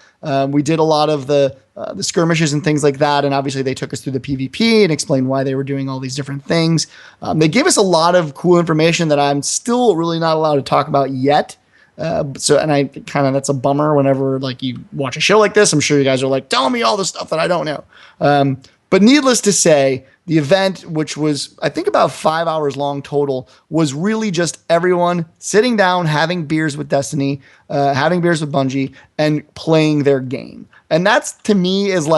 We did a lot of the skirmishes and things like that, and obviously they took us through the PvP and explained why they were doing all these different things. They gave us a lot of cool information that I'm still really not allowed to talk about yet. That's a bummer whenever you watch a show like this. I'm sure you guys are like, tell me all the stuff that I don't know. But needless to say, the event, which was, I think, about 5 hours long total, was really just everyone sitting down, having beers with Destiny, having beers with Bungie, and playing their game. And that's, to me, is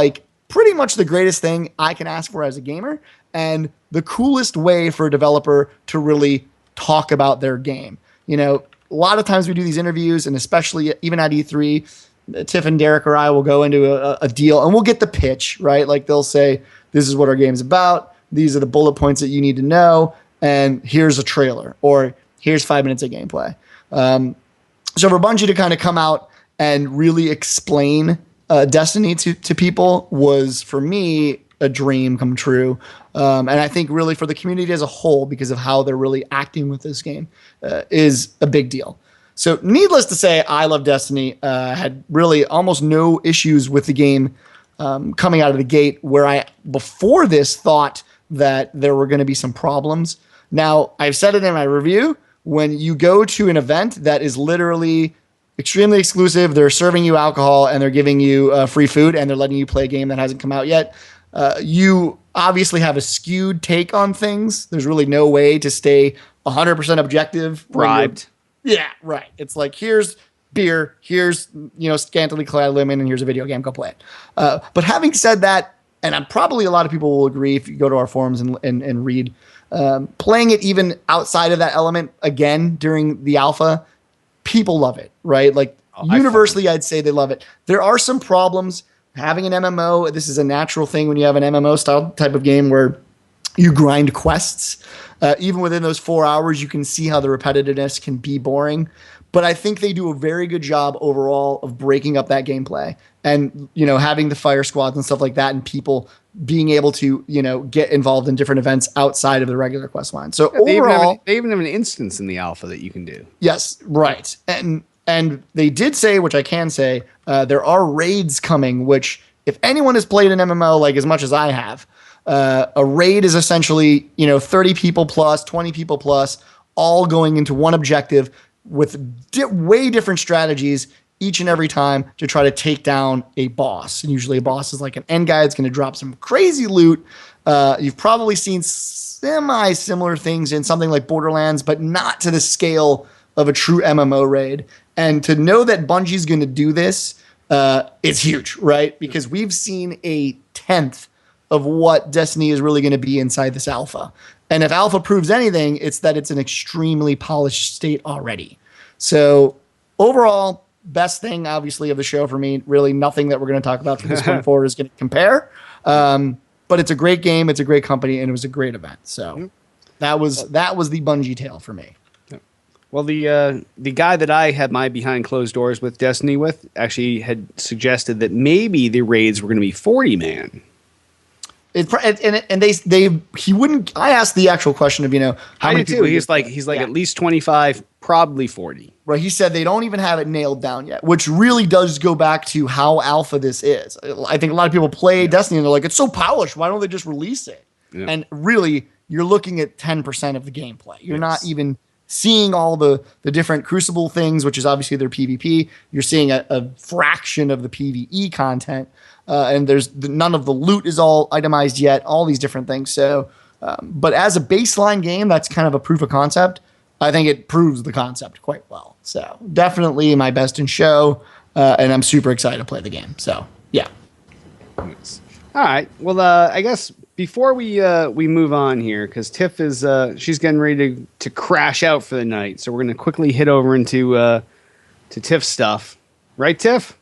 pretty much the greatest thing I can ask for as a gamer, and the coolest way for a developer to really talk about their game. A lot of times we do these interviews, and especially even at E3, Tiff and Derek or I will go into a deal and we'll get the pitch, right? They'll say, this is what our game's about. These are the bullet points that you need to know. And here's a trailer, or here's 5 minutes of gameplay. So for Bungie to kind of come out and really explain Destiny to people was, for me, a dream come true. And I think really for the community as a whole, because of how they're really acting with this game, is a big deal. So needless to say, I love Destiny. Had really almost no issues with the game coming out of the gate, where I, before this, thought that there were going to be some problems. Now, I've said it in my review, when you go to an event that is literally extremely exclusive, they're serving you alcohol and they're giving you free food and they're letting you play a game that hasn't come out yet, you obviously have a skewed take on things. There's really no way to stay 100% objective. Bribed. Yeah, right. It's here's beer, here's, scantily clad women, and here's a video game, go play it. But having said that, and I'm probably a lot of people will agree if you go to our forums and read, playing it even outside of that element again during the alpha, people love it, right? Universally, I'd say they love it. There are some problems. Having an MMO, this is a natural thing when you have an MMO style type of game where you grind quests. Even within those 4 hours, you can see how the repetitiveness can be boring. But I think they do a very good job overall of breaking up that gameplay and, having the fire squads and stuff like that, and people being able to, get involved in different events outside of the regular quest line. So overall, they even have an instance in the alpha that you can do. Yes, right. And they did say, which I can say, there are raids coming, which if anyone has played an MMO as much as I have, a raid is essentially, 30 people plus, 20 people plus, all going into one objective with way different strategies each and every time to try to take down a boss. And usually a boss is an end guy. It's going to drop some crazy loot. You've probably seen semi-similar things in something like Borderlands, but not to the scale of a true MMO raid. And to know that Bungie's going to do this, it's huge, right? Because we've seen a tenth of what Destiny is really going to be inside this alpha. And if alpha proves anything, it's that it's an extremely polished state already. So overall, best thing, obviously, of the show for me. Really, nothing that we're going to talk about from this point forward is going to compare. But it's a great game, it's a great company, and it was a great event. So that was the Bungie tale for me. Well, the guy that I had my behind closed doors with Destiny with actually had suggested that maybe the raids were going to be 40-man. He wouldn't. I asked the actual question of how many people. He's like at least 25, probably 40. Right. He said they don't even have it nailed down yet, which really does go back to how alpha this is. I think a lot of people play Destiny and they're like, it's so polished. Why don't they just release it? Yeah. And really, you're looking at 10% of the gameplay. You're not even seeing all the different Crucible things, which is obviously their PvP. You're seeing a fraction of the PvE content. And there's none of the loot is all itemized yet, all these different things. So, but as a baseline game, that's kind of a proof of concept. I think it proves the concept quite well. So definitely my best in show. And I'm super excited to play the game. So yeah. Nice. All right. Well, I guess before we move on here, because Tiff is she's getting ready to crash out for the night. So we're going to quickly hit over into to Tiff's stuff. Right, Tiff?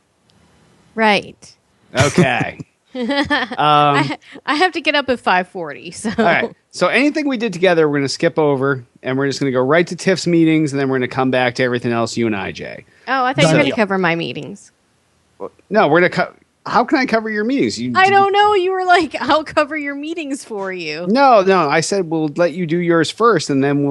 Right. Okay. I have to get up at 5:40. So. All right. So anything we did together, we're going to skip over, and we're just going to go right to Tiff's meetings, and then we're going to come back to everything else, you and I, Jay. Oh, I thought you were going to cover my meetings. No, we're going to how can I cover your meetings? I don't know. You were like, I'll cover your meetings for you. No. I said we'll let you do yours first, and then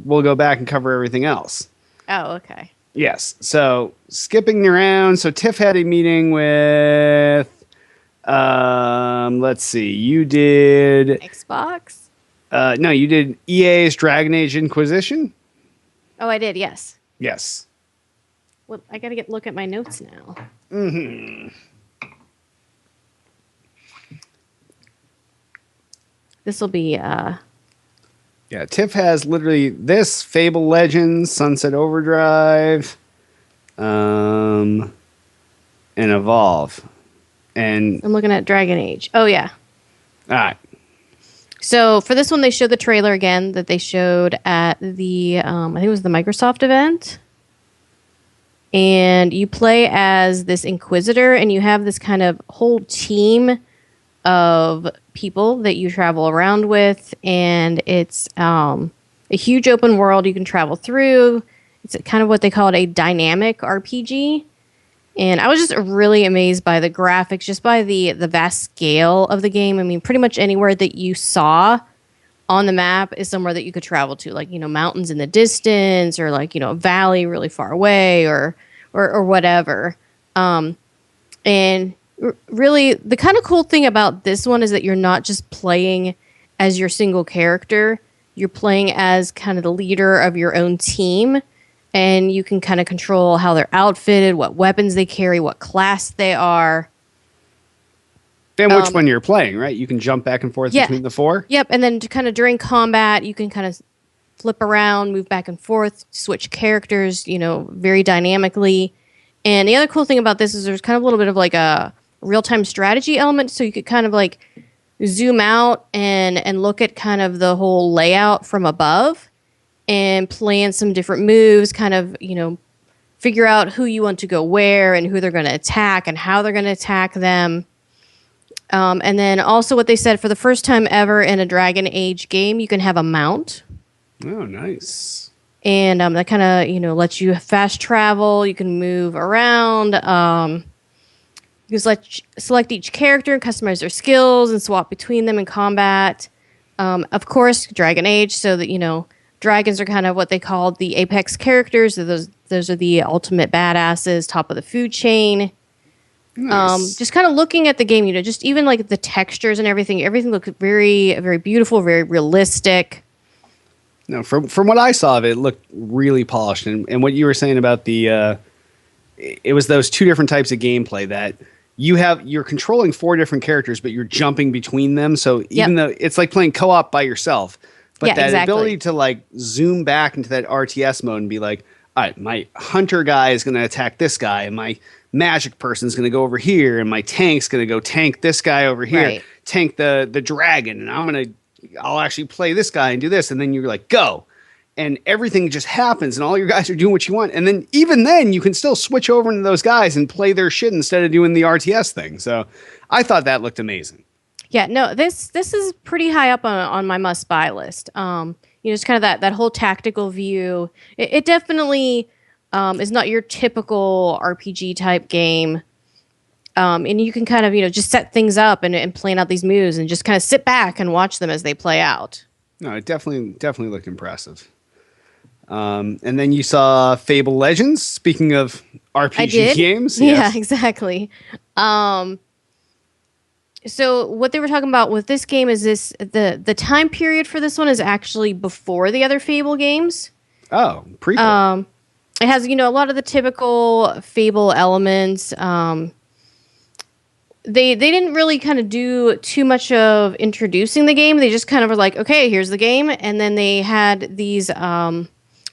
we'll go back and cover everything else. Oh, okay. Yes. So skipping around. So Tiff had a meeting with, let's see, you did Xbox. No, you did EA's Dragon Age Inquisition. Oh, I did. Yes. Yes. Well, I got to look at my notes now. Mm-hmm. This will be. Yeah, Tiff has literally this Fable Legends, Sunset Overdrive, and Evolve. And I'm looking at Dragon Age. Oh, yeah. All right. So for this one, they showed the trailer again that they showed at the, I think it was the Microsoft event. And you play as this Inquisitor, and you have this kind of whole team of people that you travel around with, and it's a huge open world you can travel through. It's kind of what they call a dynamic RPG. And I was just really amazed by the graphics, just by the vast scale of the game. I mean, pretty much anywhere that you saw on the map is somewhere that you could travel to, like, mountains in the distance, or like, a valley really far away, or whatever. And really, the kind of cool thing about this one is that you're not just playing as your single character. You're playing as kind of the leader of your own team, and you can kind of control how they're outfitted, what weapons they carry, what class they are. And which one you're playing, right? You can jump back and forth between the four? Yep, and then kind of during combat, you can kind of flip around, move back and forth, switch characters, very dynamically. And the other cool thing about this is there's kind of a little bit of like a real-time strategy element, so you could kind of like zoom out and look at kind of the whole layout from above and plan some different moves, kind of, figure out who you want to go where and who they're going to attack and how they're going to attack them. And then also what they said, for the first time ever in a Dragon Age game, you can have a mount. Oh, nice. And that kind of, lets you fast travel. You can move around. You can select each character and customize their skills and swap between them in combat. Of course, Dragon Age, so that, dragons are kind of what they call the apex characters. Those are the ultimate badasses, top of the food chain. Nice. Just kind of looking at the game, just even like the textures and everything looked very, very beautiful, very realistic. No, from what I saw of it, it looked really polished. And what you were saying about it was those two different types of gameplay that you're controlling 4 different characters, but you're jumping between them. So even though it's like playing co-op by yourself, but that ability to like zoom back into that RTS mode and be like, all right, my hunter guy is going to attack this guy, and my magic person is going to go over here, and my tank's going to go tank this guy over here, tank the dragon, and I'll actually play this guy and do this, and then you're like, go. And everything just happens, and all your guys are doing what you want. And then even then, you can still switch over into those guys and play their shit instead of doing the RTS thing. So I thought that looked amazing. Yeah, no, this is pretty high up on my must-buy list. It's kind of that whole tactical view. It definitely is not your typical RPG type game. And you can kind of, just set things up and plan out these moves and just kind of sit back and watch them as they play out. No, it definitely looked impressive. And then you saw Fable Legends. Speaking of RPG games. Yes. Yeah, exactly. So what they were talking about with this game is the time period for this one is actually before the other Fable games. Oh, prequel. It has, a lot of the typical Fable elements. They didn't really kind of do too much of introducing the game. They just kind of were like, okay, here's the game. And then they had these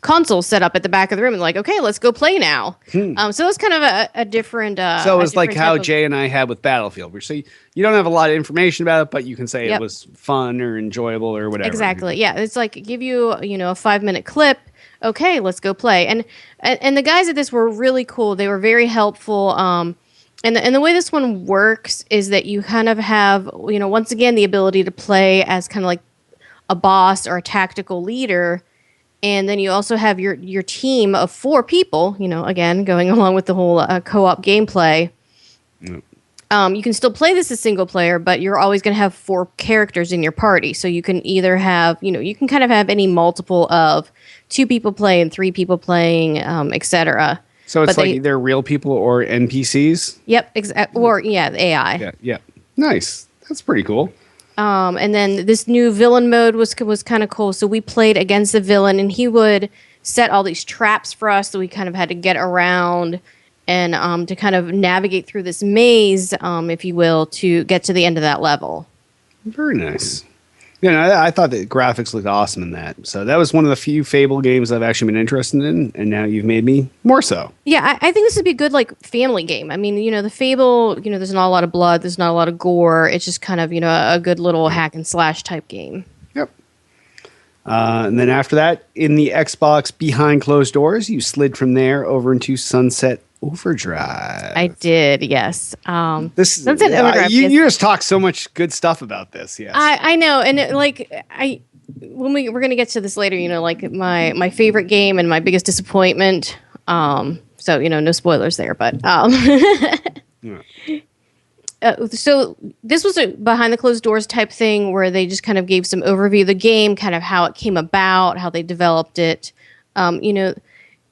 consoles set up at the back of the room and like, okay, let's go play now. So it was kind of a different. So it was like how Jay and I had with Battlefield, where so you don't have a lot of information about it, but you can say it was fun or enjoyable or whatever. Exactly. Yeah, it's like give you a 5-minute clip. Okay, let's go play. And the guys at this were really cool. They were very helpful. And the way this one works is that you kind of have once again the ability to play as kind of like a boss or a tactical leader. And then you also have your team of 4 people, again, going along with the whole co-op gameplay. Yep. You can still play this as single player, but you're always going to have 4 characters in your party. So you can either have, you can kind of have any multiple of 2 people playing, 3 people playing, etc. So it's they're real people or NPCs? Yep. Or, AI. Yeah. Nice. That's pretty cool. And then this new villain mode was kind of cool. So we played against the villain, and he would set all these traps for us. So we kind of had to get around and to kind of navigate through this maze, if you will, to get to the end of that level. Very nice. I thought the graphics looked awesome in that. So that was one of the few Fable games I've actually been interested in, and now you've made me more so. Yeah, I think this would be a good family game. I mean, the Fable, there's not a lot of blood, there's not a lot of gore. It's just kind of a good little hack and slash type game. Yep. And then after that, in the Xbox behind closed doors, you slid from there over into Sunset Overdrive. I did, yes. Sunset Overdrive. You just talk so much good stuff about this. Yes, I know, and when we're gonna get to this later, my favorite game and my biggest disappointment. So no spoilers there, but so this was a behind the closed doors type thing where they just kind of gave some overview of the game, kind of how it came about, how they developed it.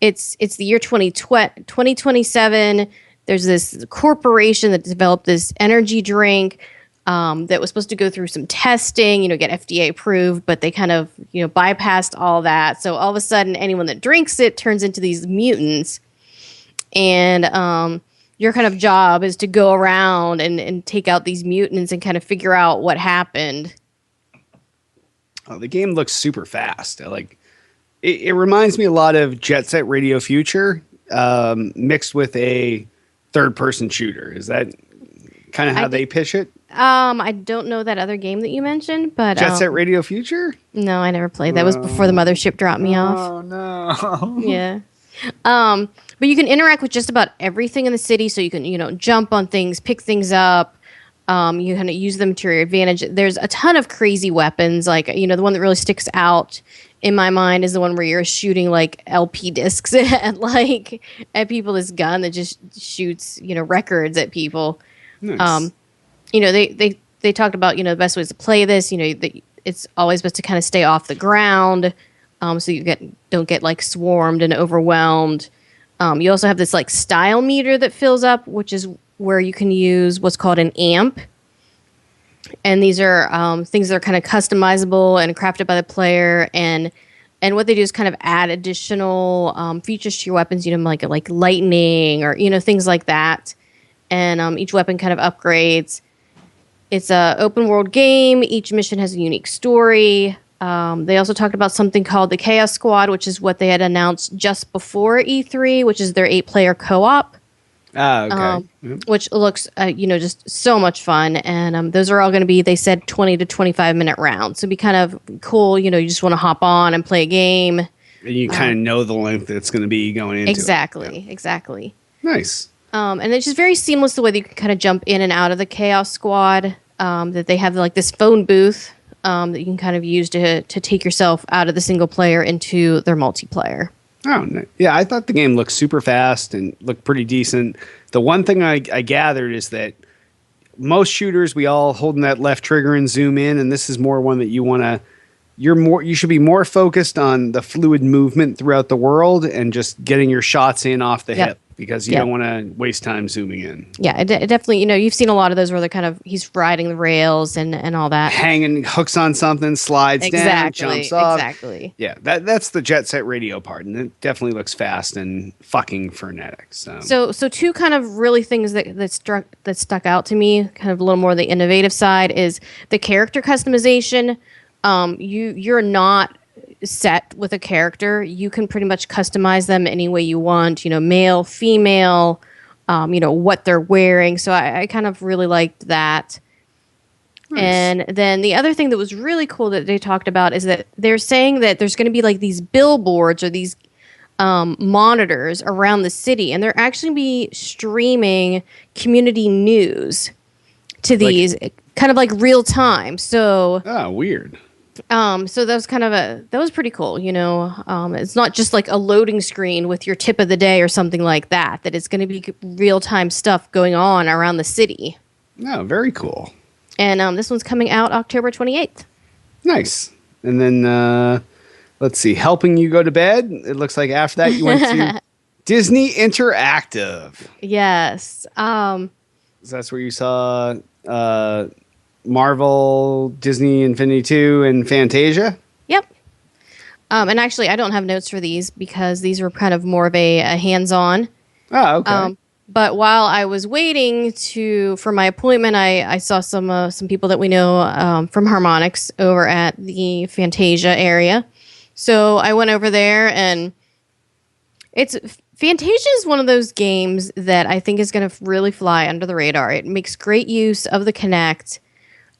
It's the year 2027. There's this corporation that developed this energy drink that was supposed to go through some testing, get FDA approved, but they kind of, bypassed all that. So all of a sudden, anyone that drinks it turns into these mutants. And your kind of job is to go around and take out these mutants and kind of figure out what happened. Oh, the game looks super fast. It reminds me a lot of Jet Set Radio Future mixed with a third-person shooter. Is that kind of how they pitch it? I don't know that other game that you mentioned, but Jet Set Radio Future? No, I never played. That was before the mothership dropped me off. Oh no. Yeah. But you can interact with just about everything in the city, so you can jump on things, pick things up. You kind of use them to your advantage. There's a ton of crazy weapons, the one that really sticks out in my mind is the one where you're shooting LP discs at people. This gun that just shoots records at people. Nice. They talked about the best ways to play this. It's always best to kind of stay off the ground, so you don't get swarmed and overwhelmed. You also have this style meter that fills up, which is where you can use what's called an amp. And these are things that are kind of customizable and crafted by the player. And what they do is kind of add additional features to your weapons, like lightning or, things like that. and each weapon kind of upgrades. It's a open world game. Each mission has a unique story. They also talked about something called the Chaos Squad, which is what they had announced just before E3, which is their 8-player co-op. Okay. Which looks, just so much fun. And those are all going to be, they said, 20 to 25-minute rounds. So it'd be kind of cool. You just want to hop on and play a game. And you kind of know the length that it's going to be going into. Exactly. Nice. And it's just very seamless the way that you can kind of jump in and out of the Chaos Squad. That they have like this phone booth that you can kind of use to take yourself out of the single player into their multiplayer. Oh, no. Yeah, I thought the game looked super fast and looked pretty decent. The one thing I gathered is that most shooters, we all holding that left trigger and zoom in, and this is more one that you should be more focused on the fluid movement throughout the world and just getting your shots in off the hip, because you don't want to waste time zooming in. Yeah, it definitely, you've seen a lot of those where they're he's riding the rails and all that. Hanging hooks on something, slides down, jumps up. Exactly. Yeah, that's the Jet Set Radio part, and it definitely looks fast and fucking frenetic. So two kind of really things that stuck out to me, kind of a little more the innovative side, is the character customization. You're not set with a character. You can pretty much customize them any way you want, male, female, what they're wearing. So I kind of really liked that. Nice. And then the other thing that was really cool that they talked about is that they're saying that there's going to be like these billboards or these monitors around the city, and they're actually be streaming community news to these kind of like real time. So weird. So that was pretty cool. It's not just like a loading screen with your tip of the day or something like that. That it's going to be real time stuff going on around the city. Oh, very cool. And this one's coming out October 28th. Nice. And then let's see, helping you go to bed. It looks like after that you went to Disney Interactive. Yes. So that's where you saw Marvel, Disney Infinity 2, and Fantasia? Yep. And actually, I don't have notes for these because these were kind of more of a hands-on. Oh, okay. But while I was waiting for my appointment, I saw some people that we know from Harmonix over at the Fantasia area. So I went over there, and Fantasia is one of those games that I think is going to really fly under the radar. It makes great use of the Kinect.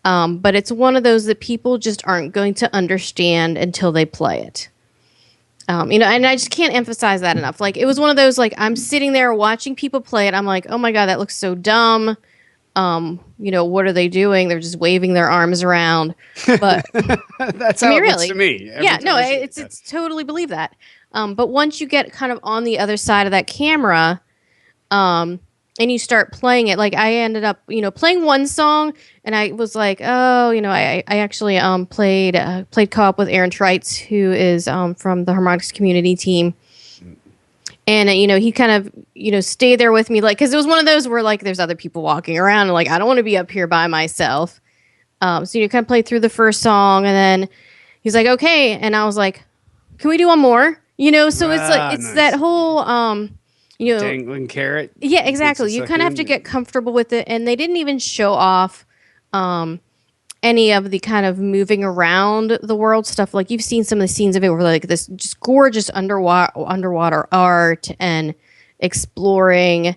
But it's one of those that people just aren't going to understand until they play it. And I just can't emphasize that enough. Like, it was one of those, like, I'm sitting there watching people play it. I'm like, oh my God, that looks so dumb. What are they doing? They're just waving their arms around. But that's how it looks to me. It's totally believe that. But once you get kind of on the other side of that camera, and you start playing it, like I ended up, playing one song, and I was like, I actually played co-op with Aaron Treitz, who is from the Harmonix community team, and he kind of stayed there with me, like, because it was one of those where like there's other people walking around, and like I don't want to be up here by myself, so you kind of played through the first song, and then he's like, okay, and I was like, can we do one more? So it's like it's nice. That whole dangling carrot. Yeah, exactly. You kind of have to get comfortable with it. And they didn't even show off any of the kind of moving around the world stuff. Like, you've seen some of the scenes of it where like this just gorgeous underwater art and exploring.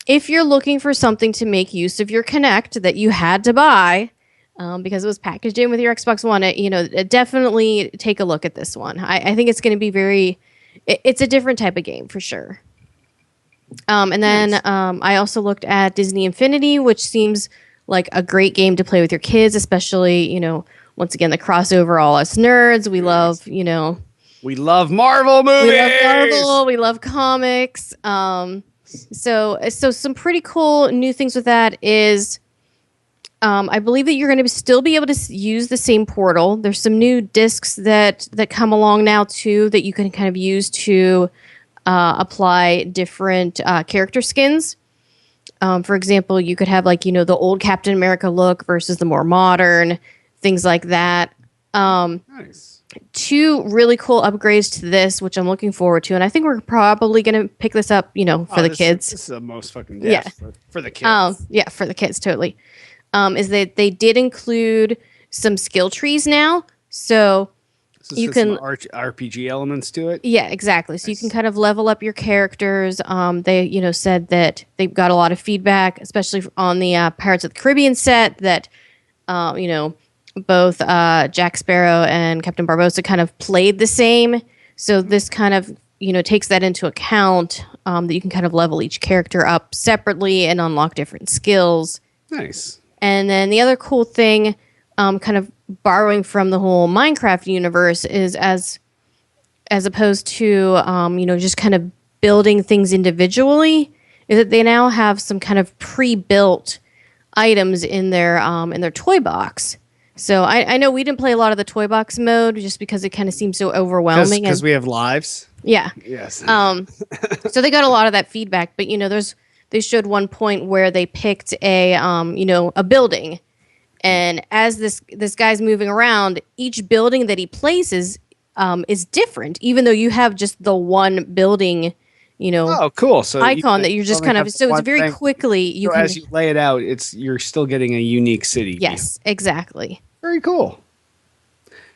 If you're looking for something to make use of your Kinect that you had to buy because it was packaged in with your Xbox One, definitely take a look at this one. I think it's going to be it's a different type of game for sure. And then nice. I also looked at Disney Infinity, which seems like a great game to play with your kids, especially, once again, the crossover, all us nerds. We love, we love Marvel movies. We love Marvel. We love comics. So some pretty cool new things with that is I believe that you're going to still be able to use the same portal. There's some new discs that come along now, too, that you can kind of use to apply different character skins. For example, you could have the old Captain America look versus the more modern, things like that. Nice. two really cool upgrades to this, which I'm looking forward to, and I think we're probably going to pick this up, for the kids. This is the most fucking for the kids. For the kids, totally. Is that they did include some skill trees now, so you can some RPG elements to it. Yeah, exactly. So you can kind of level up your characters. They said that they've got a lot of feedback, especially on the Pirates of the Caribbean set, that both Jack Sparrow and Captain Barbossa kind of played the same. So this kind of, takes that into account, that you can kind of level each character up separately and unlock different skills. Nice. And then the other cool thing, kind of borrowing from the whole Minecraft universe, is as opposed to, just kind of building things individually, is that they now have some kind of pre-built items in their toy box. So I know we didn't play a lot of the toy box mode just because it kind of seems so overwhelming. Because we have lives. Yeah. Yes. So they got a lot of that feedback, but they showed one point where they picked a building, and as this guy's moving around, each building that he places is different, even though you have just the one building. Oh, cool! So icon that you're just kind of. So it's very thing. quickly. As you lay it out, you're still getting a unique city. Yes, exactly. Very cool.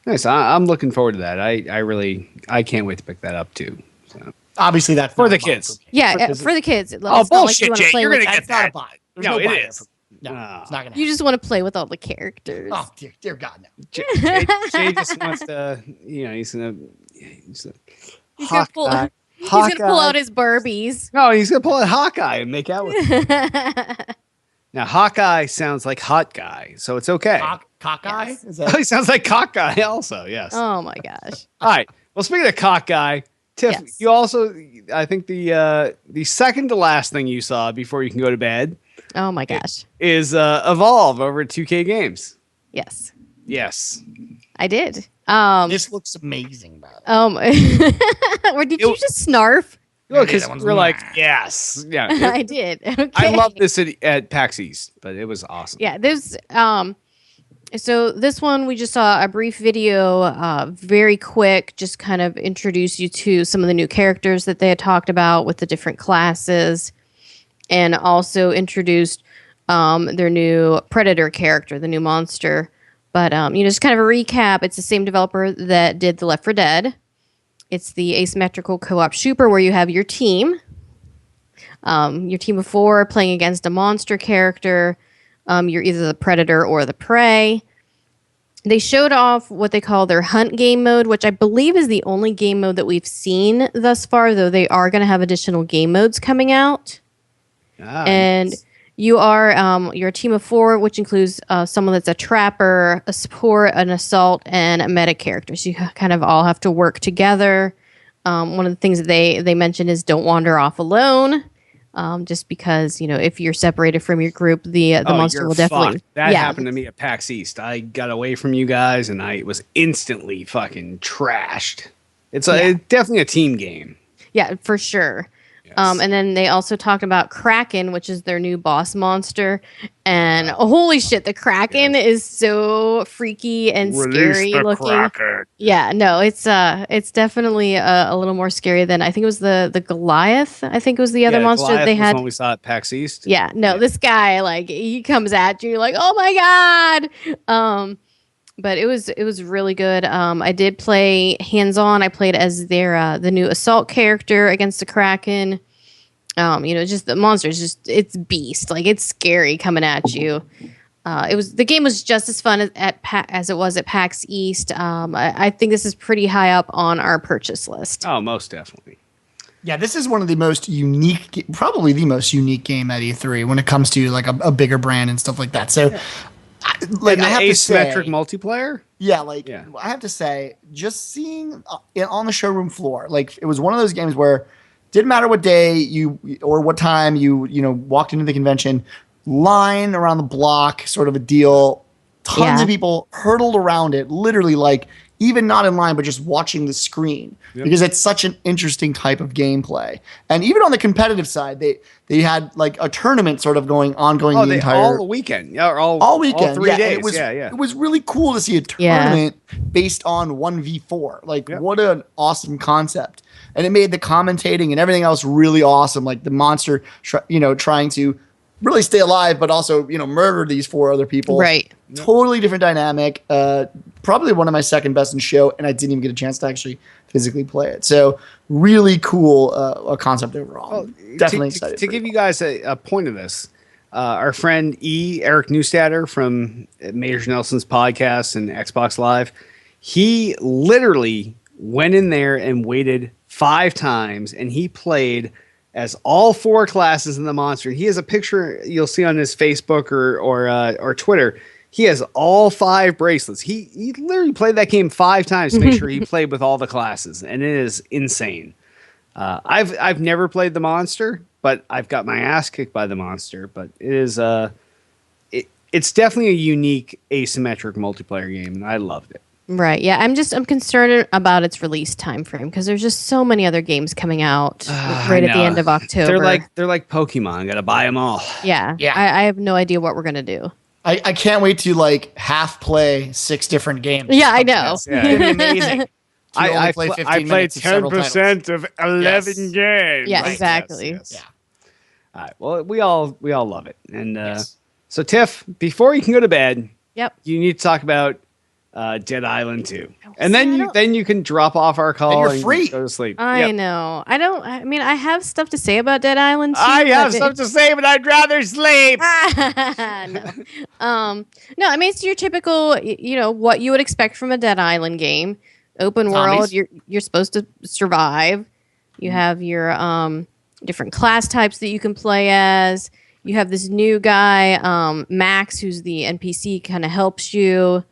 Nice. I'm looking forward to that. I can't wait to pick that up too. So. Obviously, that's for the kids. Yeah, for the kids. Bullshit, Jay! You're gonna get that. No, it is. No, it's not gonna. You just want to play with all the characters. Oh dear God, no. Jay just wants to. He's gonna pull out his Barbies. No, he's gonna pull out Hawkeye and make out with him. Now, Hawkeye sounds like hot guy, so it's okay. Cockeye? Yes. He sounds like Cockeye also, yes. Oh, my gosh. All right. Well, speaking of Cockeye, Tiff, yes. You also, I think the second to last thing you saw before you can go to bed. Oh, my gosh. Is Evolve over at 2K Games. Yes. Yes. I did. This looks amazing, by the way. Or did you just snarf? Well, because we're like, yes. Yeah. I did. Okay. I love this at PAX East, but it was awesome. Yeah. So this one, we just saw a brief video, very quick, just kind of introduce you to some of the new characters that they had talked about with the different classes, and also introduced their new Predator character, the new monster. But, just kind of a recap. It's the same developer that did the Left 4 Dead. It's the asymmetrical co-op shooter where you have your team of 4 playing against a monster character. You're either the predator or the prey. They showed off what they call their hunt game mode, which I believe is the only game mode that we've seen thus far, though they are going to have additional game modes coming out. And you're a team of 4, which includes someone that's a trapper, a support, an assault, and a meta character. So you kind of all have to work together. One of the things that they mentioned is don't wander off alone. Just because, if you're separated from your group, the monster will definitely... That happened to me at PAX East. I got away from you guys, and I was instantly fucking trashed. It's definitely a team game. Yeah, for sure. Yes. And then they also talked about Kraken, which is their new boss monster. And holy shit, the Kraken is so freaky and scary looking. Kraken. Yeah, no, it's definitely a little more scary than I think it was the Goliath. I think it was the other monster Goliath they had. Was when we saw at PAX East. Yeah, no, this guy he comes at you like, oh my god. But it was really good. I did play hands-on. I played as the new assault character against the Kraken. Just the monster is it's beast. Like, it's scary coming at you. The game was just as fun as it was at PAX East. I think this is pretty high up on our purchase list. Oh, most definitely. Yeah, this is one of the most unique, probably the most unique game at E3 when it comes to like a bigger brand and stuff like that. So. I have asymmetric multiplayer. Yeah, I have to say, just seeing it on the showroom floor, like it was one of those games where didn't matter what day or what time you walked into the convention, line around the block, sort of a deal. Tons of people hurtled around it, literally like even not in line, but just watching the screen, because it's such an interesting type of gameplay. And even on the competitive side, they had like a tournament sort of ongoing the entire all weekend, all weekend, all 3 days. It was really cool to see a tournament based on 1v4. Like what an awesome concept. And it made the commentating and everything else really awesome. Like the monster, trying to really stay alive, but also, murder these 4 other people. Right. Totally different dynamic. Probably one of my second best in show, and I didn't even get a chance to actually physically play it. So really cool a concept overall. Definitely excited. To give you guys a point of this, our friend Eric Neustatter from Major Nelson's podcast and Xbox Live, he literally went in there and waited 5 times, and he played as all 4 classes in the monster. He has a picture you'll see on his Facebook or Twitter. He has all 5 bracelets. He literally played that game 5 times to make sure he played with all the classes, and it is insane. I've never played the monster, but I've got my ass kicked by the monster. But it is it's definitely a unique asymmetric multiplayer game, and I loved it. Right. Yeah. I'm concerned about its release time frame because there's just so many other games coming out right at the end of October. They're like Pokemon. Got to buy them all. Yeah. I have no idea what we're gonna do. I can't wait to like half play 6 different games. Yeah, I know. Yeah. It's gonna be amazing. I played 10% of 11 games. Yeah, exactly. Yes. Yeah. All right. Well, we all love it. And so Tiff, before you can go to bed, you need to talk about Dead Island 2. And then you can drop off our call and you're free. Go to sleep. I know. I mean, I have stuff to say about Dead Island 2. I have stuff to say, but I'd rather sleep. No, I mean, it's your typical, what you would expect from a Dead Island game. Open world, you're supposed to survive. You have your different class types that you can play as. You have this new guy, Max, who's the NPC, kind of helps you.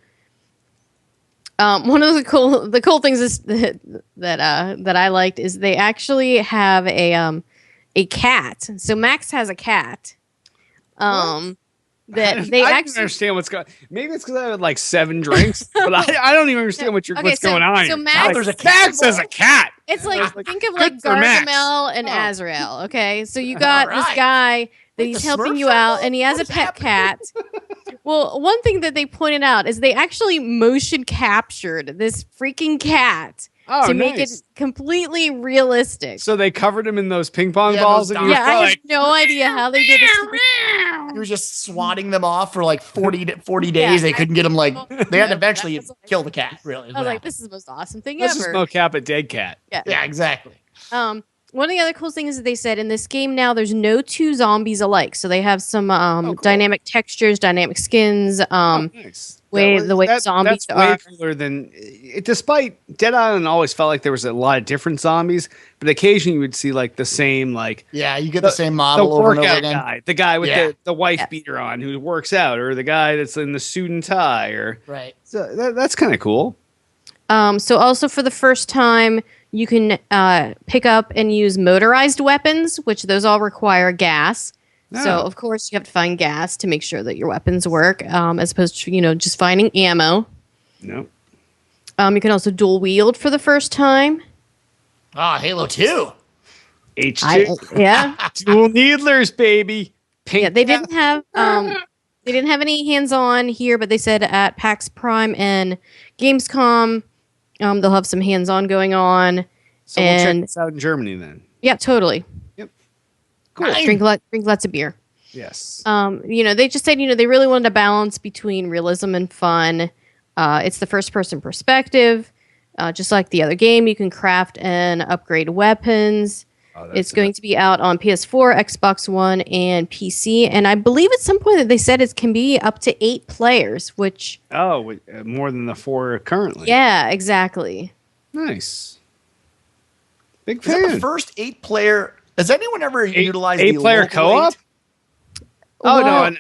One of the cool things is that I liked is they actually have a cat. So Max has a cat. That they I don't understand what's going. Maybe it's because I had like 7 drinks, but I don't even understand what's going on. So Max has a cat. It's like think of like Gargamel and Azrael. Okay, so you got this guy that he's helping you out, and he has a pet cat. Well, one thing that they pointed out is they actually motion captured this freaking cat to make it completely realistic. So they covered him in those ping pong balls. I have no idea how they did this. He was just swatting them off for like 40 days. They couldn't get him they had to eventually kill the cat. Really, I was like, this is the most awesome thing ever. Let's just mocap a dead cat. Yeah, exactly. One of the other cool things that they said in this game now, there's no 2 zombies alike. So they have some dynamic textures, dynamic skins. Nice. The way zombies are. That's way cooler than. Despite Dead Island, always felt like there was a lot of different zombies, but occasionally you would see like the same you get the same model over and over again. Guy, the guy with the wife beater on who works out, or the guy that's in the suit and tie, or right. So that's kind of cool. So also for the first time, you can pick up and use motorized weapons, which those all require gas. Oh. So, of course, you have to find gas to make sure that your weapons work, as opposed to, just finding ammo. Nope. You can also dual wield for the first time. Halo 2. H2. Dual needlers, baby. Pink they didn't have any hands-on here, but they said at PAX Prime and Gamescom, they'll have some hands-on going on. So we'll check this out in Germany then. Yeah, totally. Yep. Cool. Drink lots of beer. Yes. They just said, they really wanted a balance between realism and fun. It's the first-person perspective. Just like the other game, you can craft and upgrade weapons. It's going to be out on PS4, Xbox One, and PC. And I believe at some point that they said it can be up to 8 players, which... more than the 4 currently. Yeah, exactly. Nice. Big fan. Is that the first 8-player... Has anyone ever utilized the 8-player co-op? No,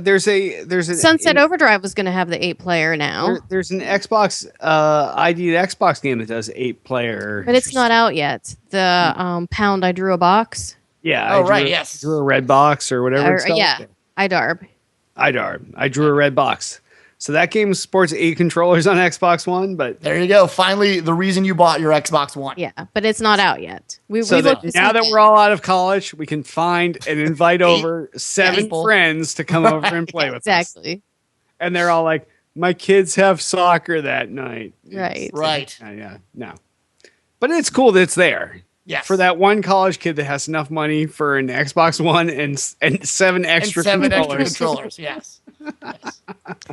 there's a Sunset Overdrive was going to have the 8-player now. There's an Xbox ID Xbox game that does 8-player, but it's not out yet. The Pound I Drew a Box. Yeah. Yes. I drew a red box or whatever it's called. Yeah, IDARB. I drew a red box. So that game sports 8 controllers on Xbox One, but there you go. Finally, the reason you bought your Xbox One. Yeah, but it's not out yet. Now that we're all out of college, we can find and invite over 7 people. friends to come over and play with us. Exactly. And they're all like, my kids have soccer that night. Right. Right. Yeah. No. But it's cool that it's there. Yes. For that one college kid that has enough money for an Xbox One and 7 extra controllers. Yes. Yes.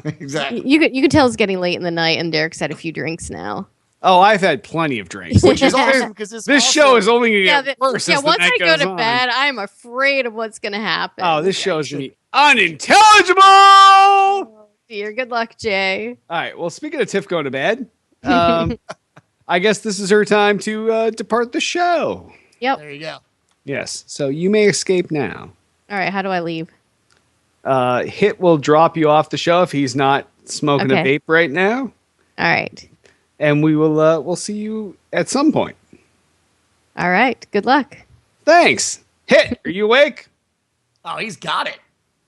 Exactly. You could tell it's getting late in the night, and Derek's had a few drinks now. Oh, I've had plenty of drinks. Which is awesome because this show is only going to get worse. Yeah, as the once night I go goes to on. bed, I'm afraid of what's going to happen. Oh, this show is going to be unintelligible. Oh, dear. Good luck, Jay. All right. Well, speaking of Tiff going to bed, I guess this is her time to depart the show. Yep. There you go. Yes. So you may escape now. All right. How do I leave? Hit will drop you off the show if he's not smoking a vape right now. All right. And we will we'll see you at some point. All right. Good luck. Thanks. Hit, are you awake? Oh, he's got it.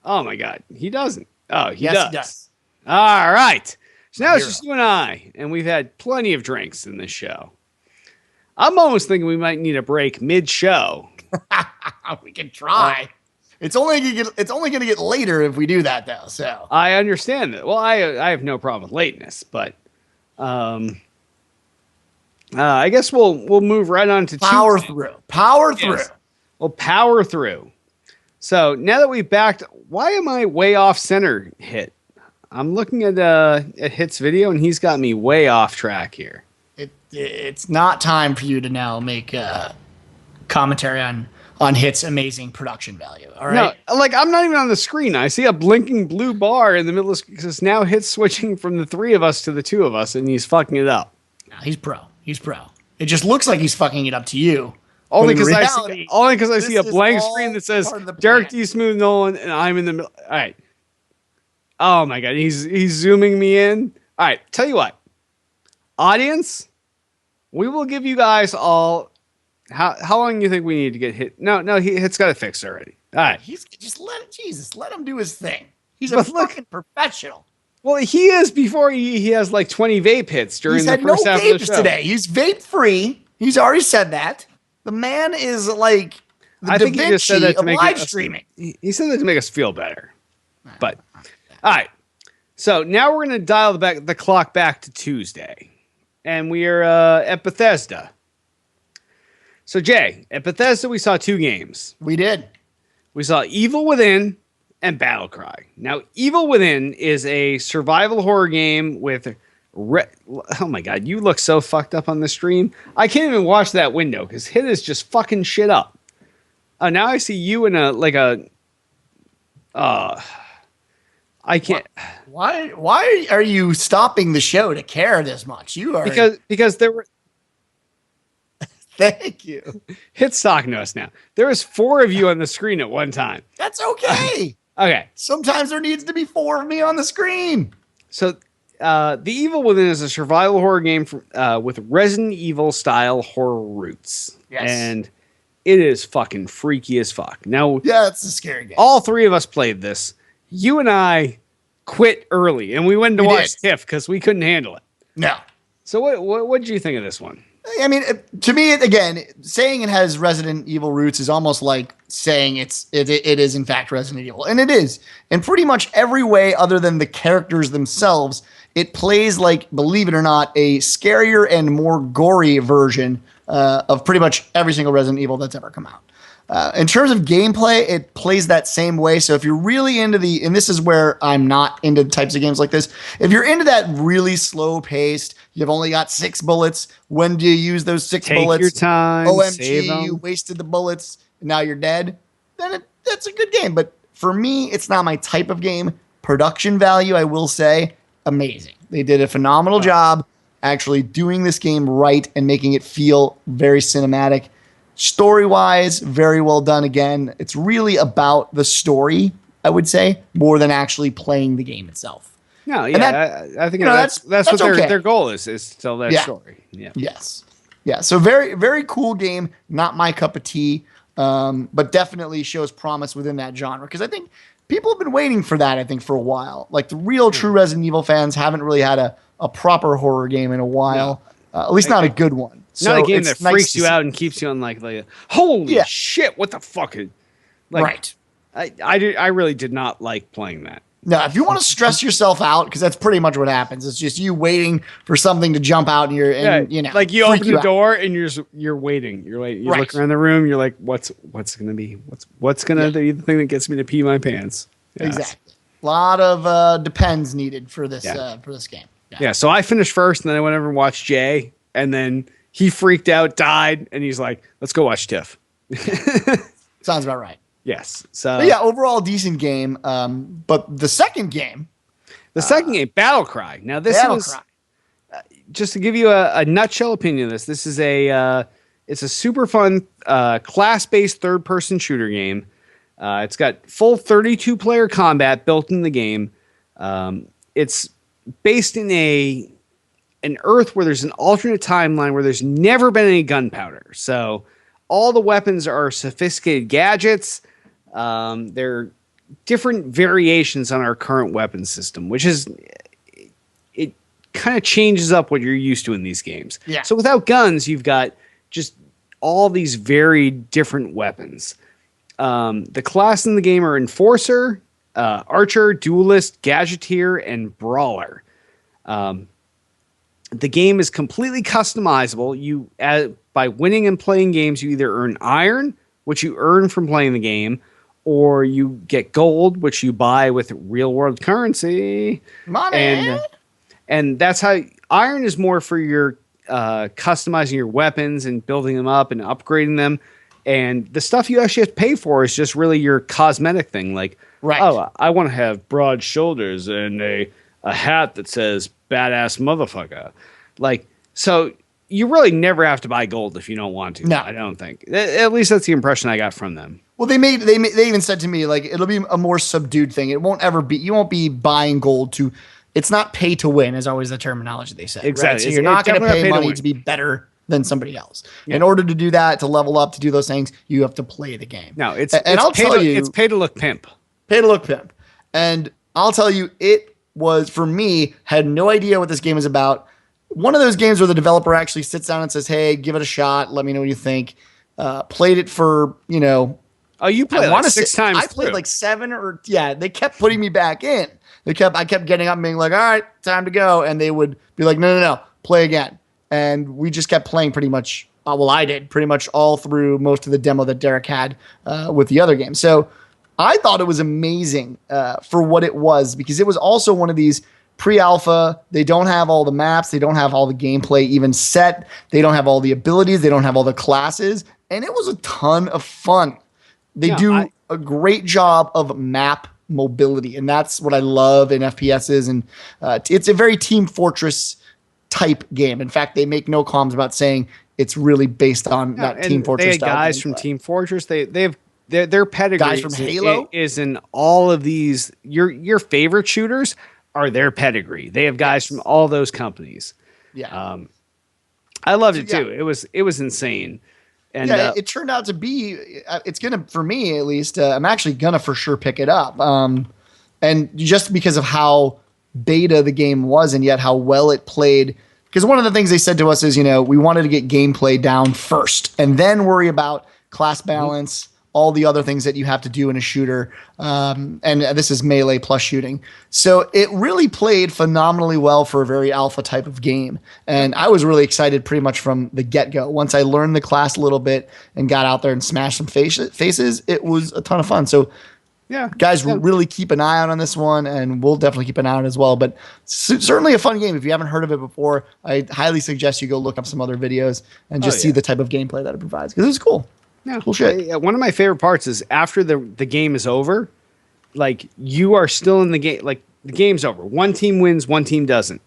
Oh my God. He doesn't. Oh, he Yes, does. he does. All right. So now it's Hero. just you and I, and we've had plenty of drinks in this show. I'm almost thinking we might need a break mid-show. We can try. It's only going to get later if we do that, though. So I understand that. Well, I have no problem with lateness, but I guess we'll move right on to power Tuesday. through. Power through. Yes. We'll power through. So now that we've backed, why am I way off center, Hit? I'm looking at Hit's video, and he's got me way off track here. It's not time for you to now make commentary on Hit's amazing production value. All right. No, like I'm not even on the screen. I see a blinking blue bar in the middle of because now Hit's switching from the 3 of us to the 2 of us, and he's fucking it up. No, he's pro. He's pro. It just looks like he's fucking it up to you. Only But in because I see a this is blank all screen that says part of the Derek plan. D. Smooth Nolan, and I'm in the middle. All right. Oh my God, he's zooming me in. All right, tell you what, audience, we will give you guys all. How long do you think we need to get Hit? No, Hit's got it fixed already. All right. He's just let him do his thing. He's a fucking professional. Well, he is before he has like 20 vape hits during He's the had first no half of the vapes show. today. He's vape free. He's already said that. The man is like the I think he just said that to of make live us- streaming. He said that to make us feel better. But all right. So now we're going to dial the clock back to Tuesday. And we are at Bethesda. So Jay, at Bethesda we saw 2 games. We did. We saw Evil Within and Battlecry. Now, Evil Within is a survival horror game with oh my God, you look so fucked up on the stream. I can't even watch that window because Hit is just fucking shit up. Now I see you in I can't. Why are you stopping the show to care this much? You are because there were. Thank you. Hit's talking to us now. There was 4 of you on the screen at one time. That's okay. Okay. Sometimes there needs to be 4 of me on the screen. So, The Evil Within is a survival horror game with Resident Evil style horror roots. Yes. And it is fucking freaky as fuck. Now, Yeah, it's a scary game. all 3 of us played this. You and I quit early, and we went to watch Tiff because we couldn't handle it. No. So, what did you think of this one? I mean, to me, again, saying it has Resident Evil roots is almost like saying it is in fact Resident Evil, and it is in pretty much every way other than the characters themselves. It plays like, believe it or not, a scarier and more gory version of pretty much every single Resident Evil that's ever come out. In terms of gameplay, it plays that same way. So if you're really into and this is where I'm not into types of games like this. If you're into that really slow paced, you've only got 6 bullets. When do you use those 6 bullets? Take your time. Save OMG, them. you wasted the bullets. And now you're dead. Then that's a good game. But for me, it's not my type of game. Production value, I will say, amazing. They did a phenomenal job actually doing this game right and making it feel very cinematic. Story-wise, very well done again. It's really about the story, I would say, more than actually playing the game itself. No, yeah, I think that's what okay. their goal is to tell that story. Yeah. Yes. Yeah. So very, very cool game. Not my cup of tea, but definitely shows promise within that genre. Because I think people have been waiting for that, I think, for a while. Like the real true Resident Evil fans haven't really had a proper horror game in a while. At least not a good one. Not a game that freaks you out and keeps you on like holy shit, what the fuck? Like, right. I really did not like playing that. No, if you want to stress yourself out, because that's pretty much what happens. It's just you waiting for something to jump out, and you know, like you open the door and you're waiting. You're like, you look around the room. You're like, what's gonna be? What's gonna be the thing that gets me to pee my pants? Yes. Exactly. A lot of depends needed for this game. Yeah. So I finished first, and then I went over and watched Jay, and then he freaked out, died, and he's like, "Let's go watch Tiff." Sounds about right. Yes. So but yeah, overall decent game. But the second game, Battlecry. Now this was just to give you a nutshell opinion of this. This is it's a super fun class-based third-person shooter game. It's got full 32-player combat built in the game. It's based in an Earth where there's an alternate timeline where there's never been any gunpowder. So all the weapons are sophisticated gadgets. They're different variations on our current weapon system, which is it kind of changes up what you're used to in these games. Yeah. So without guns, you've got just all these very different weapons. The class in the game are Enforcer, Archer, Duelist, Gadgeteer, and Brawler. The game is completely customizable. By winning and playing games, you either earn iron, which you earn from playing the game, or you get gold, which you buy with real-world currency. Money. And that's how iron is more for your customizing your weapons and building them up and upgrading them. And the stuff you actually have to pay for is just really your cosmetic thing. Like, oh, I want to have broad shoulders and a hat that says badass motherfucker. Like, so you really never have to buy gold if you don't want to. No, I don't think. At least that's the impression I got from them. Well, they even said to me, like, it'll be a more subdued thing. It won't ever be, you won't be buying gold to, it's not pay to win is always the terminology they say. Exactly. Right? So you're not going to pay money to be better than somebody else. Yeah. In order to do that, to level up, to do those things, you have to play the game. No, it's pay to look pimp. Pay to look pimp. And I'll tell you, it was, for me, had no idea what this game was about. One of those games where the developer actually sits down and says, hey, give it a shot. Let me know what you think. Played it for, oh, you played like 6 times. I played like 7 or they kept putting me back in. I kept getting up and being like, all right, time to go. And they would be like, no, play again. And we just kept playing pretty much, I did pretty much all through most of the demo that Derek had with the other game. So I thought it was amazing for what it was, because it was also one of these pre-alpha. They don't have all the maps. They don't have all the gameplay even set. They don't have all the abilities. They don't have all the classes. And it was a ton of fun. They do a great job of map mobility. And that's what I love in FPSs. And it's a very Team Fortress type game. In fact, they make no qualms about saying it's really based on that Team Fortress. They had guys from Team Fortress. They have their pedigree. Guys from Halo is in all of these. Your favorite shooters are their pedigree. They have guys from all those companies. Yeah, I loved it too. It was insane. And it turned out to be. It's gonna, for me at least. I'm actually gonna for sure pick it up. And just because of how beta the game was, and yet how well it played. Because one of the things they said to us is, we wanted to get gameplay down first, and then worry about class balance, all the other things that you have to do in a shooter. And this is melee plus shooting. So it really played phenomenally well for a very alpha type of game. And I was really excited pretty much from the get-go. Once I learned the class a little bit and got out there and smashed some faces, it was a ton of fun. So guys, really keep an eye out on this one, and we'll definitely keep an eye on it as well. But certainly a fun game. If you haven't heard of it before, I highly suggest you go look up some other videos and just see the type of gameplay that it provides, because it's cool. Yeah, cool shit. One of my favorite parts is after the game is over, like you are still in the game. Like the game's over. One team wins, one team doesn't,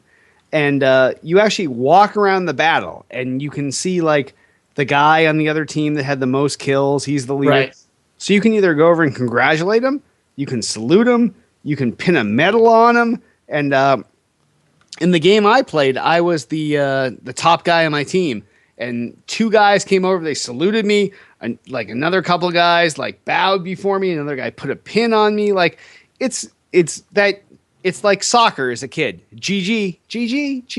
and you actually walk around the battle, and you can see like the guy on the other team that had the most kills. He's the leader. Right. So you can either go over and congratulate him, you can salute him, you can pin a medal on him, and in the game I played, I was the top guy on my team, and 2 guys came over, they saluted me, like another couple of guys like bowed before me. Another guy put a pin on me. Like it's like soccer as a kid. GG.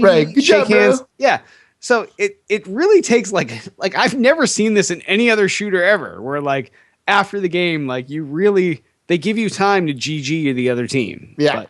Right. Good Shake job, hands. bro. Yeah. So it really takes like I've never seen this in any other shooter ever, where like after the game, like they give you time to GG to the other team. Yeah.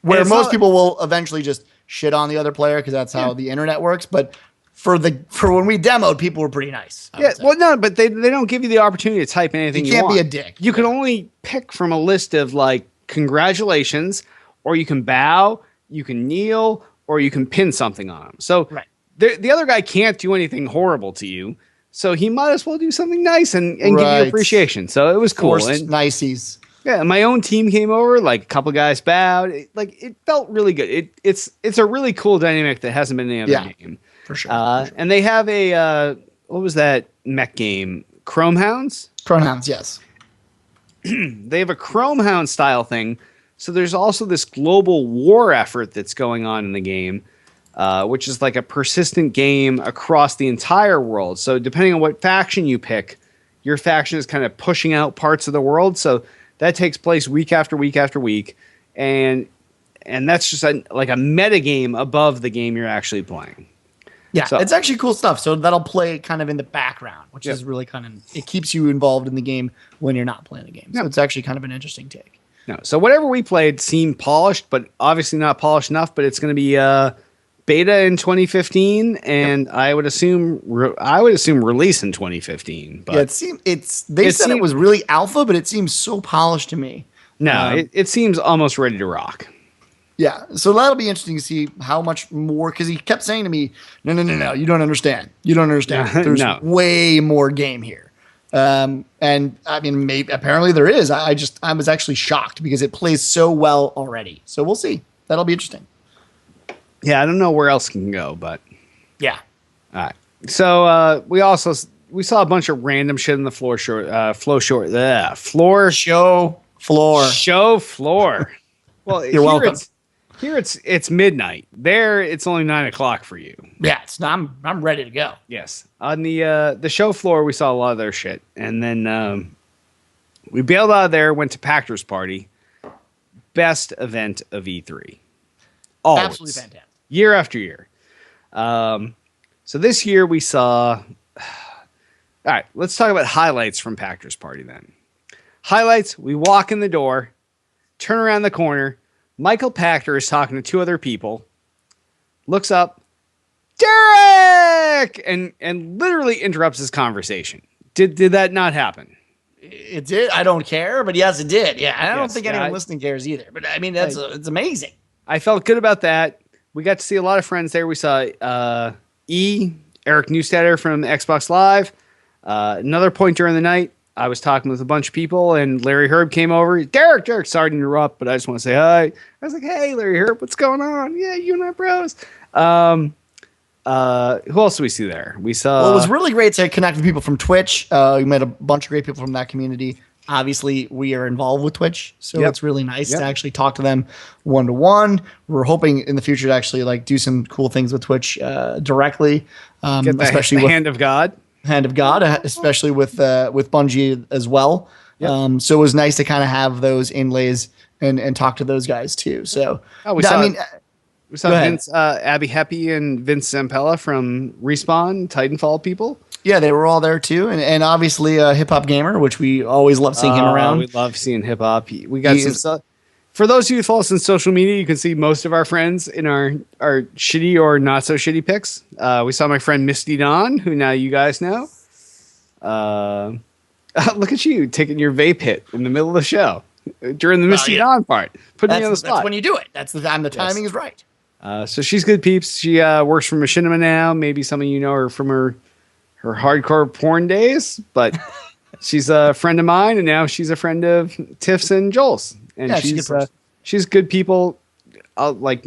Where most people will eventually just shit on the other player because that's how the internet works. But for when we demoed, people were pretty nice. Well, no, but they don't give you the opportunity to type anything. You can't want. be a dick. You can only pick from a list of like congratulations, or you can bow, you can kneel, or you can pin something on them. So the other guy can't do anything horrible to you. So he might as well do something nice and give you appreciation. So it was cool. And niceys. Yeah, my own team came over. Like a couple guys bowed. It felt really good. It's a really cool dynamic that hasn't been in any other game for sure. And they have a what was that mech game? Chrome Hounds. Chrome Hounds, yes. They have a Chrome Hound style thing. So there's also this global war effort that's going on in the game. Which is like a persistent game across the entire world. So depending on what faction you pick, your faction is kind of pushing out parts of the world. So that takes place week after week after week. And that's just like a meta game above the game you're actually playing. Yeah, so, it's actually cool stuff. So that'll play kind of in the background, which is really it keeps you involved in the game when you're not playing the game. So it's actually kind of an interesting take. No, so whatever we played seemed polished, but obviously not polished enough. But it's going to be beta in 2015, and I would assume release in 2015. But they said it was really alpha, but it seems so polished to me. No, it seems almost ready to rock. Yeah, so that'll be interesting to see how much more, because he kept saying to me, no, you don't understand. There's way more game here. And I mean, apparently there is. I was actually shocked because it plays so well already. So we'll see. That'll be interesting. Yeah, I don't know where else it can go, but yeah. All right. So we saw a bunch of random shit in the show floor. Well, you're welcome. Here it's midnight. There it's only 9 o'clock for you. Yeah, I'm ready to go. Yes. On the show floor, we saw a lot of their shit, and then we bailed out of there. Went to Pactor's Party, best event of E3. Always. Absolutely fantastic. Year after year. So this year we saw. All right, let's talk about highlights from Pactor's Party then. Highlights: we walk in the door, turn around the corner. Michael Pachter is talking to two other people. Looks up, Derek, and literally interrupts his conversation. Did that not happen? It did. I don't care, but yes, it did. Yeah, I don't think anyone listening cares either. But I mean, it's amazing. I felt good about that. We got to see a lot of friends there. We saw Eric Neustadter from Xbox Live. Another point during the night, I was talking with a bunch of people, and Larry Herb came over. Derek, sorry to interrupt, but I just want to say hi. I was like, hey, Larry Herb, what's going on? Yeah, you and I bros. Who else do we see there? We saw. Well, it was really great to connect with people from Twitch. We met a bunch of great people from that community. Obviously, we are involved with Twitch, so it's really nice to actually talk to them one-to-one. We're hoping in the future to actually do some cool things with Twitch directly, especially with Hand of God. Hand of God, especially with Bungie as well. Yep. So it was nice to kind of have those inlays and talk to those guys too. So we saw Vince, Abby Heppy and Vince Zampella from Respawn, Titanfall people. Yeah, they were all there too, and obviously Hip Hop Gamer, which we always love seeing him around. We love seeing Hip Hop. We got some stuff. For those of you who follow us on social media, you can see most of our friends in our shitty or not so shitty pics. We saw my friend Misty Dawn, who now you guys know. Look at you taking your vape hit in the middle of the show during the Misty Dawn part. Putting me on the spot. That's when you do it. That's the time. The timing is right. So she's good peeps. She works for Machinima now. Maybe some of you know her from her hardcore porn days, but she's a friend of mine, and now she's a friend of Tiff's and Joel's. And she's good people, like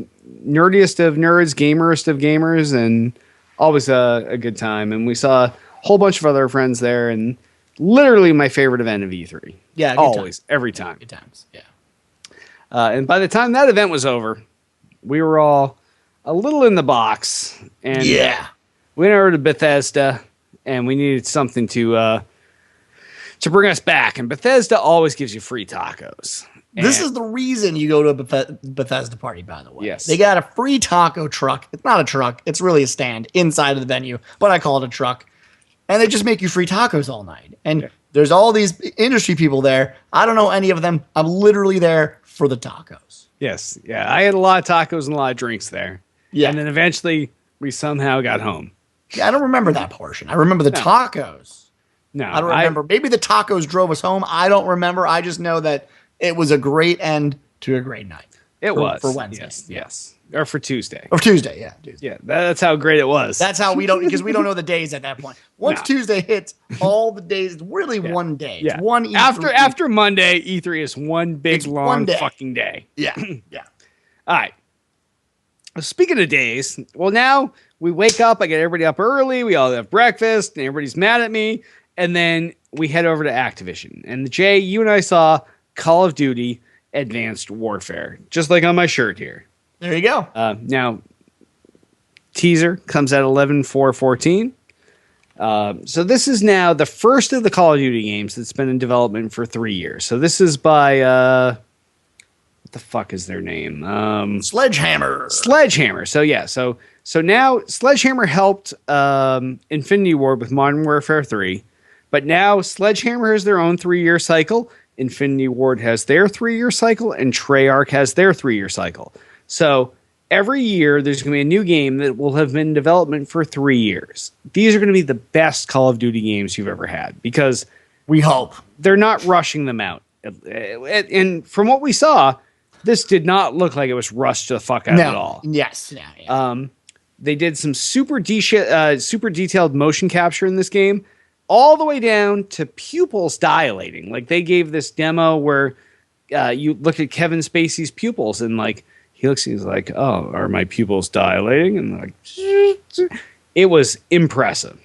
nerdiest of nerds, gamerest of gamers, and always a good time. And we saw a whole bunch of other friends there, and literally my favorite event of E3. Yeah, always, every time. Good times, yeah. And by the time that event was over, we were all a little in the box, and we went over to Bethesda, and we needed something to to bring us back. And Bethesda always gives you free tacos. This is the reason you go to a Bethesda party, by the way. Yes. They got a free taco truck. It's not a truck. It's really a stand inside of the venue, but I call it a truck. And they just make you free tacos all night. And there's all these industry people there. I don't know any of them. I'm literally there for the tacos. Yes. Yeah. I had a lot of tacos and a lot of drinks there. Yeah. And then eventually we somehow got home. Yeah, I don't remember that portion. I remember the tacos. No. I don't remember. Maybe the tacos drove us home. I don't remember. I just know that it was a great end to a great night. It was. For Wednesday. Yes. Or for Tuesday. Or Tuesday, yeah. Tuesday. Yeah, that's how great it was. That's how we don't, because we don't know the days at that point. Once Tuesday hits, all the days, really one day. Yeah. It's one E3. After Monday, E3 is one big, long fucking day. Yeah. Yeah. All right. Speaking of days, well, now we wake up, I get everybody up early, we all have breakfast, and everybody's mad at me, and then we head over to Activision. And Jay, you and I saw Call of Duty Advanced Warfare, just like on my shirt here. There you go. Now, teaser comes out 11/4/14. So this is now the first of the Call of Duty games that's been in development for 3 years. So this is by what the fuck is their name? Sledgehammer. Sledgehammer. So yeah. So now Sledgehammer helped Infinity Ward with Modern Warfare 3, but now Sledgehammer has their own 3-year cycle. Infinity Ward has their 3-year cycle, and Treyarch has their 3-year cycle. So every year there's going to be a new game that will have been in development for 3 years. These are going to be the best Call of Duty games you've ever had because we hope they're not rushing them out. And from what we saw, this did not look like it was rushed the fuck out at all. Yes. Yeah. They did some super detailed motion capture in this game, all the way down to pupils dilating. Like they gave this demo where you look at Kevin Spacey's pupils and like he's like, oh, are my pupils dilating? And like, it was impressive.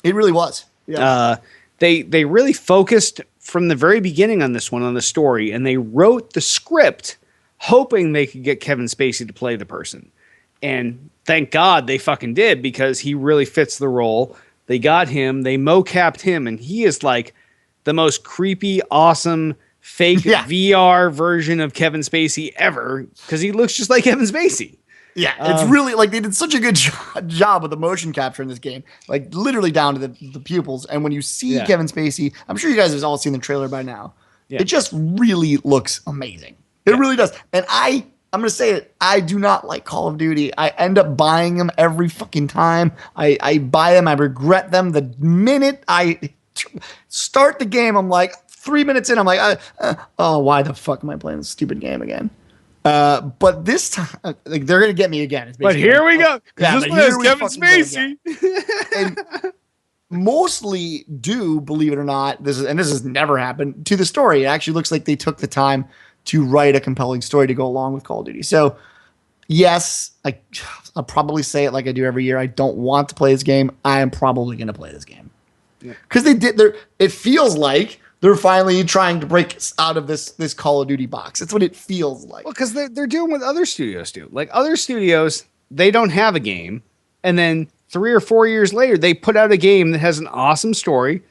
It really was. Yeah. They really focused from the very beginning on this one, on the story, and they wrote the script hoping they could get Kevin Spacey to play the person. And thank God they fucking did, because he really fits the role. They got him, they mocapped him, and he is like the most creepy, awesome, fake VR version of Kevin Spacey ever, because he looks just like Kevin Spacey. Yeah, it's really like they did such a good job with the motion capture in this game, like literally down to the pupils. And when you see Kevin Spacey, I'm sure you guys have all seen the trailer by now. Yeah. It just really looks amazing. It really does. And I'm going to say it. I do not like Call of Duty. I end up buying them every fucking time. I buy them. I regret them. The minute I start the game, I'm like 3 minutes in, I'm like, oh, why the fuck am I playing this stupid game again? But this time, like, they're going to get me again. But here we go. Yeah, this one has Kevin Spacey. And mostly due, believe it or not, this has never happened, to the story. It actually looks like they took the time to write a compelling story to go along with Call of Duty. So, yes, I'll probably say it like I do every year. I don't want to play this game. I am probably going to play this game. Because it feels like they're finally trying to break out of this Call of Duty box. That's what it feels like. Well, because they're doing what other studios do. Like other studios, they don't have a game, and then 3 or 4 years later, they put out a game that has an awesome story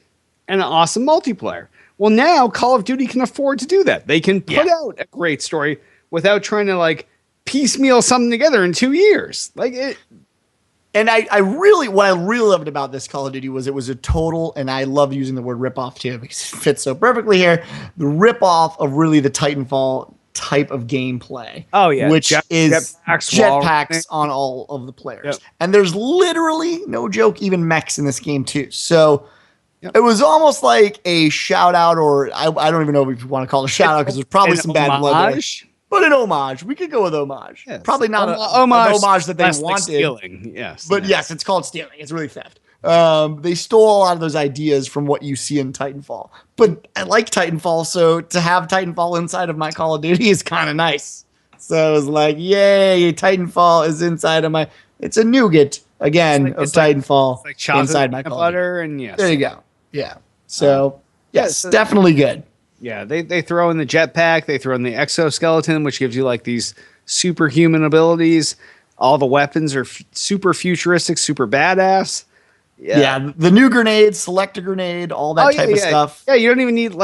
and an awesome multiplayer. Well, now Call of Duty can afford to do that. They can put out a great story without trying to like piecemeal something together in 2 years. Like it. And what I really loved about this Call of Duty was it was a total, and I love using the word ripoff too because it fits so perfectly here, the ripoff of really the Titanfall type of gameplay. Oh yeah, which is jetpacks on all of the players. Yep. And there's literally, no joke, even mechs in this game too. So it was almost like a shout out, or I don't even know if you want to call it a shout out because there's probably some bad blood there. But an homage. We could go with homage. Yes. Probably not an homage that they wanted. Like stealing. Yes. But yes, it's called stealing. It's really theft. They stole a lot of those ideas from what you see in Titanfall. But I like Titanfall, so to have Titanfall inside of my Call of Duty is kind of nice. So it was like, yay, Titanfall is inside of my... It's a nougat, again, of Titanfall inside my Call of Duty. And yes. There you go. Yeah. So, yes, definitely good. Yeah, they throw in the jetpack, they throw in the exoskeleton, which gives you like these superhuman abilities. All the weapons are super futuristic, super badass. Yeah, the new grenade, select a grenade, all that type of stuff. Yeah, you don't even need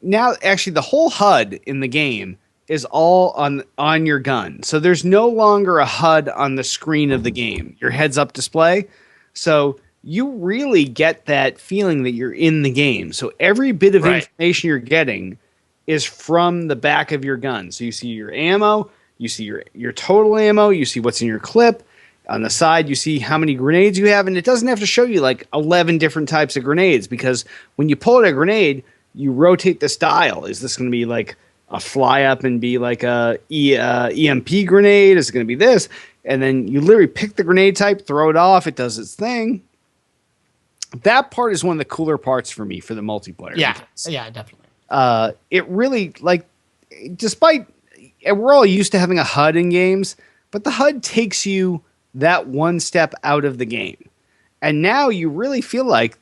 now. Actually, the whole HUD in the game is all on your gun, so there's no longer a HUD on the screen of the game. Your heads-up display, so you really get that feeling that you're in the game. So every bit of information you're getting is from the back of your gun. So you see your ammo, you see your total ammo, you see what's in your clip. On the side, you see how many grenades you have, and it doesn't have to show you 11 different types of grenades, because when you pull out a grenade, you rotate this dial. Is this going to be a fly up and be a EMP grenade? Is it going to be this? And then you literally pick the grenade type, throw it off, it does its thing. That part is one of the cooler parts for me for the multiplayer. Yeah, definitely. It really, despite we're all used to having a HUD in games, but the HUD takes you that one step out of the game, and now you really feel like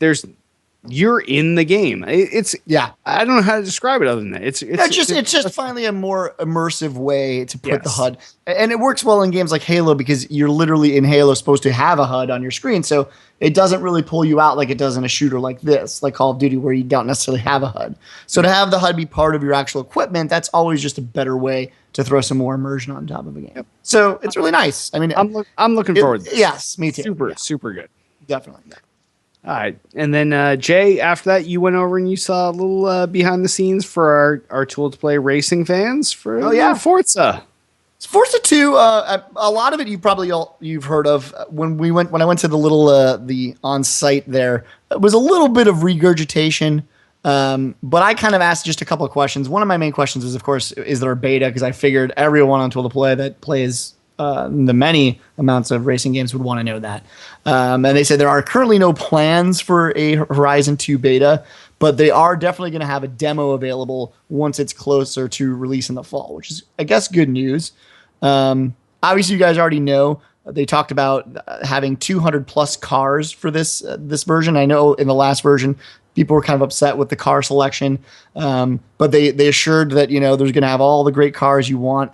you're in the game. I don't know how to describe it other than that. It's just finally a more immersive way to put the HUD, and it works well in games like Halo, because you're literally in Halo supposed to have a HUD on your screen, so it doesn't really pull you out like it does in a shooter like this, like Call of Duty, where you don't necessarily have a HUD. So to have the HUD be part of your actual equipment, that's always just a better way to throw some more immersion on top of a game. Yep. So it's really nice. I mean, I'm looking forward to this. Yes, me too. Super good. Definitely. All right. And then, Jay, after that, you went over and you saw a little behind the scenes for our Tool to Play racing fans for Forza. Forza 2, a lot of it you've heard of. When I went to the little the on site there, it was a little bit of regurgitation. But I kind of asked just a couple of questions. One of my main questions is, of course, is there a beta? Because I figured everyone on Tool to Play that plays the many amounts of racing games would want to know that. And they said there are currently no plans for a Horizon 2 beta, but they are definitely going to have a demo available once it's closer to release in the fall, which is, I guess, good news. Obviously, you guys already know they talked about having 200 plus cars for this version. I know in the last version, people were kind of upset with the car selection, but they assured that there's going to have all the great cars you want.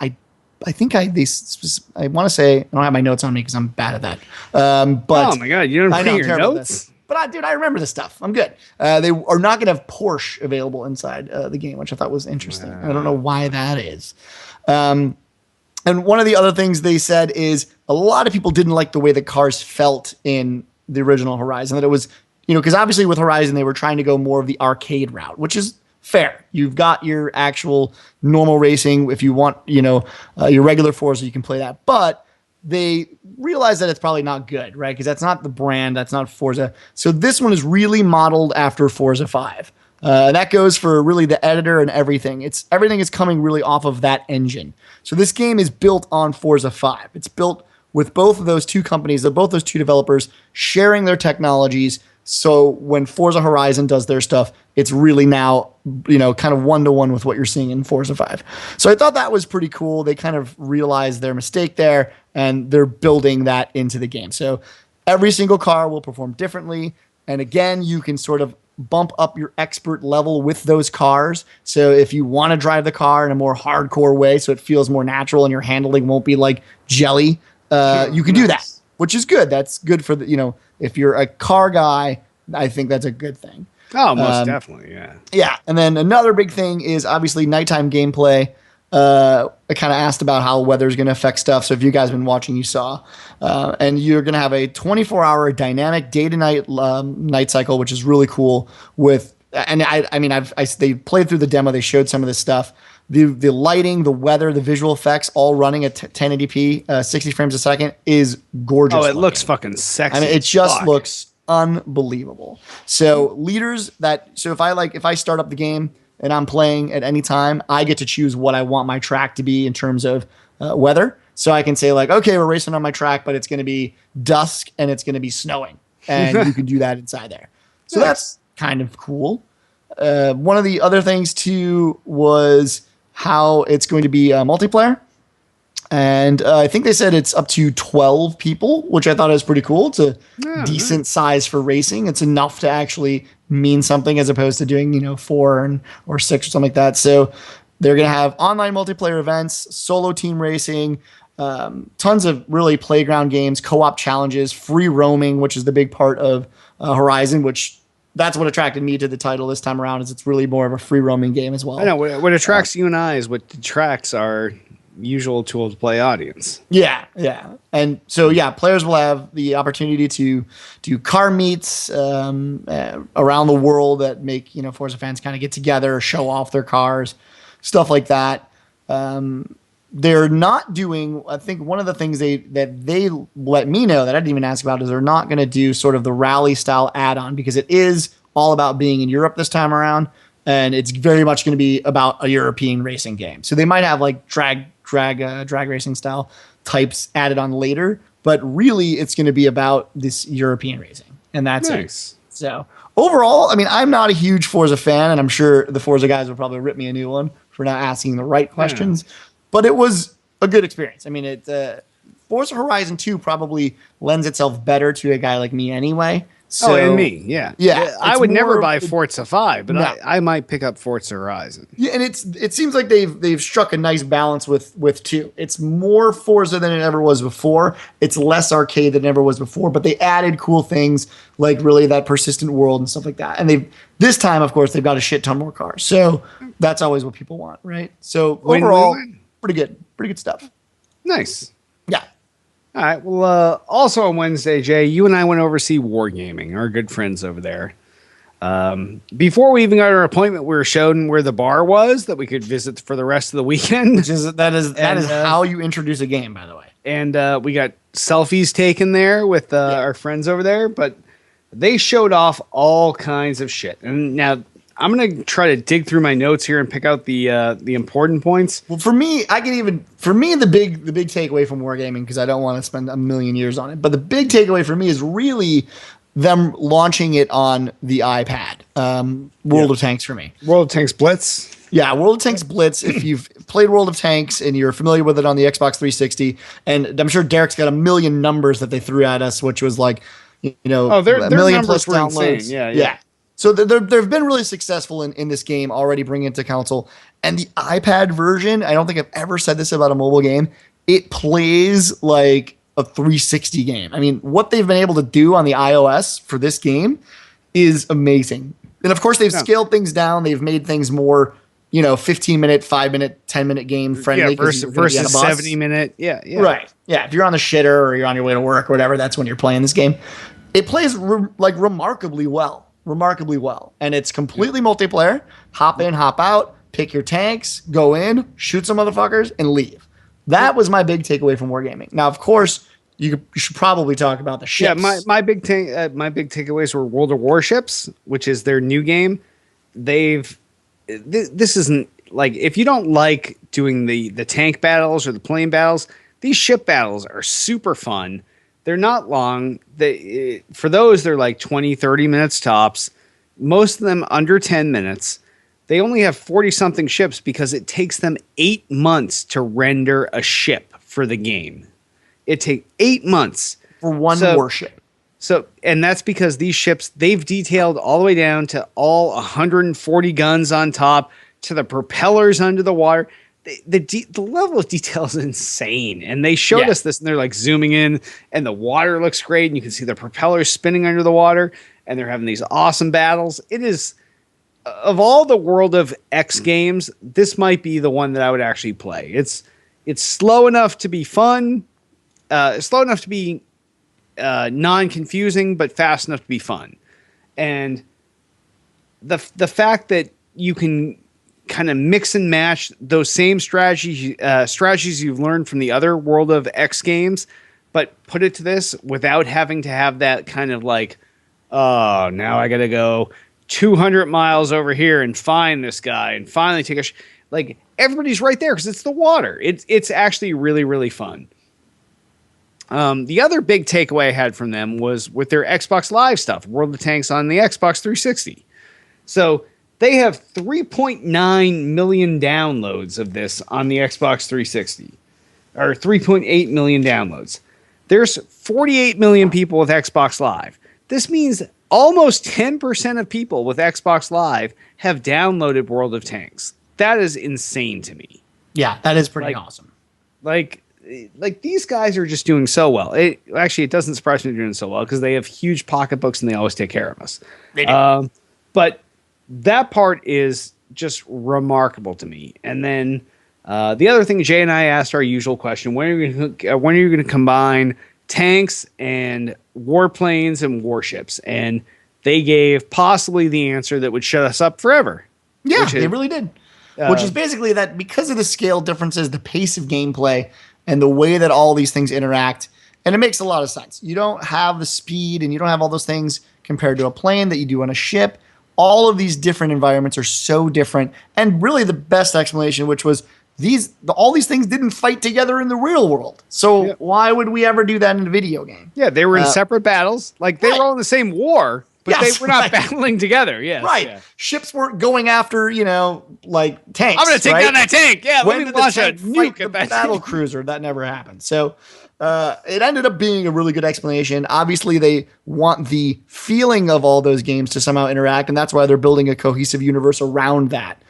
I think I want to say, I don't have my notes on me because I'm bad at that. But oh my god, you don't bring your notes? But I remember this stuff. I'm good. They are not going to have Porsche available inside the game, which I thought was interesting. I don't know why that is. And one of the other things they said is a lot of people didn't like the way the cars felt in the original Horizon. That it was, because obviously with Horizon, they were trying to go more of the arcade route, which is fair. You've got your actual normal racing. If you want, your regular Forza, you can play that. But they realize that it's probably not good, right? Because that's not the brand. That's not Forza. So this one is really modeled after Forza 5. That goes for really the editor and everything. Everything is coming really off of that engine. So this game is built on Forza 5. It's built with both of those two companies, both those two developers sharing their technologies. So when Forza Horizon does their stuff, it's really now, kind of one-to-one with what you're seeing in Forza 5. So I thought that was pretty cool. They kind of realized their mistake there, and they're building that into the game. So every single car will perform differently. And again, you can sort of bump up your expert level with those cars. So if you want to drive the car in a more hardcore way, so it feels more natural and your handling won't be like jelly, you can do that, which is good. That's good for if you're a car guy, I think that's a good thing. Oh, most definitely, yeah. Yeah, and then another big thing is obviously nighttime gameplay. I kind of asked about how weather is going to affect stuff. So if you guys have been watching, you saw. And you're going to have a 24-hour dynamic day-to-night night cycle, which is really cool. They played through the demo. They showed some of this stuff. The lighting, the weather, the visual effects, all running at 1080p, 60 frames a second, is gorgeous. Oh, it looks fucking sexy. I mean, it just looks unbelievable. So if I start up the game and I'm playing at any time, I get to choose what I want my track to be in terms of weather. So I can say okay, we're racing on my track, but it's going to be dusk and it's going to be snowing, and you can do that inside there. So that's kind of cool. One of the other things too was how it's going to be multiplayer. And I think they said it's up to 12 people, which I thought was pretty cool. It's a decent size for racing. It's enough to actually mean something as opposed to doing, 4 or 6 or something like that. So they're going to have online multiplayer events, solo team racing, tons of really playground games, co-op challenges, free roaming, which is the big part of Horizon, which that's what attracted me to the title this time around. Is it's really more of a free roaming game as well. I know what attracts you and I is what detracts our usual Tool to Play audience. Yeah. And so, players will have the opportunity to do car meets around the world that make, Forza fans kind of get together, show off their cars, stuff like that. They're not doing, I think one of the things that they let me know that I didn't even ask about is they're not going to do sort of the rally style add-on because it is all about being in Europe this time around. And it's very much going to be about a European racing game. So they might have like drag racing style types added on later, but really it's going to be about this European racing. And that's nice. It. So overall, I mean, I'm not a huge Forza fan, and I'm sure the Forza guys will probably rip me a new one for not asking the right questions. Yeah. But it was a good experience. I mean, Forza Horizon 2 probably lends itself better to a guy like me anyway. So, and me, yeah. I would never buy Forza 5, but no. I might pick up Forza Horizon. Yeah, and it seems like they've struck a nice balance with 2. It's more Forza than it ever was before. It's less arcade than it ever was before, but they added cool things like really that persistent world and stuff like that. And this time, of course, they've got a shit ton more cars. So that's always what people want, right? So overall, pretty good stuff. Nice. Yeah. All right. Well, also on Wednesday, Jay, you and I went over to see Wargaming, our good friends over there. Before we even got our appointment, we were shown where the bar was that we could visit for the rest of the weekend. That is how you introduce a game, by the way. And we got selfies taken there with our friends over there, but they showed off all kinds of shit. And now I'm going to try to dig through my notes here and pick out the important points. Well, for me, the big takeaway from Wargaming, because I don't want to spend a million years on it, but the big takeaway for me is really them launching it on the iPad. World of Tanks for me. World of Tanks Blitz. Yeah, World of Tanks Blitz. If you've played World of Tanks and you're familiar with it on the Xbox 360, and I'm sure Derek's got a million numbers that they threw at us, which was like, their a million plus downloads. Insane. Yeah. So they've been really successful in this game already, bringing it to console. And the iPad version, I don't think I've ever said this about a mobile game, it plays like a 360 game. I mean, what they've been able to do on the iOS for this game is amazing. And of course, they've scaled things down. They've made things more, 15-minute, 5-minute, 10-minute game friendly. Versus 70-minute. Yeah. Right. Yeah. If you're on the shitter or you're on your way to work or whatever, that's when you're playing this game. It plays remarkably well. And it's completely multiplayer. Hop in, hop out, pick your tanks, go in, shoot some motherfuckers, and leave. That was my big takeaway from Wargaming. Now, of course, you should probably talk about the ships. Yeah, my big takeaways were World of Warships, which is their new game. This isn't like, if you don't like doing the tank battles or the plane battles, these ship battles are super fun. They're not long. For those, they're like 20, 30 minutes tops. Most of them under 10 minutes. They only have 40-something ships because it takes them 8 months to render a ship for the game. It takes 8 months. For one warship. And that's because these ships, they've detailed all the way down to all 140 guns on top, to the propellers under the water. The level of detail is insane. And they showed us this, and they're like zooming in, and the water looks great, and you can see the propellers spinning under the water, and they're having these awesome battles. It is, of all the World of X games, this might be the one that I would actually play. It's slow enough to be fun, slow enough to be non-confusing, but fast enough to be fun. And the fact that you can kind of mix and match those same strategies you've learned from the other World of X games, but put it to this without having to have that kind of like, oh, now I got to go 200 miles over here and find this guy and finally take like everybody's right there because it's the water. It's actually really, really fun. The other big takeaway I had from them was with their Xbox Live stuff, World of Tanks on the Xbox 360. So they have 3.9 million downloads of this on the Xbox 360, or 3.8 million downloads. There's 48 million people with Xbox Live. This means almost 10% of people with Xbox Live have downloaded World of Tanks. That is insane to me. Yeah, that is pretty awesome. Like, like these guys are just doing so well. It doesn't surprise me they're doing so well because they have huge pocketbooks and they always take care of us. They do. But that part is just remarkable to me. And then the other thing, Jay and I asked our usual question: when are you going to combine tanks and warplanes and warships? And they gave possibly the answer that would shut us up forever. Yeah, they really did. Which is basically that because of the scale differences, the pace of gameplay, and the way that all these things interact, and it makes a lot of sense. You don't have the speed and you don't have all those things compared to a plane that you do on a ship. All of these different environments are so different. And really the best explanation, which was all these things didn't fight together in the real world. So why would we ever do that in a video game? Yeah, they were in separate battles. Like they were all in the same war, but they were not battling together. Yes, right. Yeah. Ships weren't going after, like tanks. I'm going to take down that tank. Yeah, when let me launch a nuke at that battle cruiser. That never happened. So it ended up being a really good explanation. Obviously, they want the feeling of all those games to somehow interact, and that's why they're building a cohesive universe around that,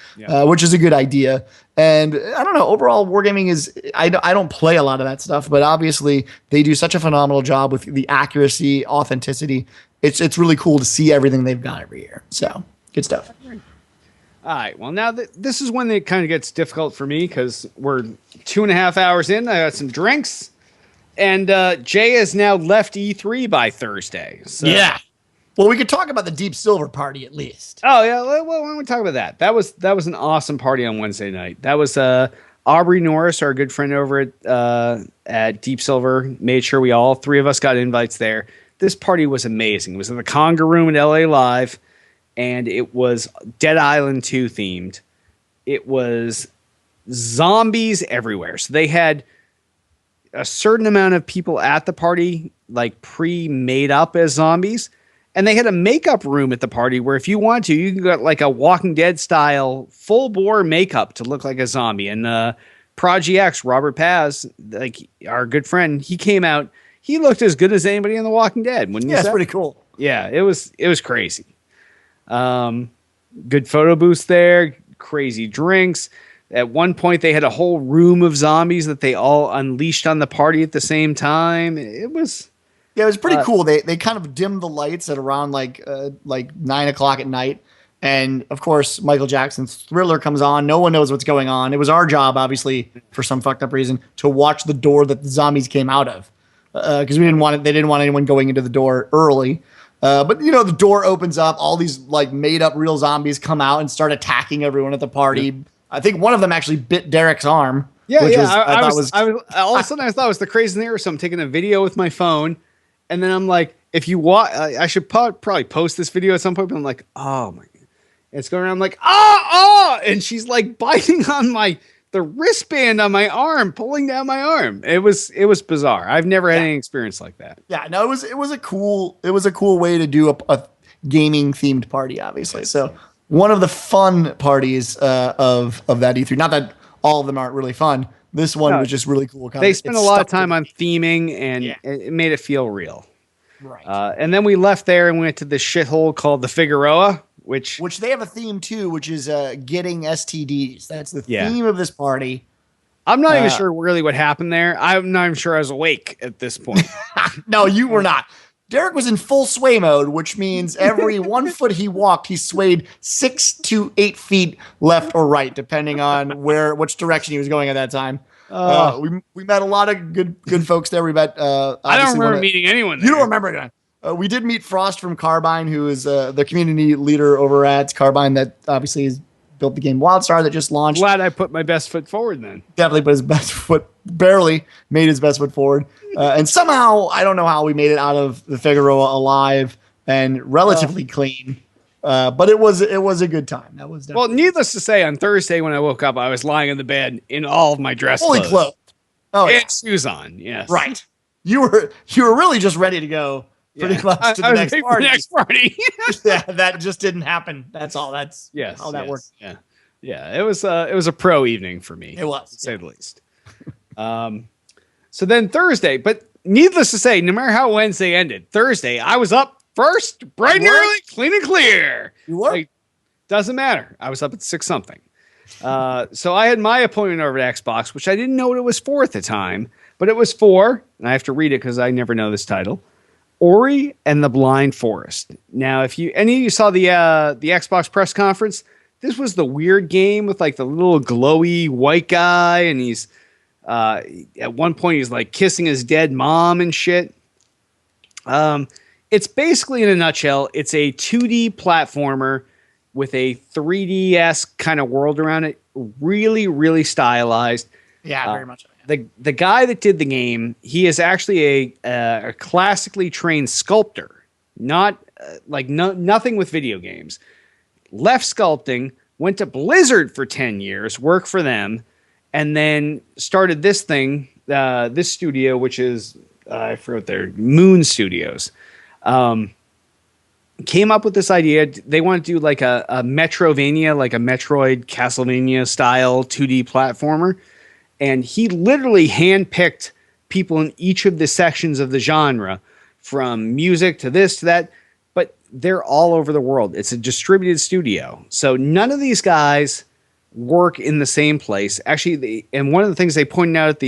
which is a good idea. And I don't know, overall, Wargaming is, I don't play a lot of that stuff, but obviously they do such a phenomenal job with the accuracy, authenticity. It's really cool to see everything they've got every year. So, good stuff. All right. Well, now this is when it kind of gets difficult for me because we're 2.5 hours in. I got some drinks. And Jay has now left E3 by Thursday. So. Yeah. Well, we could talk about the Deep Silver party at least. Oh, yeah. Well, why don't we talk about that? That was an awesome party on Wednesday night. That was Aubrey Norris, our good friend over at Deep Silver, made sure all three of us got invites there. This party was amazing. It was in the Conga Room at LA Live, and it was Dead Island 2 themed. It was zombies everywhere. So they had a certain amount of people at the party, like pre-made up as zombies. And they had a makeup room at the party where if you want to, you can get like a Walking Dead style full bore makeup to look like a zombie. And Prodigy X, Robert Paz, like our good friend, he came out. He looked as good as anybody in The Walking Dead. Wouldn't you say? Yeah, it's pretty cool. Yeah, it was crazy. Good photo booths there, crazy drinks. At one point, they had a whole room of zombies that they all unleashed on the party at the same time. It was pretty cool. They kind of dimmed the lights at around like 9 o'clock at night, and of course, Michael Jackson's Thriller comes on. No one knows what's going on. It was our job, obviously, for some fucked up reason, to watch the door that the zombies came out of, because they didn't want anyone going into the door early. But the door opens up. All these like made up real zombies come out and start attacking everyone at the party. Yeah. I think one of them actually bit Derek's arm. Yeah, I was all of a sudden I thought it was the crazy thing. So I'm taking a video with my phone, and then I'm like, if you want, I should probably post this video at some point. But I'm like, oh my god, it's going around. I'm like, and she's like biting on the wristband on my arm, pulling down my arm. It was bizarre. I've never had any experience like that. Yeah, no, it was a cool way to do a gaming themed party, obviously. So one of the fun parties of that E3. Not that all of them aren't really fun. This one was just really cool. They spent a lot of time on theming, and it made it feel real. Right. And then we left there and went to this shithole called the Figueroa, which they have a theme too, which is getting STDs. That's the theme of this party. I'm not even sure really what happened there. I'm not even sure I was awake at this point. No, you were not. Derek was in full sway mode, which means every 1 foot he walked, he swayed 6 to 8 feet left or right, depending on which direction he was going at that time. We met a lot of good folks there. We met. I don't remember meeting anyone there. You don't remember anyone. We did meet Frost from Carbine, who is the community leader over at Carbine that obviously has built the game WildStar that just launched. Glad I put my best foot forward then. Definitely put his best foot, barely made his best foot forward. And somehow, I don't know how we made it out of the Figueroa alive and relatively clean. But it was a good time. That was well, needless to say, on Thursday when I woke up, I was lying in the bed in all of my dress fully clothed. Oh, and shoes on. Yes, right. You were really just ready to go. Pretty much to the next party. Yeah, that just didn't happen. That's all. That's how that worked. Yeah. It was a pro evening for me. It was, to say the least. So then Thursday, but needless to say, no matter how Wednesday ended, Thursday I was up first, bright and early, clean and clear. You were? Doesn't matter. I was up at 6 something. So I had my appointment over at Xbox, which I didn't know what it was for at the time, but it was for, and I have to read it because I never know this title, Ori and the Blind Forest. Now, if any of you saw the Xbox press conference, this was the weird game with like the little glowy white guy, and he's at one point he's like kissing his dead mom and shit. It's basically, in a nutshell, it's a 2D platformer with a 3D-esque kind of world around it. Really, really stylized. Yeah, very much. The guy that did the game, he is actually a classically trained sculptor, not nothing with video games. Left sculpting, went to Blizzard for 10 years, worked for them, and then started this thing, this studio, which is I forgot their Moon Studios. Came up with this idea. They want to do like a Metrovania, like a Metroid Castlevania style 2D platformer. And he literally handpicked people in each of the sections of the genre, from music to this to that, but they're all over the world. It's a distributed studio. So none of these guys work in the same place. Actually, and one of the things they pointed out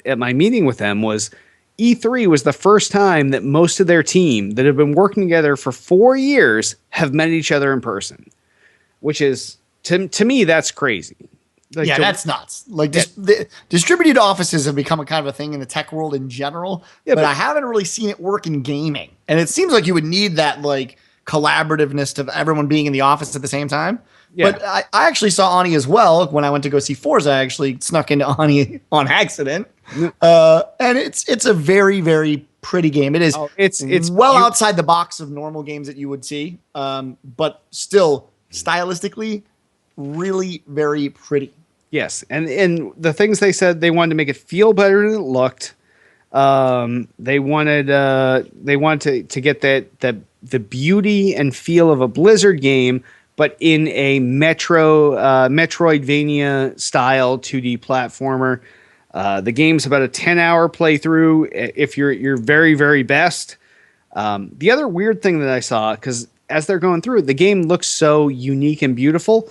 at my meeting with them was E3 was the first time that most of their team that have been working together for 4 years have met each other in person, which is, to me, that's crazy. Like, yeah, that's nuts. Like, the distributed offices have become a kind of a thing in the tech world in general, but I haven't really seen it work in gaming. And it seems like you would need that like collaborativeness of everyone being in the office at the same time. Yeah. But I actually saw Ani as well when I went to go see Forza. I actually snuck into Ani on accident. And it's a very, very pretty game. It is. It's well outside the box of normal games that you would see, but still stylistically really very pretty. Yes, and the things they said, they wanted to make it feel better than it looked. They wanted to get the beauty and feel of a Blizzard game, but in a Metroidvania style 2D platformer. The game's about a 10-hour playthrough if you're at your very, very best. The other weird thing that I saw, because as they're going through it, the game looks so unique and beautiful.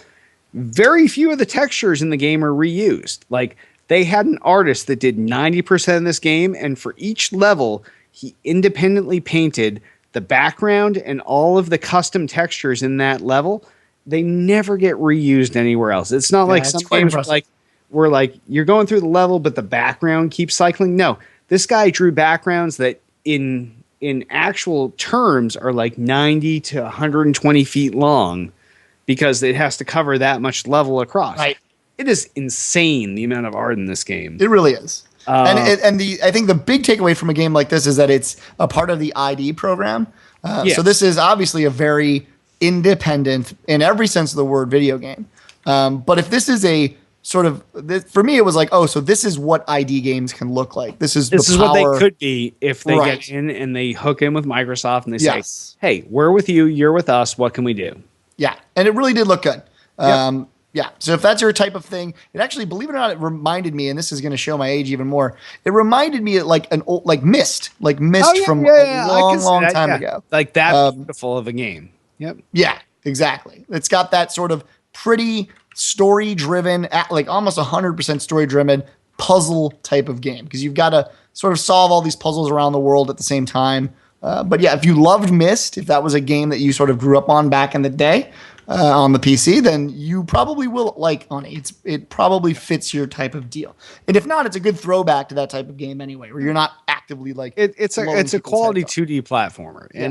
Very few of the textures in the game are reused. Like, they had an artist that did 90% of this game, and for each level, he independently painted the background and all of the custom textures in that level. They never get reused anywhere else. It's not like some games where you're going through the level, but the background keeps cycling. No, this guy drew backgrounds that in actual terms are like 90 to 120 feet long, because it has to cover that much level across. Right. It is insane, the amount of art in this game. It really is. I think the big takeaway from a game like this is that it's a part of the ID program. Yes. So this is obviously a very independent, in every sense of the word, video game. But if this is a sort of, for me, it was like, oh, so this is what ID games can look like. This is what they could be if they get in and they hook in with Microsoft and they say, hey, we're with you, you're with us, what can we do? Yeah, and it really did look good. Yep. Yeah, so if that's your type of thing, it actually, believe it or not, it reminded me, and this is going to show my age even more. It reminded me of like an old, like Myst from a long time ago. Like that beautiful of a game. Yep. Yeah, exactly. It's got that sort of pretty story-driven, like almost 100% story-driven puzzle type of game, because you've got to sort of solve all these puzzles around the world at the same time. But yeah, if you loved Myst, if that was a game that you sort of grew up on back in the day on the PC, then you probably will like Ani. It probably fits your type of deal. And if not, it's a good throwback to that type of game anyway, where you're not actively like it's a quality 2D platformer. Yeah.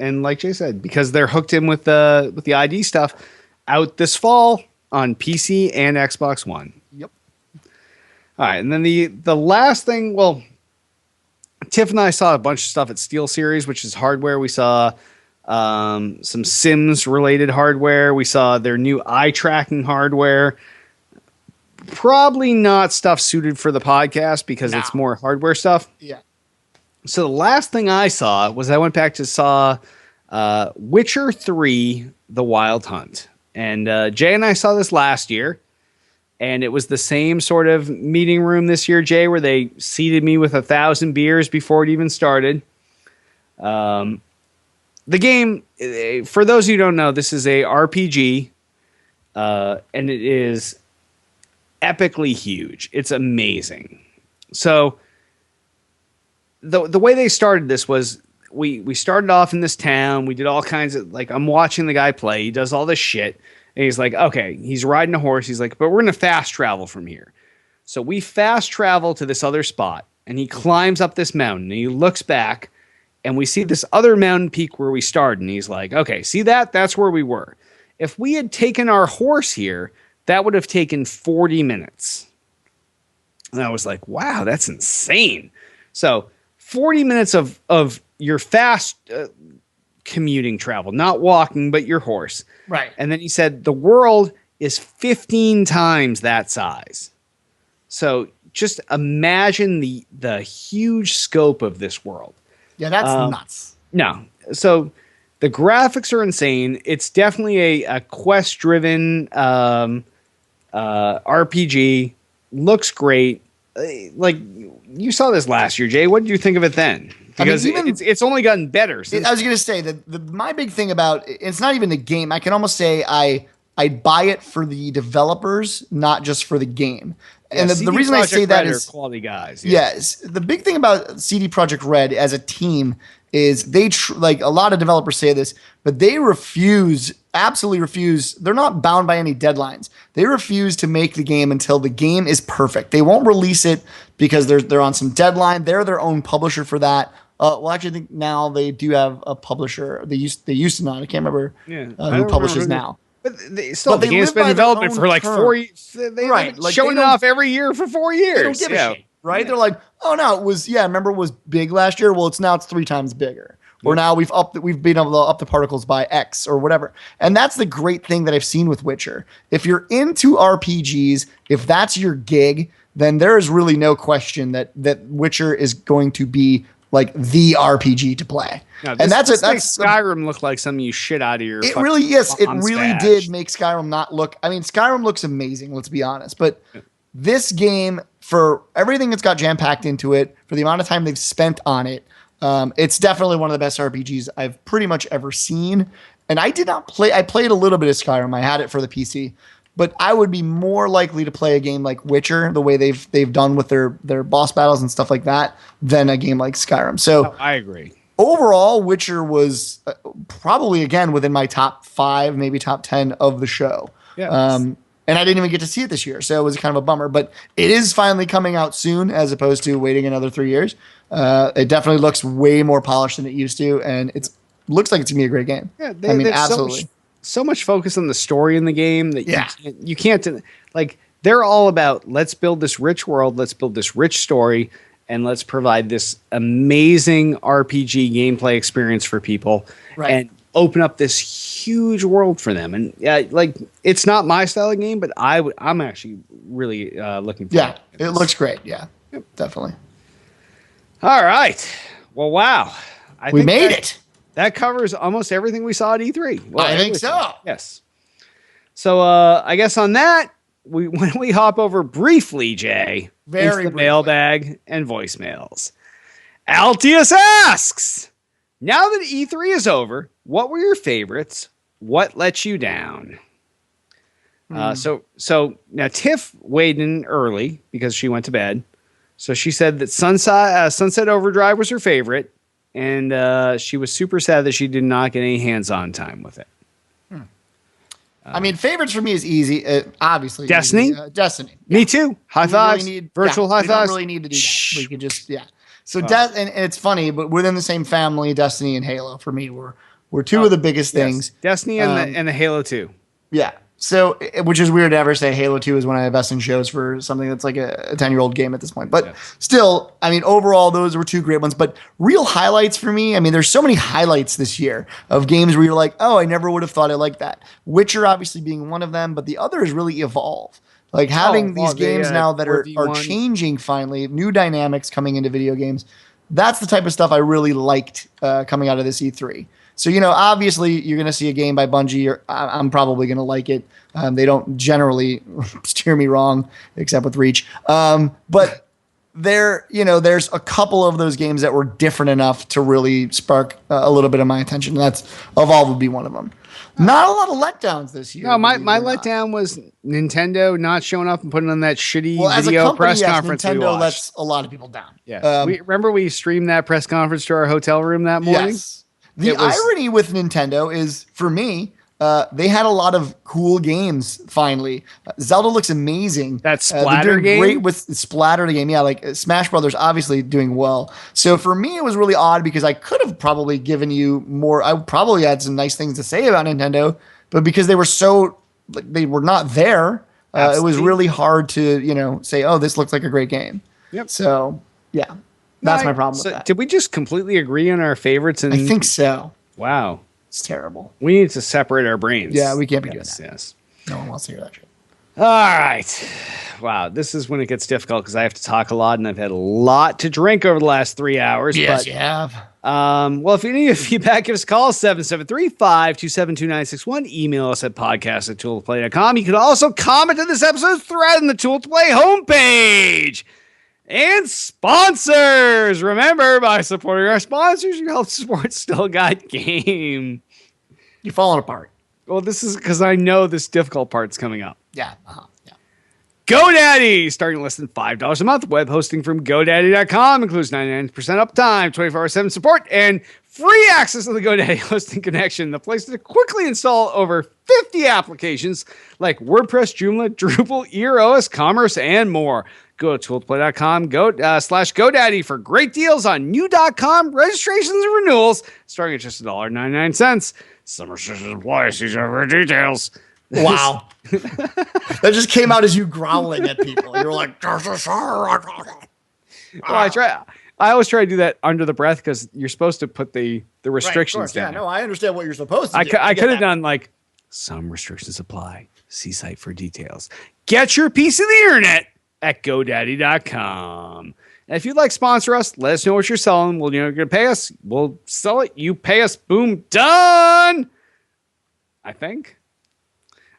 And like Jay said, because they're hooked in with the ID stuff, out this fall on PC and Xbox One. Yep. All right, and then the last thing, well, Tiff and I saw a bunch of stuff at SteelSeries, which is hardware. We saw some Sims related hardware. We saw their new eye tracking hardware. Probably not stuff suited for the podcast because it's more hardware stuff. Yeah. So the last thing I saw was I went back to saw Witcher 3: The Wild Hunt. And Jay and I saw this last year. And it was the same sort of meeting room this year, Jay, where they seated me with 1,000 beers before it even started. The game, for those who don't know, this is a RPG. and it is epically huge. It's amazing. So the way they started this was we started off in this town. We did all kinds of, like, I'm watching the guy play. He does all this shit. And he's like, okay, he's riding a horse. He's like, but we're going to fast travel from here. So we fast travel to this other spot, and he climbs up this mountain, and he looks back, and we see this other mountain peak where we started. And he's like, okay, see that? That's where we were. If we had taken our horse here, that would have taken 40 minutes. And I was like, wow, that's insane. So 40 minutes of your fast commuting travel, not walking, but your horse. Right. And then he said the world is 15 times that size. So just imagine the huge scope of this world. Yeah, that's nuts. No. So the graphics are insane. It's definitely a quest-driven RPG. Looks great. Like, you saw this last year, Jay. What did you think of it then? Because it's only gotten better. I was going to say that my big thing about it's not even the game. I can almost say I buy it for the developers, not just for the game. And the reason I say that is quality guys. Yes. The big thing about CD Projekt Red as a team is they like a lot of developers say this, but they absolutely refuse. They're not bound by any deadlines. They refuse to make the game until the game is perfect. They won't release it because they're on some deadline. They're their own publisher for that. Well, actually, I think now they do have a publisher. They used to not. I can't remember who publishes now. But the game's been developing for like 4 years. They've been showing it off every year for 4 years. They don't give a shit, right? Yeah. They're like, oh no, it was remember it was big last year? Well, it's 3 times bigger. Or now we've been able to up the particles by X or whatever. And that's the great thing that I've seen with Witcher. If you're into RPGs, if that's your gig, then there is really no question that Witcher is going to be like the RPG to play. No, that's Skyrim looked like something you shit out of your. It really did make Skyrim not look. I mean, Skyrim looks amazing. Let's be honest, but this game, for everything that's got jam packed into it, for the amount of time they've spent on it, it's definitely one of the best RPGs I've pretty much ever seen. And I did not play. I played a little bit of Skyrim. I had it for the PC. But I would be more likely to play a game like Witcher, the way they've done with their boss battles and stuff like that, than a game like Skyrim. So I agree. Overall, Witcher was probably, again, within my top 5, maybe top 10 of the show. Yeah. And I didn't even get to see it this year, so it was kind of a bummer. But it is finally coming out soon, as opposed to waiting another 3 years. It definitely looks way more polished than it used to, and it looks like it's going to be a great game. Yeah, absolutely. So much focus on the story in the game that you can't like, they're all about, let's build this rich world, let's build this rich story, and let's provide this amazing RPG gameplay experience for people, and open up this huge world for them. And like, it's not my style of game, but I'm actually really looking forward to it. It looks great. Yeah, definitely. All right. Well, wow. We made it. That covers almost everything we saw at E3. Well, I think so. Yes. So I guess on that, when we hop over briefly, Jay, into the mailbag and voicemails. Altius asks, now that E3 is over, what were your favorites? What let you down? So now Tiff weighed in early because she went to bed. So she said that Sunset Overdrive was her favorite. And she was super sad that she did not get any hands-on time with it. I mean, favorites for me is easy. Obviously, Destiny. Destiny. Me too. High fives. Virtual high fives. We don't really need to do that. We could just So and it's funny, but within the same family, Destiny and Halo for me were two of the biggest things. Destiny and the Halo 2. Yeah. So, which is weird to ever say Halo 2 is when I invest in shows for something that's like a 10-year-old game at this point. But still, I mean, overall, those were two great ones. But real highlights for me, I mean, there's so many highlights this year of games where you're like, oh, I never would have thought I liked that. Witcher obviously being one of them, but the other is really Evolve. Like having these games now that are changing finally, new dynamics coming into video games. That's the type of stuff I really liked coming out of this E3. So, obviously you're going to see a game by Bungie. I'm probably going to like it. They don't generally steer me wrong, except with Reach. But there's a couple of those games that were different enough to really spark a little bit of my attention. That's Evolve would be one of them. Not a lot of letdowns this year. No, my letdown was Nintendo not showing up and putting on that shitty as a video company, press yes, conference. Nintendo lets a lot of people down. Yeah, we streamed that press conference to our hotel room that morning. Yes. The irony with Nintendo is, for me, they had a lot of cool games. Finally, Zelda looks amazing. That Splatter game, great with Splatter game. Yeah, like Smash Brothers, obviously doing well. So for me, it was really odd because I could have probably given you more. I probably had some nice things to say about Nintendo, but because they were they were not there, it was really hard to say, oh, this looks like a great game. Yep. So yeah, that's my problem with that. Did we just completely agree on our favorites? I think so. Wow. It's terrible. We need to separate our brains. Yeah, we can't be doing that. Yes. No one wants to hear that shit. All right. Wow. This is when it gets difficult because I have to talk a lot and I've had a lot to drink over the last 3 hours. Yes, you have. Well, if you need feedback, give us a call, 773-527-2961. Email us at podcast@tooltoplay.com. You can also comment on this episode's thread in the Tool to Play homepage. And sponsors. Remember, by supporting our sponsors, you help support Still Got Game. You're falling apart. Well, this is because I know this difficult part's coming up. Yeah. GoDaddy, starting less than $5 a month. Web hosting from GoDaddy.com includes 99% uptime, 24/7 support, and free access to the GoDaddy hosting connection. The place to quickly install over 50 applications like WordPress, Joomla, Drupal, EarOS, Commerce, and more. Go to tooltoplay.com /GoDaddy for great deals on new .com registrations and renewals, starting at just $1.99. Some restrictions apply. See for details. Wow. That just came out as you growling at people. You're like, well, I always try to do that under the breath because you're supposed to put the restrictions down. Yeah, no, I understand what you're supposed to do. I could have done like, some restrictions apply. See site for details. Get your piece of the internet at GoDaddy.com. And if you'd like to sponsor us, let us know what you're selling. Well, you're going to pay us. We'll sell it. You pay us. Boom. Done. I think.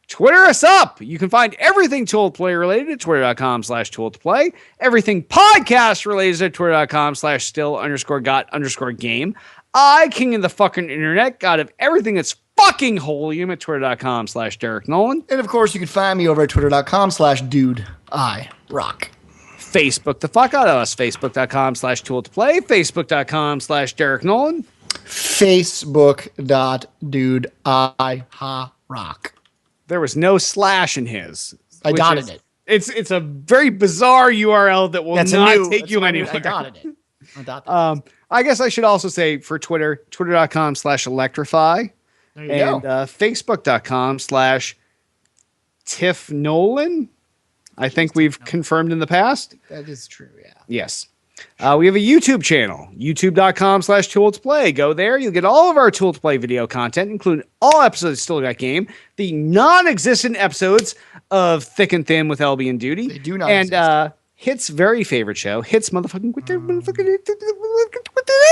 Twitter us up. You can find everything Tool to Play related at twitter.com /Tool to Play. Everything podcast related at twitter.com /still_got_game. I, king of the fucking internet, god of everything that's fucking holy, I'm at twitter.com /Derek Nolan. And of course, you can find me over at twitter.com /dude I rock. Facebook the fuck out of us. Facebook.com /Tool to Play. Facebook.com /Derek Nolan. Facebook.dude I rock. There was no slash in his. I dotted it. It's a very bizarre URL that will not take you anywhere. I dotted it. I guess I should also say for Twitter, twitter.com /Electrify. There you go. Facebook.com /Tiff Nolan. I think we've confirmed in the past. That is true, yeah. Yes. We have a YouTube channel, youtube.com /Tool to Play. Go there. You'll get all of our Tool to Play video content, including all episodes of Still Got Game, the non-existent episodes of Thick and Thin with LB and Duty. They do not exist. And Hit's very favorite show, Hit's motherfucking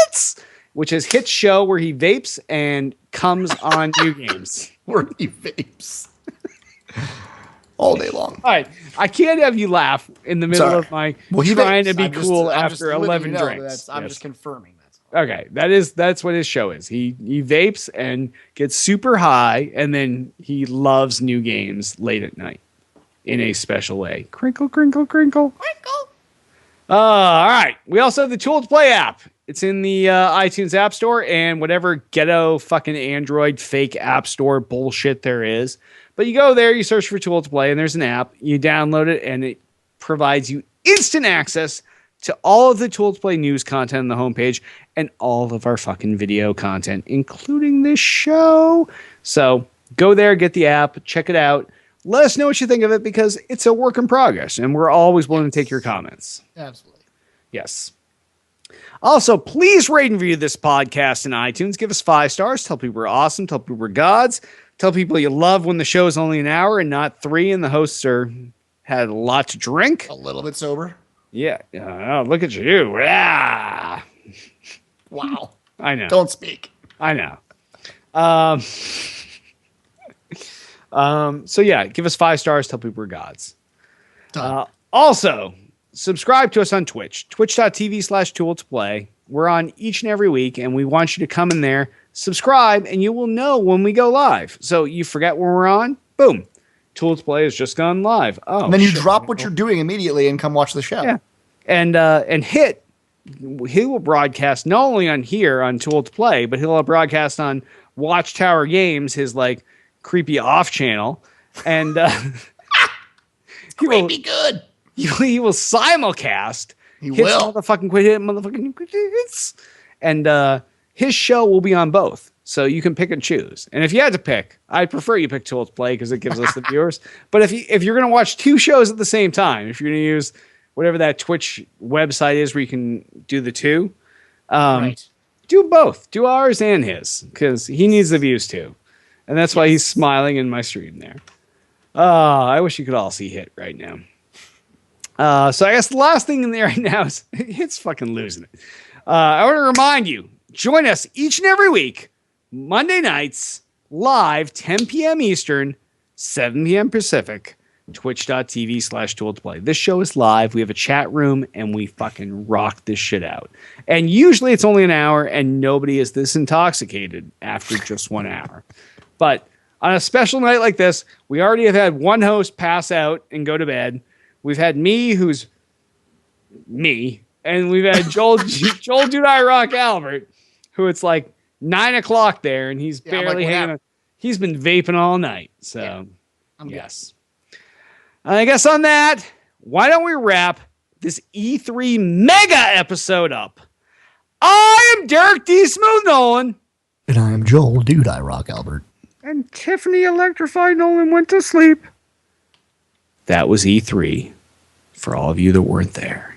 Hits, which is Hit's show where he vapes and comes on new games. Where he vapes. All day long. All right. I can't have you laugh in the middle of my trying to be cool after 11 drinks. I'm just confirming that. Okay. That's what his show is. He vapes and gets super high, and then he loves new games late at night in a special way. Crinkle, crinkle, crinkle. Crinkle. All right. We also have the Tool to Play app. It's in the iTunes App Store and whatever ghetto fucking Android fake App Store bullshit there is. But you go there, you search for Tool to Play, and there's an app. You download it, and it provides you instant access to all of the Tool to Play news content on the homepage and all of our fucking video content, including this show. So go there, get the app, check it out. Let us know what you think of it because it's a work in progress, and we're always willing to take your comments. Absolutely. Yes. Also, please rate and review this podcast in iTunes. Give us 5 stars. Tell people we're awesome. Tell people we're gods. Tell people you love when the show is only an hour and not 3 and the hosts had a lot to drink. A little bit sober. Yeah. Look at you. Yeah. Wow. I know. Don't speak. I know. So yeah, give us 5 stars. Tell people we're gods. Also, subscribe to us on Twitch, twitch.tv/Tool to Play. We're on each and every week, and we want you to come in there, subscribe, and you will know when we go live. So you forget when we're on, boom, Tool to Play has just gone live. Oh, and then you drop what you're doing immediately and come watch the show. Yeah, and he will broadcast not only on here on Tool to Play, but he'll broadcast on Watchtower Games, his like creepy off channel, and creepy good. He will simulcast. He will motherfucking quit hitting motherfucking quit hits, and his show will be on both, so you can pick and choose. And if you had to pick, I'd prefer you pick Tool to Play because it gives us the viewers. But if you're gonna watch two shows at the same time, if you're gonna use whatever that Twitch website is where you can do the two, right. Do both. Do ours and his, because he needs the views too. And that's why he's smiling in my stream there. I wish you could all see Hit right now. So I guess the last thing in there right now is Hit's fucking losing it. I want to remind you, join us each and every week, Monday nights, live, 10 p.m. Eastern, 7 p.m. Pacific, twitch.tv/Tool to Play. This show is live. We have a chat room, and we fucking rock this shit out. And usually it's only an hour, and nobody is this intoxicated after just 1 hour. But on a special night like this, we already have had one host pass out and go to bed. We've had me, who's me, and we've had Joel Dude I Rock Albert, who it's like 9 o'clock there, and he's barely hanging on. He's been vaping all night. So, yes. I guess on that, why don't we wrap this E3 mega episode up? I am Derek D. Smooth Nolan. And I am Joel Dude I Rock Albert. And Tiffany Electrified Nolan went to sleep. That was E3 for all of you that weren't there.